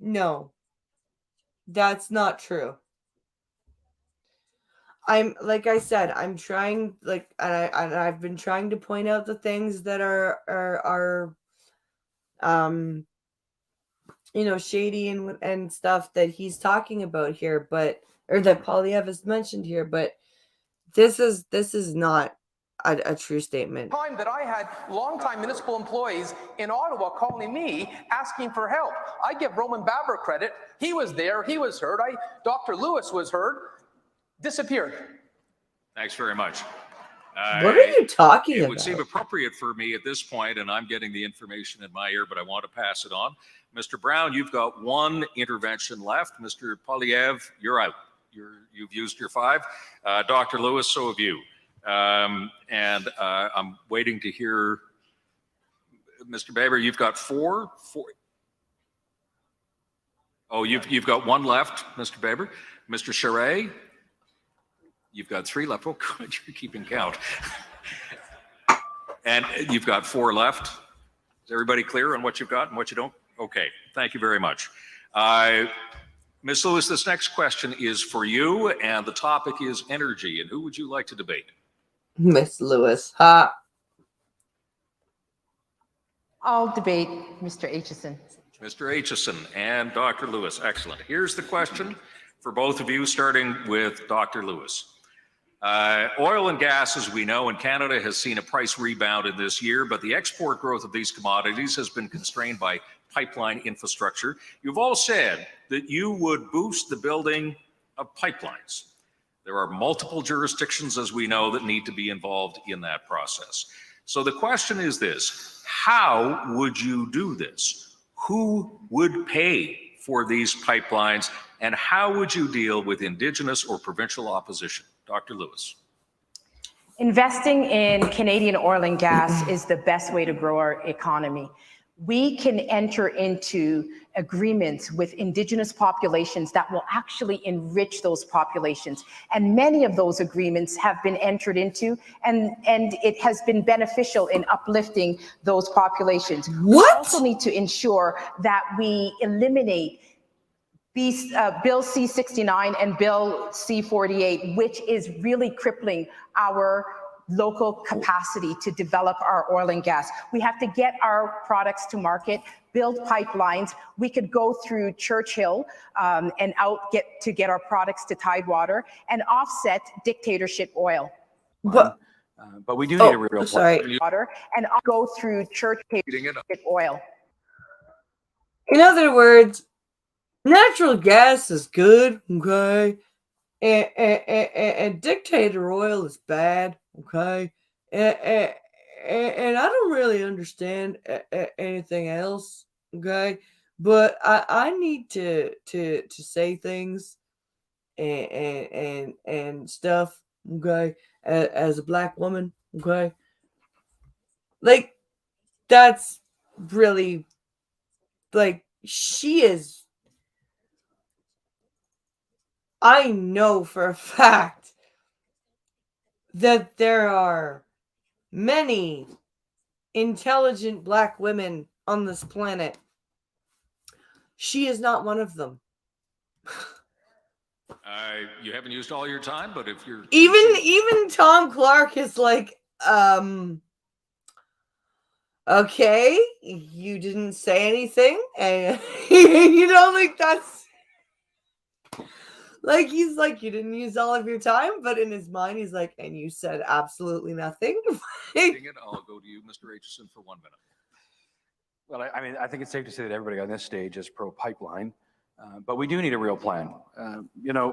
No, that's not true. Like I said, I'm trying, I've been trying to point out the things that are shady and stuff that he's talking about here, or that Poilievre has mentioned here, but this is not a true statement. Time that I had longtime municipal employees in Ottawa calling me asking for help. I give Roman Baber credit. He was there. He was heard. Dr. Lewis was heard. Disappeared. Thanks very much. What are you talking about? It would seem appropriate for me at this point, and I'm getting the information in my ear, but I want to pass it on. Mr. Brown, you've got one intervention left. Mr. Poilievre, you're out. You've used your 5. Dr. Lewis, so have you. I'm waiting to hear. Mr. Baber, you've got 4. Oh, you've got 1 left, Mr. Baber. Mr. Charest, you've got 3 left. Oh, good, you're keeping count. And you've got 4 left. Is everybody clear on what you've got and what you don't? Okay, thank you very much. Ms. Lewis, this next question is for you, and the topic is energy. And who would you like to debate? Miss Lewis. Ha. I'll debate Mr. Aitchison. Mr. Aitchison and Dr. Lewis. Excellent. Here's the question for both of you, starting with Dr. Lewis. Oil and gas, as we know, in Canada has seen a price rebound in this year, but the export growth of these commodities has been constrained by pipeline infrastructure. You've all said that you would boost the building of pipelines. There are multiple jurisdictions, as we know, that need to be involved in that process. So the question is this: how would you do this? Who would pay for these pipelines, and how would you deal with Indigenous or provincial opposition? Dr. Lewis. Investing in Canadian oil and gas is the best way to grow our economy. We can enter into agreements with Indigenous populations that will actually enrich those populations. And many of those agreements have been entered into, and it has been beneficial in uplifting those populations. What? We also need to ensure that we eliminate Bill C-69 and Bill C-48, which is really crippling our local capacity to develop our oil and gas. We have to get our products to market, build pipelines. We could go through Churchill and get our products to Tidewater and offset dictatorship oil. But we do need a real water and go through Churchill oil. In other words, natural gas is good, okay? And dictator oil is bad, okay? And I don't really understand anything else, okay? But I need to say things and stuff, okay? As a Black woman, okay? Like, that's really, like, she is. I know for a fact that there are many intelligent Black women on this planet. She is not one of them. You haven't used all your time, but if you're even Tom Clark is like, okay, you didn't say anything, and like that's Like, he's like, you didn't use all of your time, but in his mind, he's like, and you said absolutely nothing. I'll go to you, Mr. Aitchison, for 1 minute. Well, I mean, I think it's safe to say that everybody on this stage is pro-pipeline, but we do need a real plan. You know,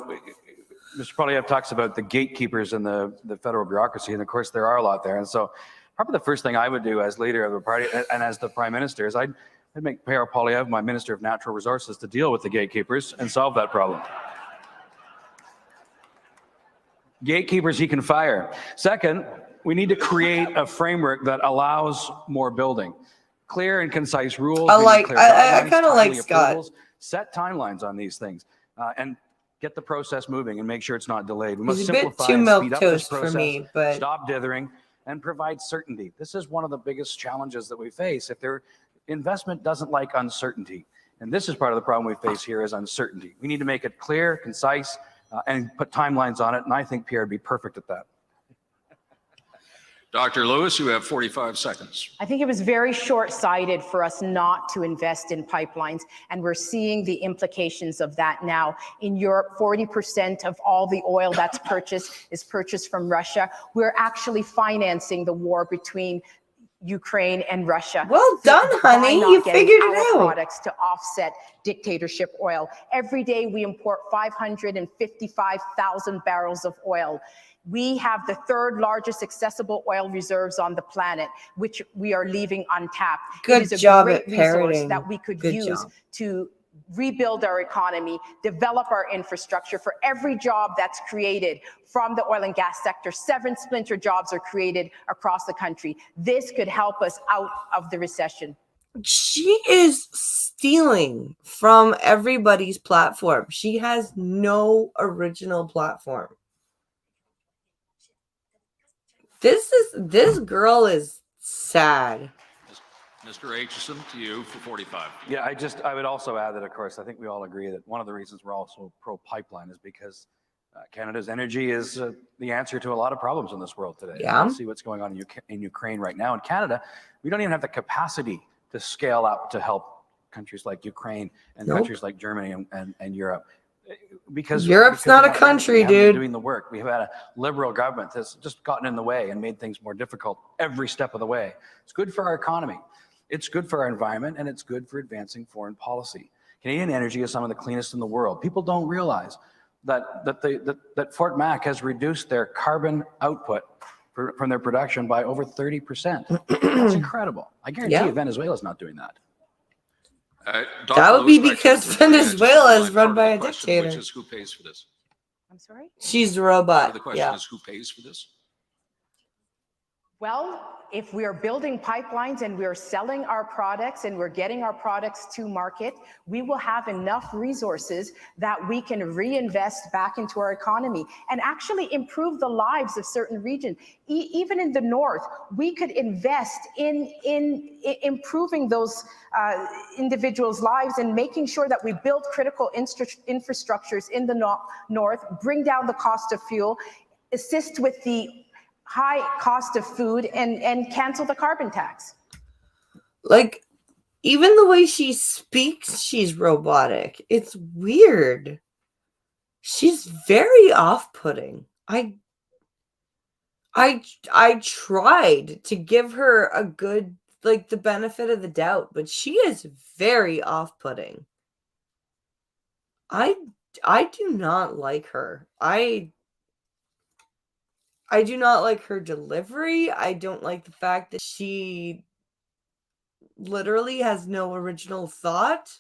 Mr. Poilievre talks about the gatekeepers in the federal bureaucracy, and of course there are a lot there. And so probably the first thing I would do as leader of the party and as the Prime Minister is I'd make Pierre Poilievre my Minister of Natural Resources to deal with the gatekeepers and solve that problem. Gatekeepers he can fire. Second, we need to create a framework that allows more building. Clear and concise rules. I kind of like Scott. Set timelines on these things and get the process moving and make sure it's not delayed. We must He's a bit simplify too and speed milquetoast up this for process, me, but stop dithering, and provide certainty. This is one of the biggest challenges that we face. If their investment doesn't like uncertainty, and this is part of the problem we face here is uncertainty. We need to make it clear, concise, and put timelines on it, and I think Pierre would be perfect at that. Dr. Lewis, you have 45 seconds. I think it was very short-sighted for us not to invest in pipelines, and we're seeing the implications of that now. In Europe, 40% of all the oil that's purchased is purchased from Russia. We're actually financing the war between Ukraine and Russia. Well done, honey. You figured it out. Products to offset dictatorship oil. Every day we import 555,000 barrels of oil. We have the third largest accessible oil reserves on the planet, which we are leaving untapped. Good it is job a great at parroting. resource that we could use to rebuild our economy, develop our infrastructure. For every job that's created from the oil and gas sector, 7 splinter jobs are created across the country. This could help us out of the recession. She is stealing from everybody's platform. She has no original platform. This girl is sad. Mr. Aitchison, to you for 45. Yeah, I would also add that, of course, I think we all agree that one of the reasons we're also pro-pipeline is because Canada's energy is the answer to a lot of problems in this world today. Yeah. See what's going on in Ukraine right now. In Canada, we don't even have the capacity to scale up to help countries like Ukraine and countries like Germany and Europe. Because Europe's not a country, dude. Doing the work. We've had a liberal government that's just gotten in the way and made things more difficult every step of the way. It's good for our economy. It's good for our environment, and it's good for advancing foreign policy. Canadian energy is some of the cleanest in the world. People don't realize that Fort Mac has reduced their carbon output from their production by over 30%. That's incredible. I guarantee you Venezuela's not doing that. That would be because Venezuela is run by a dictator. Which is who pays for this? I'm sorry? She's a robot. So the question is who pays for this? Well, if we are building pipelines and we're selling our products and we're getting our products to market, we will have enough resources that we can reinvest back into our economy and actually improve the lives of certain regions. Even in the north, we could invest in improving those individuals' lives and making sure that we build critical infrastructures in the north, bring down the cost of fuel, assist with the high cost of food, and cancel the carbon tax. Like, even the way she speaks, she's robotic. It's weird. She's very off-putting. I tried to give her a good, like, the benefit of the doubt, but she is very off-putting. I do not like her. I do not like her delivery. I don't like the fact that she literally has no original thought.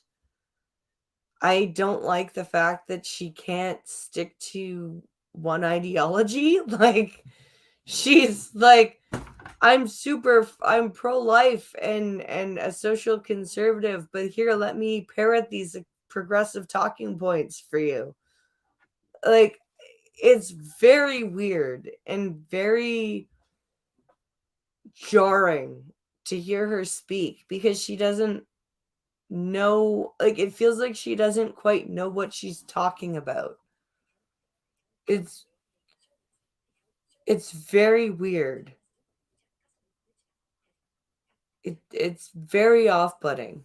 I don't like the fact that she can't stick to one ideology. Like, she's like, I'm pro-life and a social conservative, but here, let me parrot these progressive talking points for you. Like, it's very weird and very jarring to hear her speak because she doesn't know, like, it feels like she doesn't quite know what she's talking about. It's very weird. It's very off-putting.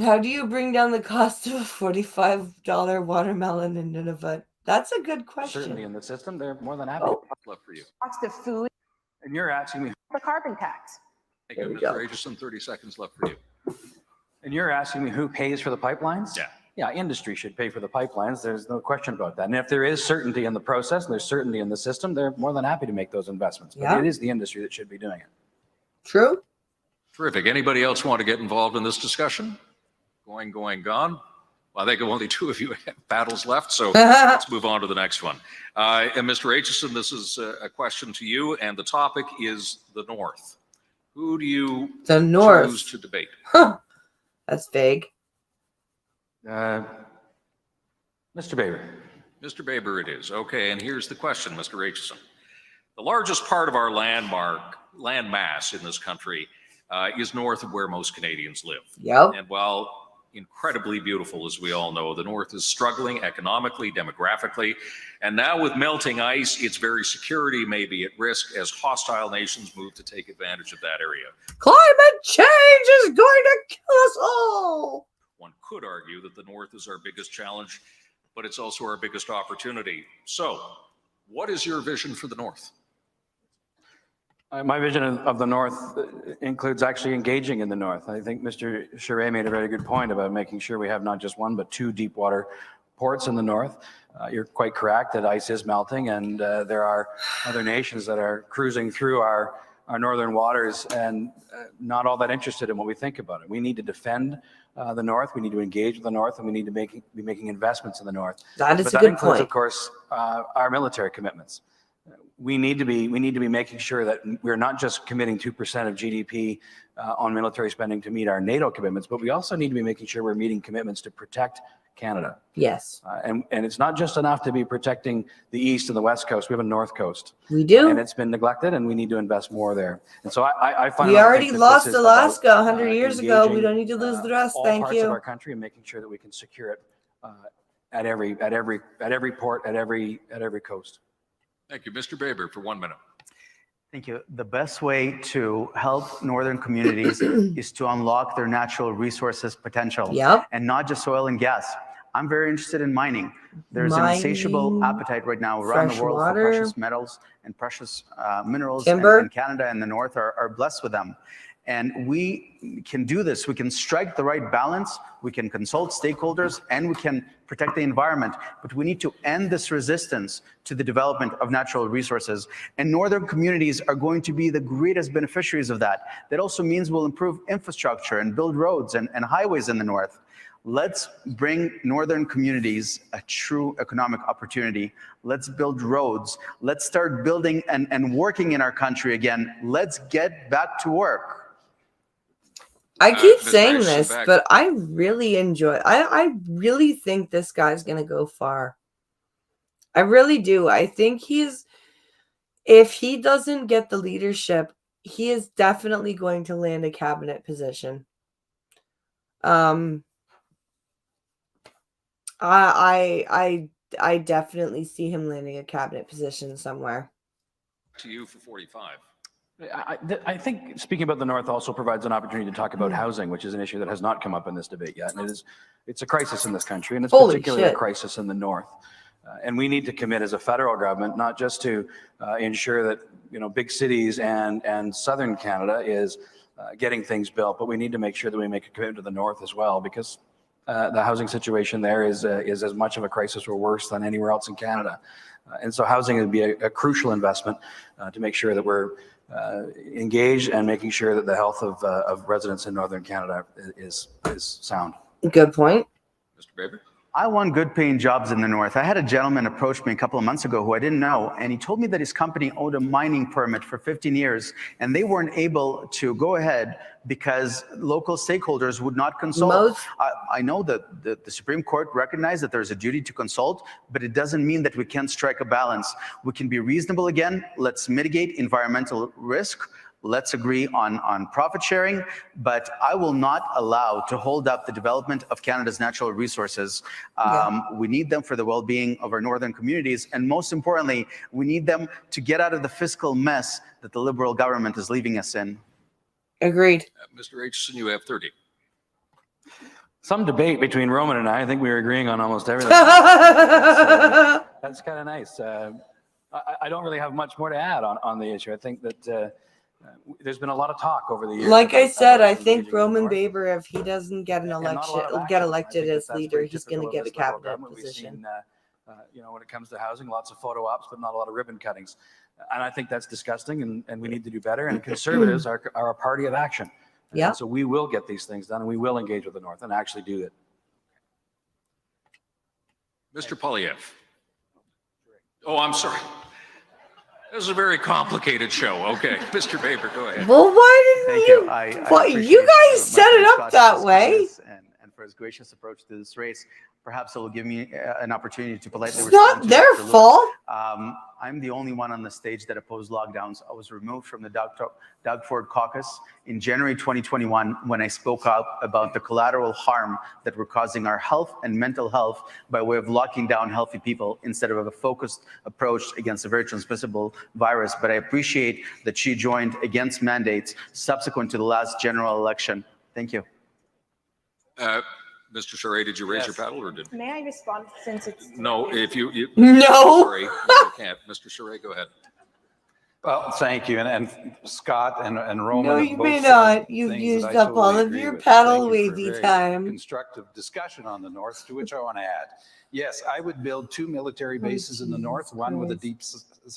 How do you bring down the cost of a $45 watermelon in Nunavut? That's a good question. Certainly in the system, they're more than happy. Left for you. Cost of food, And you're asking me, the carbon tax. Thank you, Mr. Aitchison. 30 seconds left for you. and you're asking me who pays for the pipelines? Yeah. Yeah, industry should pay for the pipelines. There's no question about that. And if there is certainty in the process, and there's certainty in the system, they're more than happy to make those investments. But Yeah. it is the industry that should be doing it. True. Terrific. Anybody else want to get involved in this discussion? Going, gone. Well, I think only two of you have battles left, so let's move on to the next one. And Mr. Aitchison, this is a question to you, and the topic is the North. Who do you choose to debate? That's vague. Mr. Baber. Mr. Baber it is. Okay, and here's the question, Mr. Aitchison. The largest part of our land mass in this country is north of where most Canadians live. Yep. And while incredibly beautiful, as we all know, the North is struggling economically, demographically, and now with melting ice, its very security may be at risk as hostile nations move to take advantage of that area. Climate change is going to kill us all. One could argue that the North is our biggest challenge, but it's also our biggest opportunity. So, what is your vision for the North? My vision of the North includes actually engaging in the North. I think Mr. Charest made a very good point about making sure we have not just one, but two deep water ports in the North. You're quite correct that ice is melting, and there are other nations that are cruising through our northern waters and not all that interested in what we think about it. We need to defend the North, we need to engage with the North, and we need to be making investments in the North. That is but a that good includes, point. of course, our military commitments. We need to be making sure that we're not just committing 2% of GDP on military spending to meet our NATO commitments, but we also need to be making sure we're meeting commitments to protect Canada. Yes. And it's not just enough to be protecting the East and the West Coast. We have a North Coast. We do. And it's been neglected, and we need to invest more there. And so I find we already lost Alaska 100 years ago. We don't need to lose the rest. Thank parts you. of our country and making sure that we can secure it at every port, at every coast. Thank you. Mr. Baber for 1 minute. Thank you. The best way to help northern communities is to unlock their natural resources potential. Yep. And not just oil and gas. I'm very interested in mining. There's an insatiable appetite right now around the world for precious metals and precious minerals. Timber. And Canada and the North are blessed with them. And we can do this. We can strike the right balance. We can consult stakeholders, and we can protect the environment. But we need to end this resistance to the development of natural resources. And northern communities are going to be the greatest beneficiaries of that. That also means we'll improve infrastructure and build roads and highways in the North. Let's bring northern communities a true economic opportunity. Let's build roads. Let's start building and working in our country again. Let's get back to work. I keep saying this, but I really enjoy. I really think this guy's gonna go far. I really do. I think if he doesn't get the leadership, he is definitely going to land a cabinet position. I definitely see him landing a cabinet position somewhere. To you for 45. I think speaking about the North also provides an opportunity to talk about housing, which is an issue that has not come up in this debate yet. And it's a crisis in this country, and it's particularly a crisis in the North. And we need to commit as a federal government, not just to ensure that big cities and southern Canada is getting things built, but we need to make sure that we make a commitment to the North as well, because the housing situation there is as much of a crisis or worse than anywhere else in Canada. And so housing would be a crucial investment to make sure that we're engaged and making sure that the health of residents in Northern Canada is sound. Good point. Mr. Baber? I want good paying jobs in the North. I had a gentleman approach me a couple of months ago who I didn't know, and he told me that his company owned a mining permit for 15 years, and they weren't able to go ahead because local stakeholders would not consult. I know that the Supreme Court recognized that there's a duty to consult, but it doesn't mean that we can't strike a balance. We can be reasonable again. Let's mitigate environmental risk. Let's agree on profit sharing, but I will not allow to hold up the development of Canada's natural resources. We need them for the well-being of our northern communities, and most importantly, we need them to get out of the fiscal mess that the Liberal government is leaving us in. Agreed. Mr. Aitchison, you have 30. some debate between Roman and I. I think we were agreeing on almost everything. That's kind of nice. I don't really have much more to add on the issue. I think that there's been a lot of talk over the years. Like I said, I think Roman Baber, if he doesn't get an election, get elected as leader, he's going to get a cabinet position. You know, when it comes to housing, lots of photo ops, but not a lot of ribbon cuttings. And I think that's disgusting, and we need to do better. And conservatives are a party of action. Yeah. So we will get these things done, and we will engage with the North and actually do it. Mr. Polyev. Oh, I'm sorry. This is a very complicated show. Okay, Mr. Baber, go ahead. Well, why didn't you? I You guys set it up that way. And for his gracious approach to this race. Perhaps it will give me an opportunity to politely It's respond not to their Dr. Lewis. fault. I'm the only one on the stage that opposed lockdowns. I was removed from the Doug Ford caucus in January 2021 when I spoke out about the collateral harm that we're causing our health and mental health by way of locking down healthy people instead of a focused approach against a very transmissible virus. But I appreciate that she joined against mandates subsequent to the last general election. Thank you. Mr. Charest, did you raise your paddle or did? May I respond since it's... No, if you No. Sorry, you can't. Mr. Charest, go ahead. Well, thank you. And Scott and Roman. No, have you both may said not. You've things used that I up all totally of agree your with. paddle Thank you for wavy very time. Constructive discussion on the North, to which I want to add. Yes, I would build 2 military bases in the North, one with a deep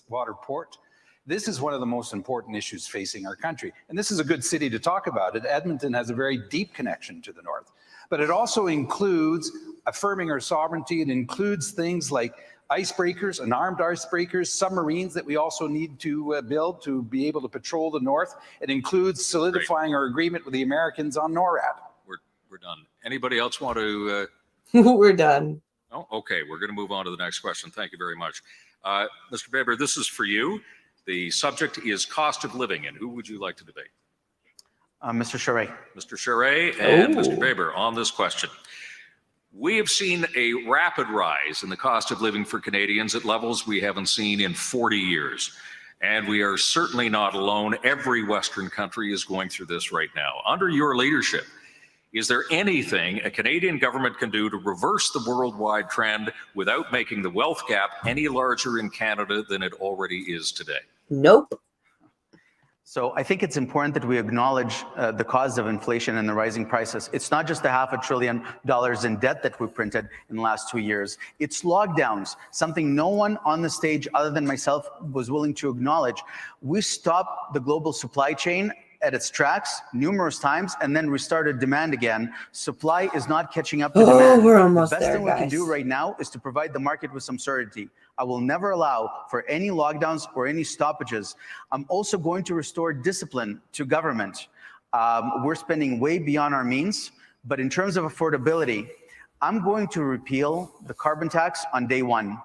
water port. This is one of the most important issues facing our country. And this is a good city to talk about it. Edmonton has a very deep connection to the North. But it also includes affirming our sovereignty. It includes things like icebreakers, unarmed icebreakers, submarines that we also need to build to be able to patrol the North. It includes solidifying our agreement with the Americans on NORAD. We're done. Anybody else want to? We're done. Oh, okay. We're going to move on to the next question. Thank you very much. Mr. Baber, this is for you. The subject is cost of living, and who would you like to debate? Mr. Charest. Mr. Charest and Mr. Baber on this question. We have seen a rapid rise in the cost of living for Canadians at levels we haven't seen in 40 years. And we are certainly not alone. Every Western country is going through this right now. Under your leadership, is there anything a Canadian government can do to reverse the worldwide trend without making the wealth gap any larger in Canada than it already is today? Nope. So I think it's important that we acknowledge the cause of inflation and the rising prices. It's not just the $500 billion in debt that we printed in the last 2 years. It's lockdowns, something no one on the stage other than myself was willing to acknowledge. We stopped the global supply chain at its tracks numerous times and then restarted demand again. Supply is not catching up to demand. We're almost the best there, thing we can guys. do right now is to provide the market with some certainty. I will never allow for any lockdowns or any stoppages. I'm also going to restore discipline to government. We're spending way beyond our means, but in terms of affordability, I'm going to repeal the carbon tax on day one.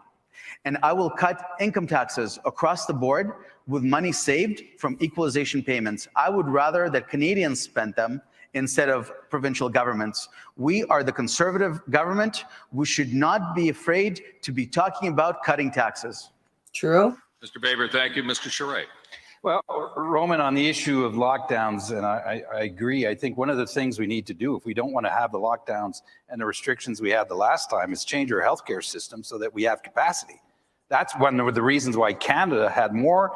And I will cut income taxes across the board with money saved from equalization payments. I would rather that Canadians spend them instead of provincial governments. We are the conservative government. We should not be afraid to be talking about cutting taxes. True. Mr. Baber, thank you. Mr. Charest. Well, Roman, on the issue of lockdowns, and I agree, I think one of the things we need to do if we don't want to have the lockdowns and the restrictions we had the last time is change our healthcare system so that we have capacity. That's one of the reasons why Canada had more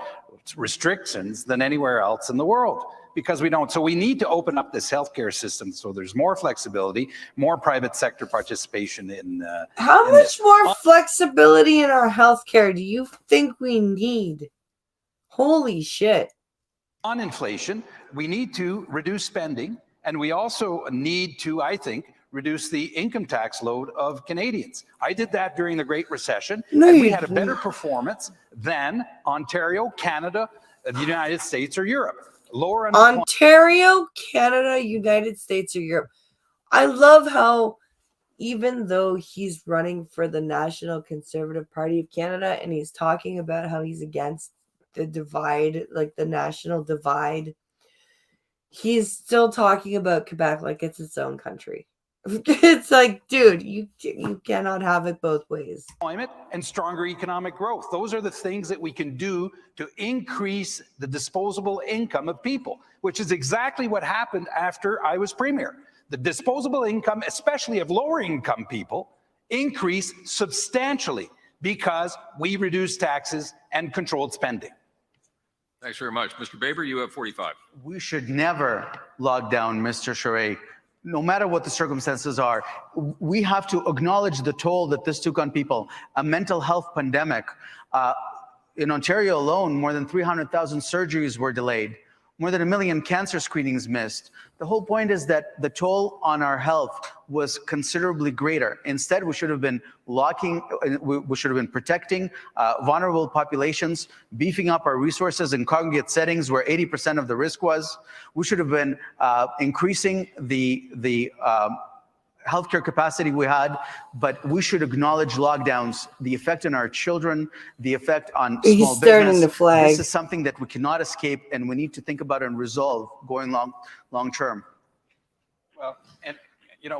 restrictions than anywhere else in the world, because we don't. So we need to open up this healthcare system so there's more flexibility, more private sector participation in. How much more flexibility in our healthcare do you think we need? Holy shit. On inflation, we need to reduce spending, and we also need to, I think, reduce the income tax load of Canadians. I did that during the Great Recession, and we had a better performance than Ontario, Canada, the United States, or Europe. Lower Ontario, Canada, United States, or Europe. I love how even though he's running for the National Conservative Party of Canada and he's talking about how he's against the divide, like the national divide, he's still talking about Quebec like it's its own country. It's like, dude, you cannot have it both ways. Employment and stronger economic growth. Those are the things that we can do to increase the disposable income of people, which is exactly what happened after I was premier. the disposable income, especially of lower income people, increased substantially because we reduced taxes and controlled spending. Thanks very much. Mr. Baber, you have 45. We should never lock down, Mr. Charest, no matter what the circumstances are. We have to acknowledge the toll that this took on people. A mental health pandemic. In Ontario alone, more than 300,000 surgeries were delayed. More than 1 million cancer screenings missed. The whole point is that the toll on our health was considerably greater. Instead, we should have been protecting vulnerable populations, beefing up our resources in congregate settings where 80% of the risk was. We should have been increasing the healthcare capacity we had, but we should acknowledge lockdowns, the effect on our children, the effect on small business. This is something that we cannot escape, and we need to think about and resolve going long term. Well, and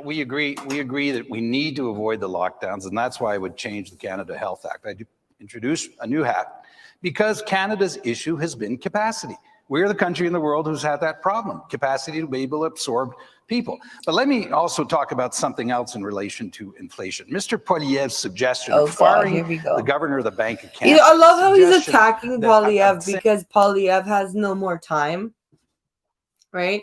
we agree that we need to avoid the lockdowns, and that's why I would change the Canada Health Act. I'd introduce a new act because Canada's issue has been capacity. We're the country in the world who's had that problem, capacity to be able to absorb people. But let me also talk about something else in relation to inflation. Mr. Poilievre's suggestion of firing the governor of the Bank of Canada. I love how he's attacking Poilievre because Poilievre has no more time, right?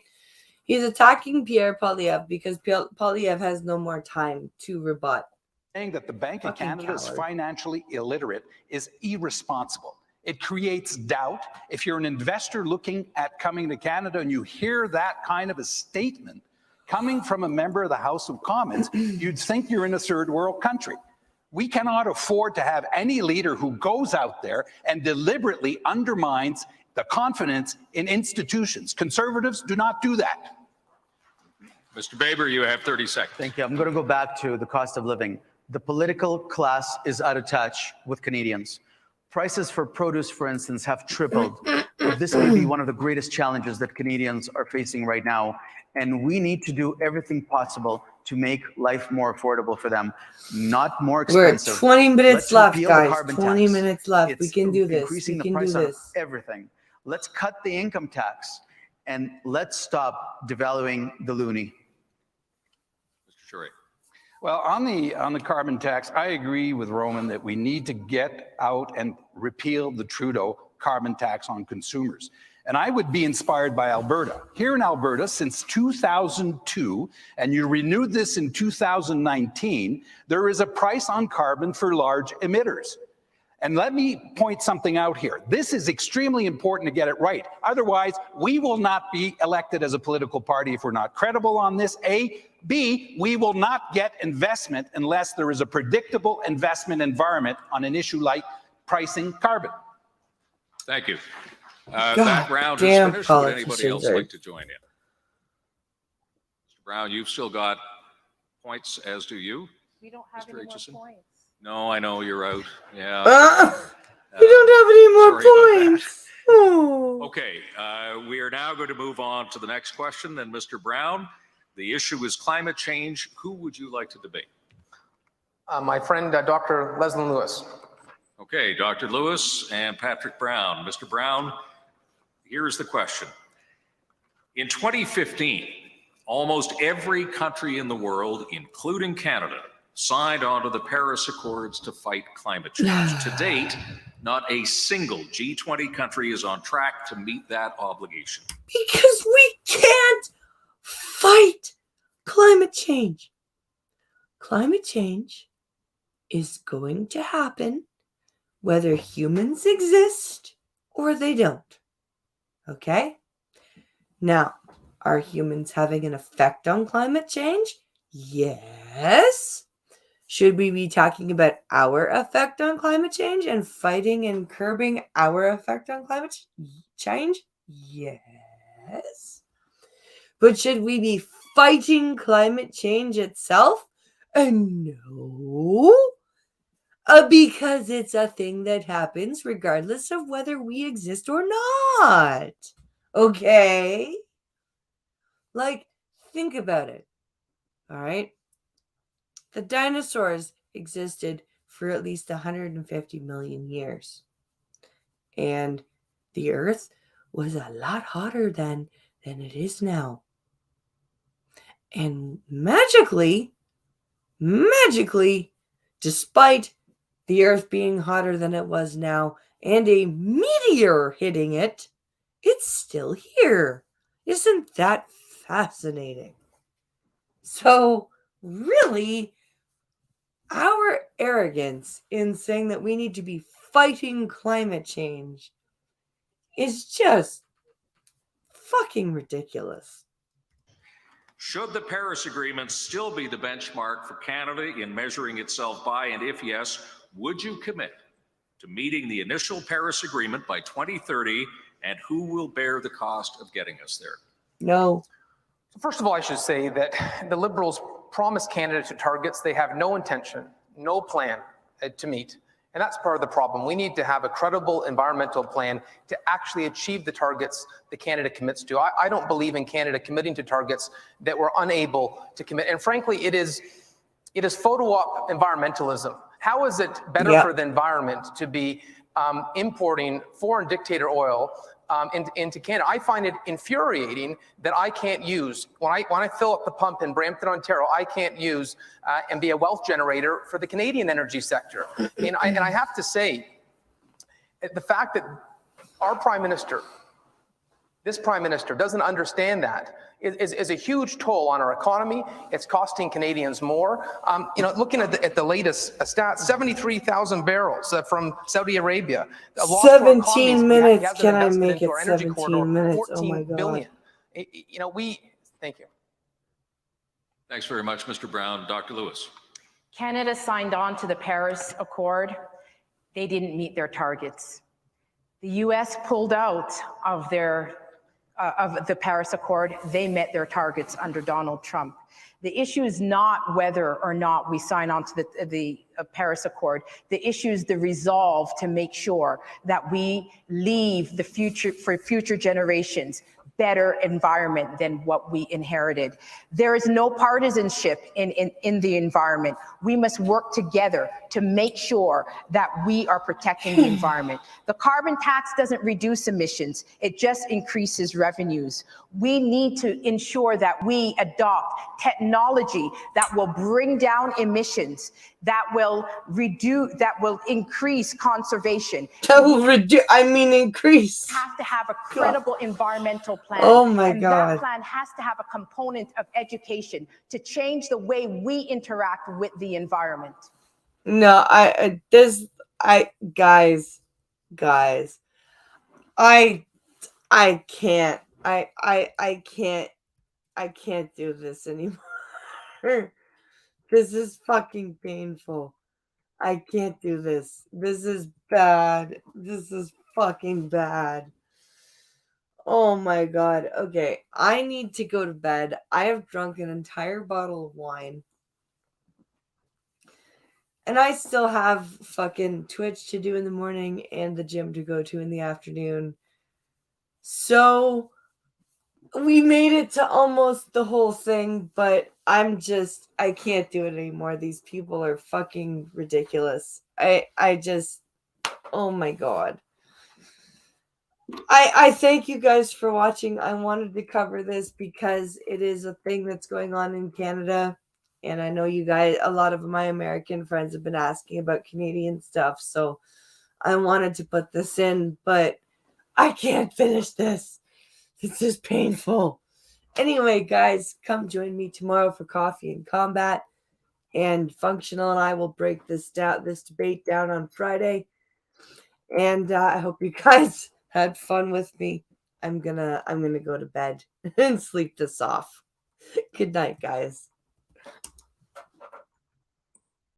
He's attacking Pierre Poilievre because Poilievre has no more time to rebut. Saying that the Bank of Canada is financially illiterate is irresponsible. It creates doubt. If you're an investor looking at coming to Canada and you hear that kind of a statement coming from a member of the House of Commons, you'd think you're in a third world country. We cannot afford to have any leader who goes out there and deliberately undermines the confidence in institutions. Conservatives do not do that. Mr. Baber, you have 30 seconds. Thank you. I'm going to go back to the cost of living. The political class is out of touch with Canadians. Prices for produce, for instance, have tripled. This may be one of the greatest challenges that Canadians are facing right now. And we need to do everything possible to make life more affordable for them, not more expensive. We're at 20 minutes left, guys. 20 minutes left. We can do this. We can do this. Everything. Let's cut the income tax and let's stop devaluing the loonie. Mr. Charest. Well, on the carbon tax, I agree with Roman that we need to get out and repeal the Trudeau carbon tax on consumers. And I would be inspired by Alberta. Here in Alberta, since 2002, and you renewed this in 2019, there is a price on carbon for large emitters. And let me point something out here. This is extremely important to get it right. Otherwise, we will not be elected as a political party if we're not credible on this, A. B, we will not get investment unless there is a predictable investment environment on an issue like pricing carbon. Thank you. That round is finished. Would anybody else like to join in? Mr. Brown, you've still got points, as do you. We don't have any more points. No, I know you're out. Yeah. We don't have any more points. Oh. Okay, we are now going to move on to the next question. Then, Mr. Brown, the issue is climate change. Who would you like to debate? My friend, Dr. Leslie Lewis. Okay, Dr. Lewis and Patrick Brown. Mr. Brown, here's the question. In 2015, almost every country in the world, including Canada, signed onto the Paris Accords to fight climate change. To date, not a single G20 country is on track to meet that obligation. Because we can't fight climate change. Climate change is going to happen whether humans exist or they don't. Okay? Now, are humans having an effect on climate change? Yes. Should we be talking about our effect on climate change and fighting and curbing our effect on climate change? Yes. But should we be fighting climate change itself? No. Because it's a thing that happens regardless of whether we exist or not. Okay? Like, think about it. All right? The dinosaurs existed for at least 150 million years. And the Earth was a lot hotter then than it is now. And magically, despite the Earth being hotter than it was now and a meteor hitting it, it's still here. Isn't that fascinating? So, really, our arrogance in saying that we need to be fighting climate change is just fucking ridiculous. Should the Paris Agreement still be the benchmark for Canada in measuring itself by, and if yes, would you commit to meeting the initial Paris Agreement by 2030, and who will bear the cost of getting us there? No. First of all, I should say that the Liberals promised Canada to targets they have no intention, no plan to meet. And that's part of the problem. We need to have a credible environmental plan to actually achieve the targets that Canada commits to. I don't believe in Canada committing to targets that we're unable to commit. And frankly, it is photo op environmentalism. How is it better for the environment to be importing foreign dictator oil into Canada? I find it infuriating that I can't use, when I fill up the pump in Brampton, Ontario, I can't use and be a wealth generator for the Canadian energy sector. And I have to say, the fact that our Prime Minister, this Prime Minister, doesn't understand that is a huge toll on our economy. It's costing Canadians more. Looking at the latest stats, 73,000 barrels from Saudi Arabia. 17 minutes. Can I make it 17 minutes? Oh my God. Billion. Thank you. Thanks very much, Mr. Brown. Dr. Lewis. Canada signed on to the Paris Accord. They didn't meet their targets. The US pulled out of the Paris Accord. They met their targets under Donald Trump. The issue is not whether or not we sign on to the Paris Accord. The issue is the resolve to make sure that we leave the future for future generations better environment than what we inherited. There is no partisanship in the environment. We must work together to make sure that we are protecting the environment. The carbon tax doesn't reduce emissions, it just increases revenues. We need to ensure that we adopt technology that will bring down emissions, that will increase conservation. That will increase. Have to have a credible environmental plan. Oh my and God. That plan has to have a component of education to change the way we interact with the environment. No, guys, I can't do this anymore. This is fucking painful. I can't do this. This is bad. This is fucking bad. Oh my God. Okay, I need to go to bed. I have drunk an entire bottle of wine. And I still have fucking Twitch to do in the morning and the gym to go to in the afternoon. So we made it to almost the whole thing, but I can't do it anymore. These people are fucking ridiculous. Oh my God. I thank you guys for watching. I wanted to cover this because it is a thing that's going on in Canada. And I know you guys, a lot of my American friends have been asking about Canadian stuff. So I wanted to put this in, but I can't finish this. This is painful. Anyway, guys, come join me tomorrow for Coffee and Combat. And Functional and I will break this debate down on Friday. And I hope you guys had fun with me. I'm gonna go to bed and sleep this off. Good night, guys.